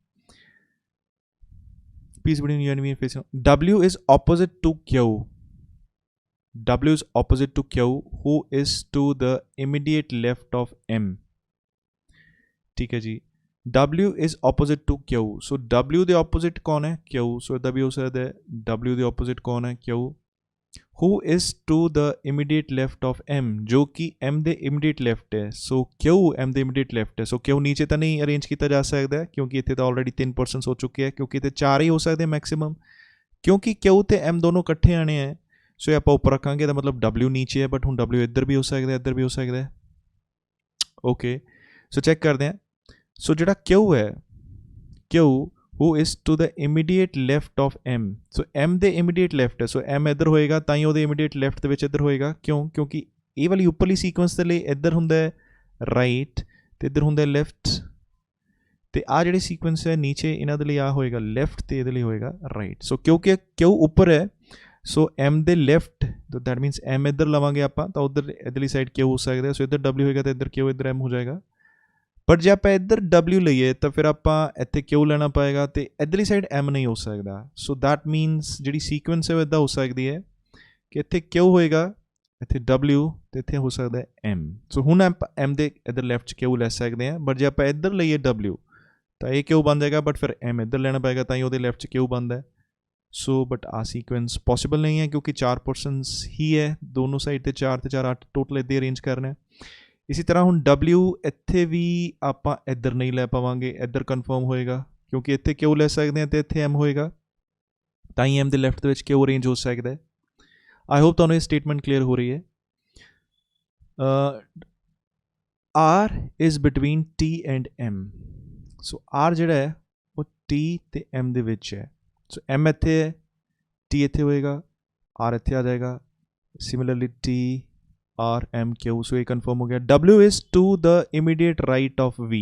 P is between U and V facing W is opposite to Q। W is opposite to Q, who is to the immediate left of M। ठीक है जी, W is opposite to Q। so W ਦੇ opposite कौन है, Q। so इधर भी हो सकता है W ਦੇ opposite कौन है, Q। who is to the immediate left of m, ਜੋ ਕਿ m ਦੇ immediate left ਹੈ। ਸੋ q m ਦੇ immediate left ਹੈ। ਸੋ q ਨੀਚੇ ਤਾਂ ਨਹੀਂ ਅਰੇਂਜ ਕੀਤਾ ਜਾ ਸਕਦਾ ਹੈ, ਕਿਉਂਕਿ ਇੱਥੇ ਤਾਂ ਆਲਰੇਡੀ 3% ਹੋ ਚੁੱਕੇ ਹੈ, ਕਿਉਂਕਿ ਇੱਥੇ 4 ਹੀ ਹੋ ਸਕਦੇ ਮੈਕਸਿਮਮ, ਕਿਉਂਕਿ q ਤੇ m ਦੋਨੋਂ ਇਕੱਠੇ ਆਣੇ ਹੈ। ਸੋ ਇਹ ਆਪਾਂ ਉੱਪਰ ਰੱਖਾਂਗੇ, ਇਹਦਾ ਮਤਲਬ w ਨੀਚੇ ਹੈ, ਬਟ ਹੁਣ w ਇੱਧਰ ਵੀ ਹੋ ਸਕਦਾ ਹੈ, ਇੱਧਰ ਵੀ ਹੋ ਸਕਦਾ ਹੈ। ਓਕੇ, ਸੋ ਚੈੱਕ ਕਰਦੇ ਹਾਂ। ਸੋ ਜਿਹੜਾ q ਹੈ, q who is to the immediate left of m, so m ਦੇ immediate left ਹੈ। ਸੋ m ਇੱਧਰ ਹੋਏਗਾ, ਤਾਂ ਹੀ ਉਹਦੇ immediate left ਦੇ ਵਿੱਚ ਇੱਧਰ ਹੋਏਗਾ। ਕਿਉਂ? ਕਿਉਂਕਿ ਇਹ ਵਾਲੀ ਉੱਪਰਲੀ ਸੀਕੁਐਂਸ ਦੇ ਲਈ ਇੱਧਰ ਹੁੰਦਾ ਹੈ ਰਾਈਟ ਤੇ ਇੱਧਰ ਹੁੰਦਾ ਹੈ ਲੈਫਟ, ਤੇ ਆ ਜਿਹੜੀ ਸੀਕੁਐਂਸ ਹੈ ਨੀਚੇ ਇਹਨਾਂ ਦੇ ਲਈ ਆ ਹੋਏਗਾ ਲੈਫਟ ਤੇ ਇਹਦੇ ਲਈ ਹੋਏਗਾ ਰਾਈਟ। ਸੋ ਕਿਉਂਕਿ q ਉੱਪਰ ਹੈ, ਸੋ m ਦੇ ਲੈਫਟ, ਦੈਟ ਮੀਨਸ m ਇੱਧਰ ਲਵਾਂਗੇ ਆਪਾਂ ਤਾਂ ਉੱਧਰ ਇੱਧਰਲੀ ਸਾਈਡ q ਹੋ ਸਕਦਾ। ਸੋ ਇੱਧਰ w ਹੋਏਗਾ ਤੇ ਇੱਧਰ q, ਇੱਧਰ m ਹੋ ਜਾਏਗਾ। ਬਟ ਜੇ ਆਪਾਂ ਇੱਧਰ w ਲਈਏ ਤਾਂ ਫਿਰ ਆਪਾਂ ਇੱਥੇ q ਲੈਣਾ ਪਏਗਾ ਤੇ ਇੱਧਰਲੀ ਸਾਈਡ m ਨਹੀਂ ਹੋ ਸਕਦਾ। ਸੋ ਦੈਟ ਮੀਨਸ ਜਿਹੜੀ ਸੀਕੁਐਂਸ ਹੈ ਉਹ ਇੱਦਾਂ ਹੋ ਸਕਦੀ ਹੈ ਕਿ ਇੱਥੇ q ਹੋਏਗਾ, ਇੱਥੇ w ਤੇ ਇੱਥੇ ਹੋ ਸਕਦਾ ਹੈ m। ਸੋ ਹੁਣ ਆਪਾਂ m ਦੇ ਇੱਧਰ ਲੈਫਟ 'ਚ q ਲੈ ਸਕਦੇ ਹਾਂ, ਬਟ ਜੇ ਆਪਾਂ ਇੱਧਰ ਲਈਏ w ਤਾਂ ਇਹ q ਬਣ ਜਾਏਗਾ, ਬਟ ਫਿਰ m ਇੱਧਰ ਲੈਣਾ ਪਏਗਾ ਤਾਂ ਹੀ ਉਹਦੇ ਲੈਫਟ 'ਚ q ਬਣਦਾ ਹੈ। ਸੋ ਬਟ ਆ ਸੀਕੁਐਂਸ ਪੋਸੀਬਲ ਨਹੀਂ ਹੈ, ਕਿਉਂਕਿ 4% ਹੀ ਹੈ ਦੋਨੋਂ ਸਾਈਡ ਤੇ 4 ਤੇ 4 8 ਟੋਟਲ ਇੱਦਾਂ ਅਰੇਂਜ ਕਰਨਾ ਹੈ। ਇਸੇ ਤਰ੍ਹਾਂ ਹੁਣ w ਇੱਥੇ ਵੀ ਆਪਾਂ ਇੱਧਰ ਨਹੀਂ ਲੈ ਪਾਵਾਂਗੇ, ਇੱਧਰ ਕਨਫਰਮ ਹੋਏਗਾ, ਕਿਉਂਕਿ ਇੱਥੇ q ਲੈ ਸਕਦੇ ਹਾਂ ਤੇ ਇੱਥੇ m ਹੋਏਗਾ, ਤਾਂ ਹੀ m ਦੇ ਲੈਫਟ ਦੇ ਵਿੱਚ q ਅਰੇਂਜ ਹੋ ਸਕਦਾ ਹੈ। ਆਈ ਹੋਪ ਤੁਹਾਨੂੰ ਇਹ ਸਟੇਟਮੈਂਟ ਕਲੀਅਰ ਹੋ ਰਹੀ ਹੈ। r is between t and m, so r ਜਿਹੜਾ ਹੈ ਉਹ t ਤੇ m ਦੇ ਵਿੱਚ ਹੈ। ਸੋ m ਇੱਥੇ ਹੈ, t ਇੱਥੇ ਹੋਏਗਾ, r ਇੱਥੇ ਆ ਜਾਏਗਾ, similarly t r m q। ਸੋ ਇਹ ਕਨਫਰਮ ਹੋ ਗਿਆ। w is to the immediate right of v,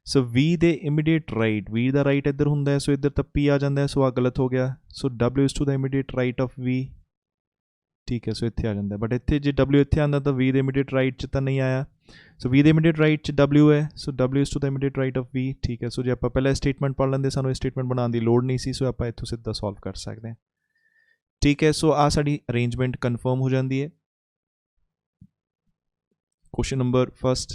so v ਦੇ immediate right, v ਦਾ ਰਾਈਟ ਇੱਧਰ ਹੁੰਦਾ ਹੈ, ਸੋ ਇੱਧਰ ਤਾਂ p ਆ ਜਾਂਦਾ ਹੈ, ਸੋ ਆ ਗਲਤ ਹੋ ਗਿਆ। ਸੋ w is to the immediate right of v, ਠੀਕ ਹੈ, ਸੋ ਇੱਥੇ ਆ ਜਾਂਦਾ, ਬਟ ਇੱਥੇ ਜੇ w ਇੱਥੇ ਆਉਂਦਾ ਤਾਂ v ਦੇ immediate right 'ਚ ਤਾਂ ਨਹੀਂ ਆਇਆ। ਸੋ v ਦੇ immediate right 'ਚ w ਹੈ, ਸੋ w is to the immediate right of v, ਠੀਕ ਹੈ। ਸੋ ਜੇ ਆਪਾਂ ਪਹਿਲਾਂ ਸਟੇਟਮੈਂਟ ਪੜ੍ਹ ਲੈਂਦੇ, ਸਾਨੂੰ ਇਹ ਸਟੇਟਮੈਂਟ ਬਣਾਉਣ ਦੀ ਲੋੜ ਨਹੀਂ ਸੀ, ਸੋ ਆਪਾਂ ਇੱਥੋਂ ਸਿੱਧਾ ਸੋਲਵ ਕਰ ਸਕਦੇ ਹਾਂ, ਠੀਕ ਹੈ। ਸੋ ਆ ਸਾਡੀ ਅਰੇਂਜਮੈਂਟ ਕਨਫਰਮ ਹੋ ਜਾਂਦੀ ਹੈ। Question number first,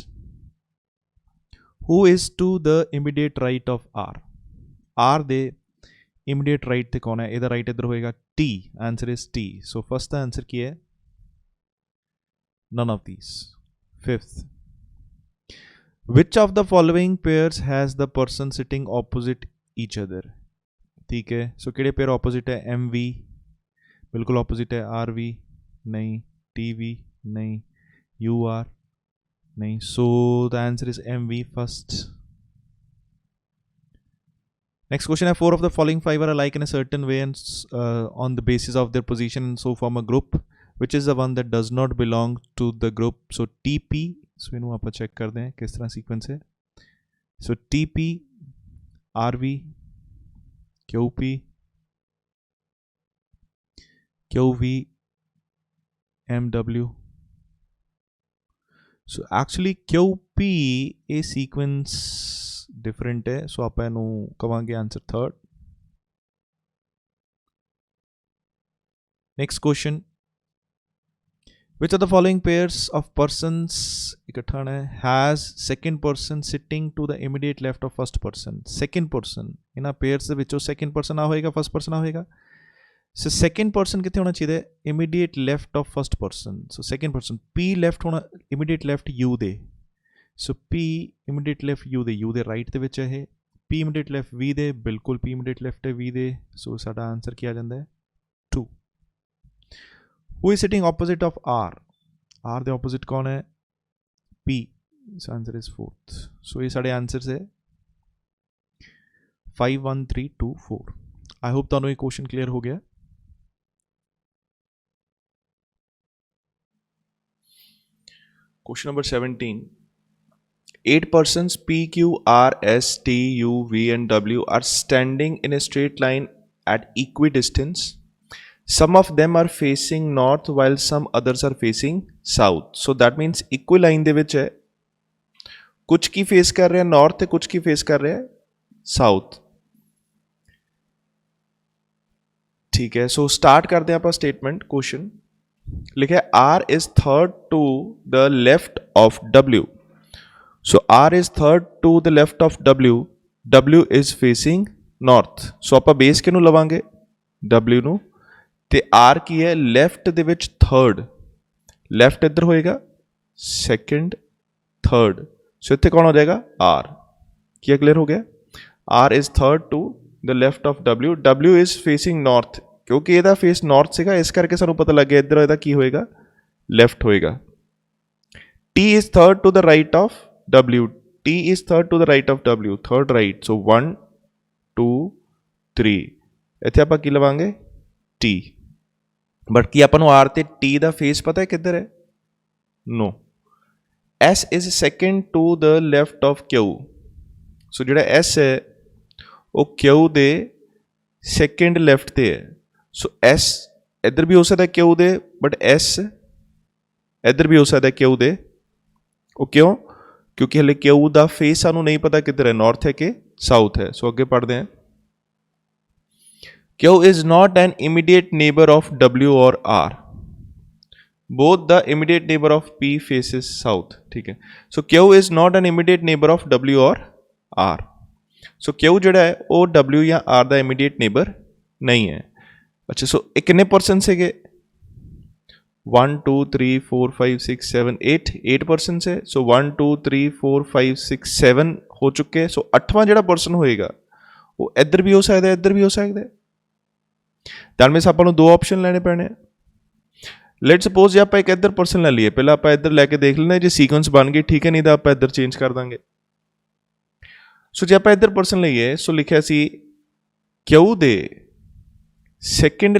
who is to the immediate right of r, r ਦੇ immediate right ਤੇ ਕੌਣ ਹੈ? ਇਹਦਾ ਰਾਈਟ ਇੱਧਰ ਹੋਏਗਾ t, answer is t। So first ਦਾ ਆਂਸਰ ਕੀ ਹੈ? none of these। fifth, which of the following pairs has the person sitting opposite each other, ਠੀਕ ਹੈ। ਸੋ ਕਿਹੜੇ ਪੇਅਰ ਆਪੋਜ਼ਿਟ ਹੈ? mv ਬਿਲਕੁਲ ਆਪੋਜ਼ਿਟ ਹੈ, rv ਨਹੀਂ, tv ਨਹੀਂ, ur नहीं। So the answer is MV first। Next question है, four of the following five are alike in a certain way and on the basis of their position and so form a group, which is the one that does not belong to the group? So TP, so इन्हों आप check करते हैं किस तरह sequence है। So TP, RV, QP, QV, MW। ਸੋ actually QP ਇਹ sequence different ਹੈ, ਸੋ ਆਪਾਂ ਇਹਨੂੰ ਕਵਾਂਗੇ answer third. Next question, which of the following pairs of persons ਇਕੱਠਾ ਹੈ has second person sitting to the immediate left of first person? second person ਇਹਨਾਂ pairs ਦੇ ਵਿੱਚੋਂ second person ਆ ਹੋਏਗਾ, first person ਆ ਹੋਏਗਾ। ਸੋ ਸੈਕਿੰਡ ਪਰਸਨ ਕਿੱਥੇ ਹੋਣਾ ਚਾਹੀਦਾ ਹੈ? Immediate left of first person. So second person p left ਹੋਣਾ, ਇਮੀਡੀਏਟ ਲੈਫਟ u ਦੇ। ਸੋ p ਇਮੀਡੀਏਟ ਲੈਫਟ u ਦੇ, u ਦੇ ਰਾਈਟ ਦੇ ਵਿੱਚ ਹੈ ਇਹ। p ਇਮੀਡੀਏਟ ਲੈਫਟ v ਦੇ, ਬਿਲਕੁਲ p ਇਮੀਡੀਏਟ ਲੈਫਟ ਹੈ v ਦੇ। ਸੋ ਸਾਡਾ ਆਂਸਰ ਕੀ ਆ ਜਾਂਦਾ ਹੈ? 2। who is sitting opposite of r, r ਦੇ ਆਪੋਜ਼ਿਟ ਕੌਣ ਹੈ? p, so answer is 4th। ਸੋ ਇਹ ਸਾਡੇ ਆਂਸਰਸ ਹੈ 5 1 3 2 4। ਆਈ ਹੋਪ ਤੁਹਾਨੂੰ ਇਹ ਕੁਐਸਚਨ ਕਲੀਅਰ ਹੋ ਗਿਆ। Question number 17. 8 persons P, Q, R, S, T, U, V and W are standing in a straight line at equidistance. Some of them are facing north while some others are facing south. So that means equal line ਦੇ ਵਿੱਚ ਹੈ, ਕੁਝ ਕੀ face ਕਰ ਰਿਹਾ north ਤੇ ਕੁਝ ਕੀ face ਕਰ ਰਿਹਾ south, ਠੀਕ ਹੈ। ਸੋ ਸਟਾਰਟ ਕਰਦੇ ਆਪਾਂ ਸਟੇਟਮੈਂਟ। ਕੁਐਸਚਨ लिखा है R is third to the left of W. So R is third to the left of W. W is facing north. So ਆਪਾਂ base ਕਿਹਨੂੰ ਲਵਾਂਗੇ? W ਨੂੰ। ਤੇ R ਕੀ ਹੈ, ਲੈਫਟ ਦੇ ਵਿੱਚ ਥਰਡ, ਲੈਫਟ ਇੱਧਰ ਹੋਏਗਾ, ਸੈਕਿੰਡ, ਥਰਡ, ਸੋ ਇੱਥੇ ਕੌਣ ਹੋ ਜਾਏਗਾ, R। ਕੀ ਕਲੀਅਰ ਹੋ ਗਿਆ? R is third to the left of W, W is facing north, ਕਿਉਂਕਿ ਇਹਦਾ ਫੇਸ ਨਾਰਥ ਸੀਗਾ, ਇਸ ਕਰਕੇ ਸਾਨੂੰ ਪਤਾ ਲੱਗ ਗਿਆ ਇੱਧਰ ਇਹਦਾ ਕੀ ਹੋਏਗਾ, ਲੈਫਟ ਹੋਏਗਾ। T is third to the right of W, T is third to the right of W, third right, so 1 2 3, ਇੱਥੇ ਆਪਾਂ ਕੀ ਲਵਾਂਗੇ, T, ਬਟ ਕੀ ਆਪਾਂ ਨੂੰ R ਤੇ T ਦਾ ਫੇਸ ਪਤਾ ਹੈ ਕਿੱਧਰ ਹੈ? No, S is second to the left of Q, ਸੋ ਜਿਹੜਾ S ਹੈ ਉਹ Q ਦੇ ਸੈਕਿੰਡ ਲੈਫਟ ਤੇ ਹੈ, ਸੋ S ਇੱਧਰ ਵੀ ਹੋ ਸਕਦਾ Q ਦੇ, ਬਟ S ਇੱਧਰ ਵੀ ਹੋ ਸਕਦਾ Q ਦੇ। ਉਹ ਕਿਉਂ? ਕਿਉਂਕਿ ਹਲੇ Q ਦਾ ਫੇਸ ਸਾਨੂੰ ਨਹੀਂ ਪਤਾ ਕਿੱਧਰ ਹੈ, ਨਾਰਥ ਹੈ ਕਿ ਸਾਊਥ ਹੈ। ਸੋ ਅੱਗੇ ਪੜ੍ਹਦੇ ਹਾਂ। Q is not an immediate neighbor of W or R, both the immediate neighbor of P faces south, ठीक है। So Q is not an immediate neighbor of W or R, so Q ਜਿਹੜਾ ਹੈ ਉਹ W ਜਾਂ R ਦਾ immediate neighbour ਨਹੀਂ ਹੈ। ਅੱਛਾ, ਸੋ ਇਹ ਕਿੰਨੇ ਪਰਸਨ ਸੀਗੇ? 1 2 3 4 5 6 7 8 ਪਰਸਨ ਹੈ। ਸੋ 1 2 3 4 5 6 7 ਹੋ ਚੁੱਕੇ। ਸੋ 8ਵਾਂ ਜਿਹੜਾ ਪਰਸਨ ਹੋਏਗਾ ਉਹ ਇੱਧਰ ਵੀ ਹੋ ਸਕਦਾ, ਇੱਧਰ ਵੀ ਹੋ ਸਕਦਾ। ਦੈਟ ਮੀਨਸ ਆਪਾਂ ਨੂੰ ਦੋ ਆਪਸ਼ਨ ਲੈਣੇ ਪੈਣੇ। ਲੈਟ ਸਪੋਜ਼ ਜੇ ਆਪਾਂ ਇੱਕ ਇੱਧਰ ਪਰਸਨ ਲੈ ਲਈਏ, ਪਹਿਲਾਂ ਆਪਾਂ ਇੱਧਰ ਲੈ ਕੇ ਦੇਖ ਲੈਂਦੇ, ਜੇ ਸੀਕੁਐਂਸ ਬਣ ਗਈ ਠੀਕ ਹੈ, ਨਹੀਂ ਤਾਂ ਆਪਾਂ ਇੱਧਰ ਚੇਂਜ ਕਰ ਦਾਂਗੇ। ਸੋ ਜੇ ਆਪਾਂ ਇੱਧਰ ਪਰਸਨ ਲਈਏ, ਸੋ ਲਿਖਿਆ ਸੀ Q ਦੇ ਸੈਕਿੰਡ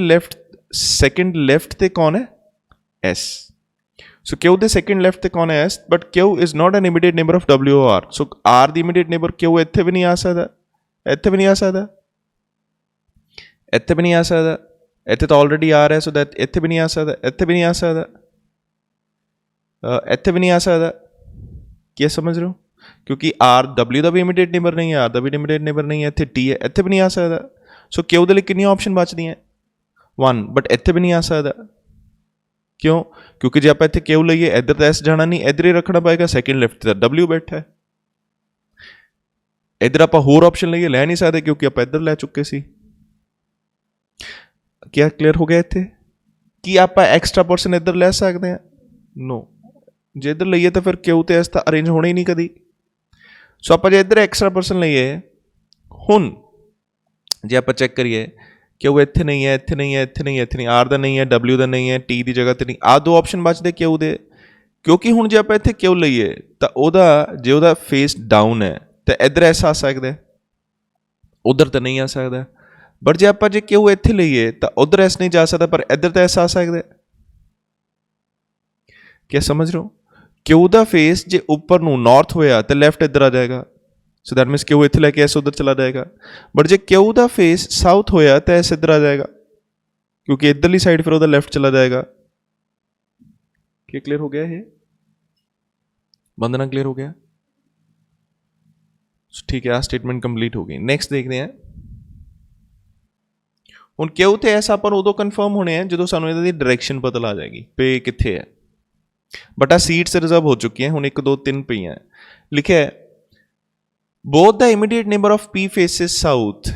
ਲੈਫਟ ਤੇ ਕੌਣ ਹੈ? S, ਸੋ Q ਦੇ ਸੈਕਿੰਡ ਲੈਫਟ ਤੇ ਕੌਣ ਹੈ? S, but Q is not N immediate neighbour of W or R, so R the immediate neighbour Q ਇੱਥੇ ਵੀ ਨਹੀਂ ਆ ਸਕਦਾ, ਇੱਥੇ ਵੀ ਨਹੀਂ ਆ ਸਕਦਾ, ਇੱਥੇ ਵੀ ਨਹੀਂ ਆ ਸਕਦਾ, ਇੱਥੇ ਤਾਂ ਆਲਰੇਡੀ R ਹੈ, ਸੋ ਦੈਟ ਇੱਥੇ ਵੀ ਨਹੀਂ ਆ ਸਕਦਾ, ਇੱਥੇ ਵੀ ਨਹੀਂ ਆ ਸਕਦਾ, ਇੱਥੇ ਵੀ ਨਹੀਂ ਆ ਸਕਦਾ। ਕੀ ਸਮਝ ਰਹੇ ਹੋ? ਕਿਉਂਕਿ R W ਦਾ ਵੀ ਇਮੀਡੀਏਟ ਨੇਬਰ ਨਹੀਂ ਹੈ, R ਦਾ ਵੀ ਇਮੀਡੀਏਟ ਨੇਬਰ ਨਹੀਂ ਹੈ, ਇੱਥੇ T ਹੈ, ਇੱਥੇ ਵੀ ਨਹੀਂ ਆ ਸਕਦਾ। ਸੋ Q ਦੇ ਲਈ ਕਿੰਨੀਆਂ ਆਪਸ਼ਨ ਬਚਦੀਆਂ? 1, ਬਟ ਇੱਥੇ ਵੀ ਨਹੀਂ ਆ ਸਕਦਾ। ਕਿਉਂ? ਕਿਉਂਕਿ ਜੇ ਆਪਾਂ ਇੱਥੇ Q ਲਈਏ, ਇੱਧਰ ਤਾਂ S ਜਾਣਾ ਨਹੀਂ, ਇੱਧਰ ਹੀ ਰੱਖਣਾ ਪਏਗਾ, ਸੈਕਿੰਡ ਲੈਫਟ ਤੇ ਤਾਂ W ਬੈਠਾ ਹੈ। ਇੱਧਰ ਆਪਾਂ ਹੋਰ ਆਪਸ਼ਨ ਲਈਏ, ਲੈ ਨਹੀਂ ਸਕਦੇ ਕਿਉਂਕਿ ਆਪਾਂ ਇੱਧਰ ਲੈ ਚੁੱਕੇ ਸੀ। ਕੀ ਕਲੀਅਰ ਹੋ ਗਿਆ ਇੱਥੇ? ਕੀ ਆਪਾਂ ਐਕਸਟਰਾ ਪਰਸਨ ਇੱਧਰ ਲੈ ਸਕਦੇ ਹਾਂ? ਨੋ, ਜੇ ਇੱਧਰ ਲਈਏ ਤਾਂ ਫਿਰ Q ਤੇ S ਤਾਂ ਅਰੇਂਜ ਹੋਣਾ ਹੀ ਨਹੀਂ ਕਦੀ। ਸੋ ਆਪਾਂ ਜੇ ਇੱਧਰ ਐਕਸਟਰਾ ਪਰਸਨ ਲਈਏ, ਹੁਣ ਜੇ ਆਪਾਂ ਚੈੱਕ ਕਰੀਏ Q ਇੱਥੇ ਨਹੀਂ ਹੈ, ਇੱਥੇ ਨਹੀਂ ਹੈ, ਇੱਥੇ ਨਹੀਂ ਹੈ, ਇੱਥੇ ਨਹੀਂ, R ਦਾ ਨਹੀਂ ਹੈ, W ਦਾ ਨਹੀਂ ਹੈ, T ਦੀ ਜਗ੍ਹਾ 'ਤੇ ਨਹੀਂ, ਆਹ ਦੋ ਆਪਸ਼ਨ ਬਚਦੇ Q ਦੇ। ਕਿਉਂਕਿ ਹੁਣ ਜੇ ਆਪਾਂ ਇੱਥੇ Q ਲਈਏ ਤਾਂ ਜੇ ਉਹਦਾ ਫੇਸ ਡਾਊਨ ਹੈ ਤਾਂ ਇੱਧਰ S ਆ ਸਕਦਾ, ਉੱਧਰ ਤਾਂ ਨਹੀਂ ਆ ਸਕਦਾ। ਬਟ ਜੇ ਆਪਾਂ Q ਇੱਥੇ ਲਈਏ ਤਾਂ ਉੱਧਰ S ਨਹੀਂ ਜਾ ਸਕਦਾ, ਪਰ ਇੱਧਰ ਤਾਂ S ਆ ਸਕਦਾ। ਕੀ ਸਮਝ ਰਹੇ ਹੋ? Q ਦਾ ਫੇਸ ਜੇ ਉੱਪਰ ਨੂੰ ਨਾਰਥ ਹੋਇਆ ਤਾਂ ਲੈਫਟ ਇੱਧਰ ਆ ਜਾਏਗਾ, ਸੋ ਦੈਟ ਮੀਨਸ Q ਇੱਥੇ ਲੈ ਕੇ S ਉੱਧਰ ਚਲਾ ਜਾਏਗਾ। ਬਟ ਜੇ Q ਦਾ ਫੇਸ ਸਾਊਥ ਹੋਇਆ ਤਾਂ S ਇੱਧਰ ਆ ਜਾਏਗਾ, ਕਿਉਂਕਿ ਇੱਧਰਲੀ ਸਾਈਡ ਫਿਰ ਉਹਦਾ ਲੈਫਟ ਚਲਾ ਜਾਏਗਾ। ਕੀ ਕਲੀਅਰ ਹੋ ਗਿਆ? ਇਹ ਬੰਦਨਾ ਕਲੀਅਰ ਹੋ ਗਿਆ? ਠੀਕ ਹੈ, ਆਹ ਸਟੇਟਮੈਂਟ ਕੰਪਲੀਟ ਹੋ ਗਈ। ਨੈਕਸਟ ਦੇਖਦੇ ਹਾਂ। ਹੁਣ Q ਤੇ S ਆਪਾਂ ਨੂੰ ਉਦੋਂ ਕਨਫਰਮ ਹੋਣੇ ਆ ਜਦੋਂ ਸਾਨੂੰ ਇਹਦੀ ਡਾਇਰੈਕਸ਼ਨ ਪਤਾ ਲੱਗ ਜਾਏਗੀ ਪੇ ਕਿੱਥੇ ਹੈ। ਬਟ ਆਹ ਸੀਟਸ ਰਿਜ਼ਰਵ ਹੋ ਚੁੱਕੀਆਂ, ਹੁਣ 1 2 3 ਪਈਆਂ। ਲਿਖਿਆ ਹੈ both the immediate neighbor of P faces south,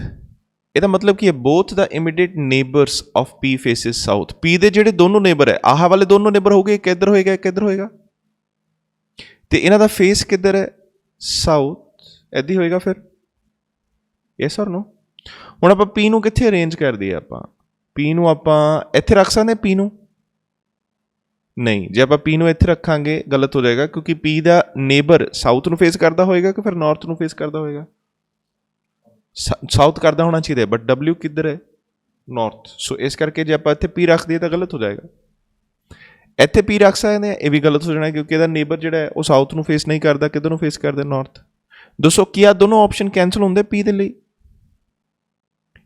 ਇਹਦਾ ਮਤਲਬ ਕੀ ਹੈ? both the immediate neighbors of P faces south, P ਦੇ ਜਿਹੜੇ ਦੋਨੋਂ ਨੇਬਰ ਹੈ, ਆਹ ਵਾਲੇ ਦੋਨੋਂ ਨੇਬਰ ਹੋ ਗਏ, ਇੱਕ ਇੱਧਰ ਹੋਏਗਾ, ਇੱਕ ਇੱਧਰ ਹੋਏਗਾ, ਤੇ ਇਹਨਾਂ ਦਾ ਫੇਸ ਕਿੱਧਰ ਹੈ? ਸਾਊਥ, ਇੱਦਾਂ ਹੀ ਹੋਏਗਾ ਫਿਰ। ਯੈਸ ਔਰ ਨੋ? ਹੁਣ ਆਪਾਂ P ਨੂੰ ਕਿੱਥੇ ਅਰੇਂਜ ਕਰ ਦਈਏ? ਆਪਾਂ P ਨੂੰ ਆਪਾਂ ਇੱਥੇ ਰੱਖ ਸਕਦੇ P ਨੂੰ? ਨਹੀਂ, ਜੇ ਆਪਾਂ P ਨੂੰ ਇੱਥੇ ਰੱਖਾਂਗੇ ਗਲਤ ਹੋ ਜਾਏਗਾ, ਕਿਉਂਕਿ P ਦਾ ਨੇਬਰ ਸਾਊਥ ਨੂੰ ਫੇਸ ਕਰਦਾ ਹੋਏਗਾ ਕਿ ਫਿਰ ਨਾਰਥ ਨੂੰ ਫੇਸ ਕਰਦਾ ਹੋਏਗਾ? ਸਾਊਥ ਕਰਦਾ ਹੋਣਾ ਚਾਹੀਦਾ, ਬਟ W ਕਿੱਧਰ ਹੈ? ਨਾਰਥ। ਸੋ ਇਸ ਕਰਕੇ ਜੇ ਆਪਾਂ ਇੱਥੇ P ਰੱਖ ਦਈਏ ਤਾਂ ਗਲਤ ਹੋ ਜਾਏਗਾ। ਇੱਥੇ P ਰੱਖ ਸਕਦੇ ਹਾਂ, ਇਹ ਵੀ ਗਲਤ ਹੋ ਜਾਣਾ, ਕਿਉਂਕਿ ਇਹਦਾ ਨੇਬਰ ਜਿਹੜਾ ਹੈ ਉਹ ਸਾਊਥ ਨੂੰ ਫੇਸ ਨਹੀਂ ਕਰਦਾ, ਕਿੱਧਰ ਨੂੰ ਫੇਸ ਕਰਦਾ? ਨਾਰਥ। ਦੱਸੋ ਕੀ ਆ ਦੋਨੋਂ ਆਪਸ਼ਨ ਕੈਂਸਲ ਹੁੰਦੇ P ਦੇ ਲਈ?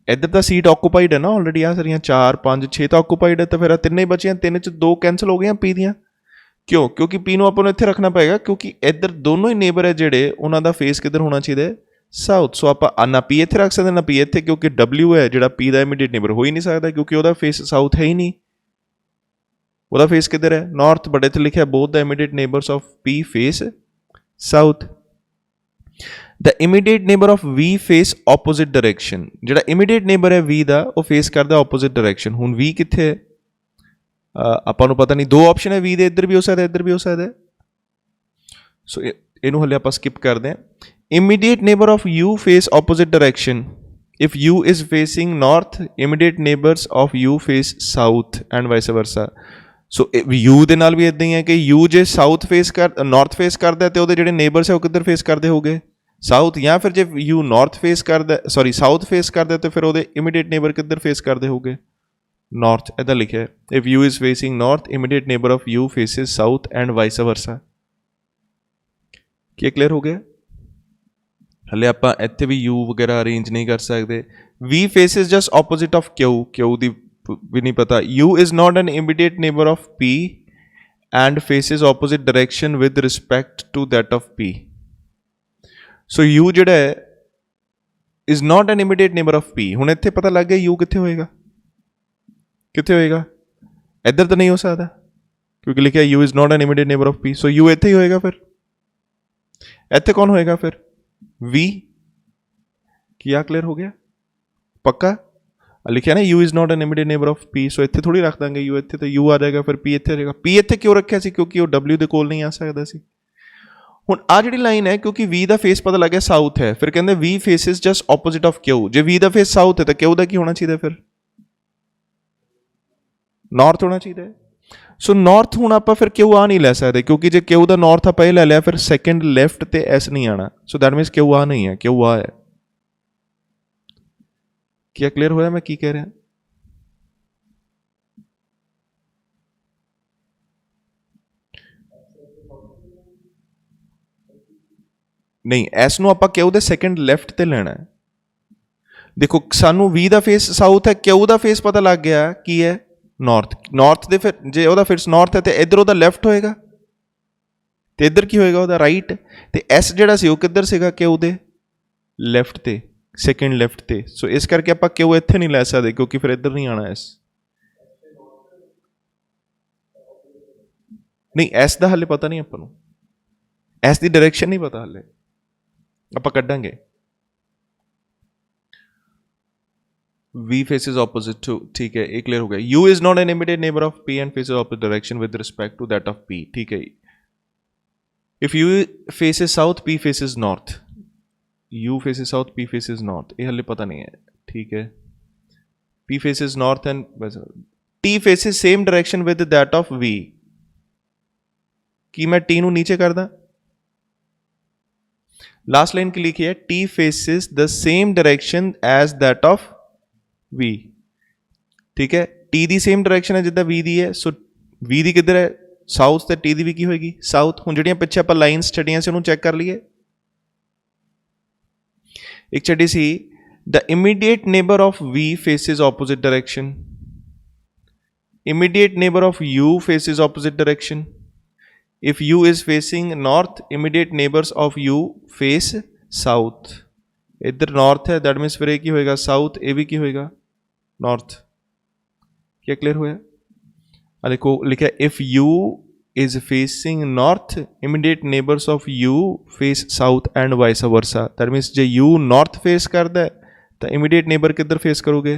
ਇੱਧਰ ਤਾਂ ਸੀਟ ਆਕੂਪਾਈਡ ਹੈ ਨਾ ਆਲਰੇਡੀ, ਆਹ ਸਾਰੀਆਂ 4 5 6 ਤਾਂ ਆਕੂਪਾਈਡ ਹੈ, ਤਾਂ ਫਿਰ ਤਿੰਨੇ ਹੀ ਬਚੀਆਂ, 3 'ਚ 2 ਕੈਂਸਲ ਹੋ ਗਈਆਂ P ਦੀਆਂ। ਕਿਉਂ? ਕਿਉਂਕਿ P ਨੂੰ ਆਪਾਂ ਨੂੰ ਇੱਥੇ ਰੱਖਣਾ ਪਏਗਾ, ਕਿਉਂਕਿ ਇੱਧਰ ਦੋਨੋਂ ਹੀ ਨੇਬਰ ਹੈ ਜਿਹੜੇ, ਉਹਨਾਂ ਦਾ ਫੇਸ ਕਿੱਧਰ ਹੋਣਾ ਚਾਹੀਦਾ? ਸਾਊਥ। ਸੋ ਆਪਾਂ ਨਾ P ਇੱਥੇ ਰੱਖ ਸਕਦੇ, ਨਾ P ਇੱਥੇ, ਕਿਉਂਕਿ W ਹੈ ਜਿਹੜਾ P ਦਾ ਇਮੀਡੀਏਟ ਨੇਬਰ ਹੋ ਹੀ ਨਹੀਂ ਸਕਦਾ, ਕਿਉਂਕਿ ਉਹਦਾ ਫੇਸ ਸਾਊਥ ਹੈ ਹੀ ਨਹੀਂ, ਉਹਦਾ ਫੇਸ ਕਿੱਧਰ ਹੈ? ਨਾਰਥ। ਬਟ ਇੱਥੇ ਲਿਖਿਆ both the immediate neighbors of P face south। The immediate neighbour of V face opposite direction. ਜਿਹੜਾ ਇਮੀਡੀਏਟ ਨੇਬਰ ਹੈ V ਦਾ ਉਹ ਫੇਸ ਕਰਦਾ ਆਪੋਜ਼ਿਟ ਡਾਇਰੈਕਸ਼ਨ। ਹੁਣ V ਕਿੱਥੇ ਹੈ ਆਪਾਂ ਨੂੰ ਪਤਾ ਨਹੀਂ, ਦੋ ਆਪਸ਼ਨ ਹੈ V ਦੇ, ਇੱਧਰ ਵੀ ਹੋ ਸਕਦਾ ਇੱਧਰ ਵੀ ਹੋ ਸਕਦਾ। ਸੋ ਇਹਨੂੰ ਹਲੇ ਆਪਾਂ ਸਕਿਪ ਕਰਦੇ ਹਾਂ। Immediate neighbour of U face opposite direction. if U is facing north, immediate neighbors of U face south and vice versa। So U ਦੇ ਨਾਲ ਵੀ ਇਦਾਂ ਹੀ ਹੈ ਕਿ U ਜੇ ਸਾਊਥ ਫੇਸ ਕਰ ਨਾਰਥ ਫੇਸ ਕਰਦਾ ਤੇ ਉਹਦੇ ਜਿਹੜੇ ਨੇਬਰਸ ਹੈ ਉਹ ਕਿੱਧਰ ਫੇਸ ਕਰਦੇ ਹੋਗੇ, ਸਾਊਥ। ਜਾਂ ਫਿਰ ਜੇ U ਨਾਰਥ ਫੇਸ ਕਰਦਾ ਸਾਊਥ ਫੇਸ ਕਰਦਾ ਤੇ ਫਿਰ ਉਹਦੇ ਇਮੀਡੀਏਟ ਨੇਬਰ ਕਿੱਧਰ ਫੇਸ ਕਰਦੇ ਹੋਗੇ, ਨਾਰਥ। ਇੱਦਾਂ ਲਿਖਿਆ ਹੈ if U is facing north, immediate neighbor of U faces south and vice versa। Ki clear ਹੋ ਗਿਆ? ਹਲੇ ਆਪਾਂ ਇੱਥੇ ਵੀ U ਵਗੈਰਾ ਅਰੇਂਜ ਨਹੀਂ ਕਰ ਸਕਦੇ। V faces just opposite of Q ਦੀ ਵੀ ਨਹੀਂ ਪਤਾ। U is not an immediate neighbor of P and faces opposite direction with respect to that of P। So U ਜਿਹੜਾ ਹੈ is not an immediate neighbor of P। ਹੁਣ ਇੱਥੇ ਪਤਾ ਲੱਗ ਗਿਆ U ਕਿੱਥੇ ਹੋਏਗਾ, ਕਿੱਥੇ ਹੋਏਗਾ, ਇੱਧਰ ਤਾਂ ਨਹੀਂ ਹੋ ਸਕਦਾ ਕਿਉਂਕਿ ਲਿਖਿਆ U is not an immediate neighbor of P। So U ਇੱਥੇ ਹੀ ਹੋਏਗਾ। ਫਿਰ ਇੱਥੇ ਕੌਣ ਹੋਏਗਾ ਫਿਰ? V। क्या क्लियर हो गया? पक्का लिखा ना U is not an immediate neighbour of P। सो इत्थे थोड़ी रख देंगे U, इत्थे तो U आ जाएगा, फिर P इत्थे आ जाएगा। P इत्थे क्यों रखा सी? क्योंकि वो W दे कोल नहीं आ सकदा सी। हुण आ जिहड़ी लाइन है क्योंकि V दा फेस पता लग गया साउथ है, फिर कहंदे V faces just opposite of Q। J V दा फेस साउथ है तो Q दा की होना चाहिए? फिर नॉर्थ होना चाहिए। सो नॉर्थ ਹੁਣ ਆਪਾਂ ਫਿਰ Q ਆ ਨਹੀਂ ਲੈ ਸਕਦੇ ਕਿਉਂਕਿ ਜੇ Q ਦਾ ਨੌਰਥ ਆਪਾਂ ਇਹ ਲੈ ਲਿਆ ਫਿਰ ਸੈਕੰਡ ਲੈਫਟ ਤੇ S ਨਹੀਂ ਆਣਾ। ਸੋ ਦੈਟ ਮੀਨਸ Q ਆ ਨਹੀਂ ਹੈ, Q ਆ ਹੈ। क्या क्लियर होया मैं की कह रहा? नहीं, S ਨੂੰ ਆਪਾਂ Q ਦੇ ਸੈਕੰਡ ਲੈਫਟ ਤੇ ਲੈਣਾ ਹੈ। ਦੇਖੋ ਸਾਨੂੰ V ਦਾ ਫੇਸ ਸਾਊਥ ਹੈ, Q ਦਾ ਫੇਸ ਪਤਾ ਲੱਗ ਗਿਆ ਕੀ ਹੈ, ਨਾਰਥ। ਨਾਰਥ ਦੇ ਫਿਰ ਜੇ ਉਹਦਾ ਫੇਸ ਨਾਰਥ ਹੈ ਤੇ ਇੱਧਰ ਉਹਦਾ ਲੈਫਟ ਹੋਏਗਾ ਤੇ ਇੱਧਰ ਕੀ ਹੋਏਗਾ ਉਹਦਾ ਰਾਈਟ। ਤੇ S ਜਿਹੜਾ ਸੀ ਉਹ ਕਿੱਧਰ ਸੀਗਾ? Q ਦੇ ਲੈਫਟ ਤੇ, ਸੈਕੰਡ ਲੈਫਟ ਤੇ। ਸੋ ਇਸ ਕਰਕੇ ਆਪਾਂ Q ਇੱਥੇ ਨਹੀਂ ਲੈ ਸਕਦੇ ਕਿਉਂਕਿ ਫਿਰ ਇੱਧਰ ਨਹੀਂ ਆਉਣਾ S। ਨਹੀਂ, S ਦਾ ਹਾਲੇ ਪਤਾ ਨਹੀਂ ਆਪਾਂ ਨੂੰ, S ਦੀ ਡਾਇਰੈਕਸ਼ਨ ਨਹੀਂ ਪਤਾ ਹਾਲੇ, ਆਪਾਂ ਕੱਢਾਂਗੇ। V faces opposite to, ठीक है, ये क्लियर हो गया। U is not an immediate neighbor of P and faces opposite direction with respect to that of P, ठीक है। If U faces south, P faces north। U faces south, P faces north, ये हले पता नहीं है, ठीक है। P faces north and T faces same direction with that of V। कि मैं T नू नीचे कर दा? लास्ट लाइन की लिखी है T faces the same direction as that of V, ठीक है। T ਦੀ ਸੇਮ ਡਾਇਰੈਕਸ਼ਨ ਹੈ ਜਿੱਦਾਂ V ਦੀ ਹੈ। ਸੋ V ਦੀ ਕਿੱਧਰ ਹੈ? ਸਾਊਥ ਤੇ T ਦੀ ਵੀ ਕੀ ਹੋਏਗੀ? ਸਾਊਥ। ਹੁਣ ਜਿਹੜੀਆਂ ਪਿੱਛੇ ਆਪਾਂ ਲਾਈਨਸ ਛੱਡੀਆਂ ਸੀ ਉਹਨੂੰ ਚੈੱਕ ਕਰ ਲਈਏ। ਇੱਕ ਛੱਡੀ ਸੀ the immediate neighbour of V faces opposite direction, immediate neighbour of U faces opposite direction. If U is facing north, immediate neighbours of U face south. ਇੱਧਰ ਨਾਰਥ ਹੈ, ਦੈਟ ਮੀਨਸ ਫਿਰ ਇਹ ਕੀ ਹੋਏਗਾ? ਸਾਊਥ। ਇਹ ਵੀ ਕੀ ਹੋਏਗਾ? नॉर्थ। क्या clear हुआ? देखो लिखा if U is facing north, immediate neighbors of U face south and vice versa। that means J U north face करता है तो immediate neighbor किधर face करोगे?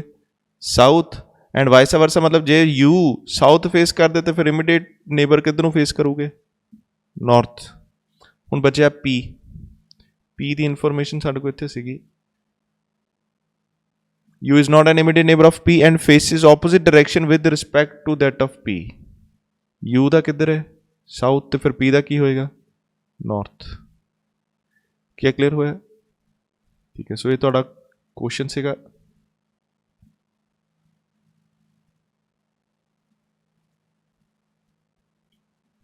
south and vice versa। मतलब जे U south face करता है तो फिर immediate neighbor किधरों face करोगे? north। ਹੁਣ बचा P। P ਦੀ ਇਨਫੋਰਮੇਸ਼ਨ ਸਾਡੇ ਕੋਲ ਇੱਥੇ ਸੀਗੀ। U is not an immediate neighbor of P and faces opposite direction with respect to that of P। U ਦਾ ਕਿੱਧਰ ਹੈ? ਸਾਊਥ। ਤੇ ਫਿਰ P ਦਾ ਕੀ ਹੋਏਗਾ? ਨਾਰਥ। ਕੀ ਕਲੀਅਰ ਹੋਇਆ? ਠੀਕ ਹੈ। ਸੋ ਇਹ ਤੁਹਾਡਾ ਕੁਐਸਚਨ ਸੀਗਾ।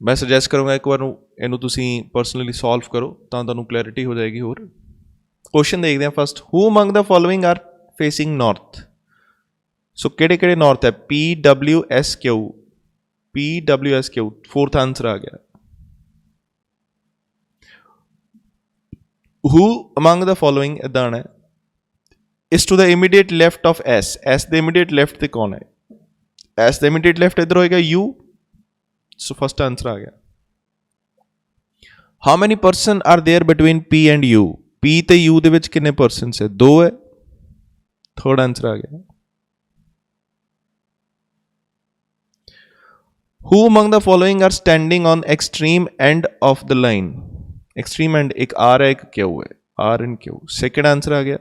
ਮੈਂ ਸੁਜੈਸਟ ਕਰੂੰਗਾ ਇੱਕ ਵਾਰ ਨੂੰ ਇਹਨੂੰ ਤੁਸੀਂ ਪਰਸਨਲੀ ਸੋਲਵ ਕਰੋ ਤਾਂ ਤੁਹਾਨੂੰ ਕਲੈਰਿਟੀ ਹੋ ਜਾਏਗੀ। ਹੋਰ ਕੁਐਸਚਨ ਦੇਖਦੇ ਹਾਂ। ਫਸਟ, ਹੂ ਅਮੰਗ ਦ ਫੋਲੋਇੰਗ ਆਰ facing north। सो ਕਿਹੜੇ ਕਿਹੜੇ north ਹੈ? P W S Q, P W S Q। Fourth answer आ गया। who among the following इदां है is to the immediate left of S। S the immediate left ਤੇ ਕੌਣ ਹੈ? S the immediate left इधर होएगा U। सो फर्स्ट आंसर आ गया। how many person are there between P and U? P ਤੇ U ਦੇ ਵਿੱਚ ਕਿੰਨੇ ਪਰਸਨਸ ਹੈ? 2 ਹੈ। ਥਰਡ ਆਂਸਰ ਆ ਗਿਆ। Who among the following are standing on extreme end of the line? Extreme end एक R है एक Q है, R and Q. Second answer आ गया।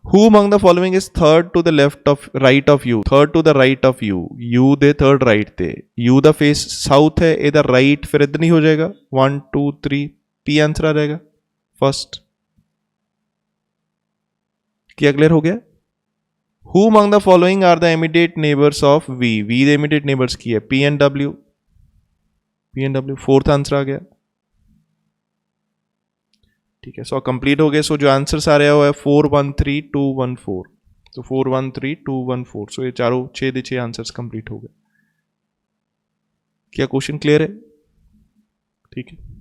Who among the following is third to the left of right of you? Third to the right of you. U ਦੇ third right ਤੇ। U ਦਾ face south है, ਇਹਦਾ right ਫਿਰ ਇੱਧਰ नहीं हो जाएगा। 1 2 3 P आंसर आ जाएगा फर्स्ट। क्या क्लियर हो गया? Who among the following are the immediate neighbors of V? V the immediate neighbors की है P and W. P and W fourth answer आ गया। ठीक है, सो कंप्लीट हो गए। सो जो आंसर्स आ रहा है 4 1 3 2 1 4। तो 4 1 3 2 1 4। सो ये चारों 6 के 6 आंसर्स कंप्लीट हो गए। क्या क्वेश्चन क्लियर है? ठीक है।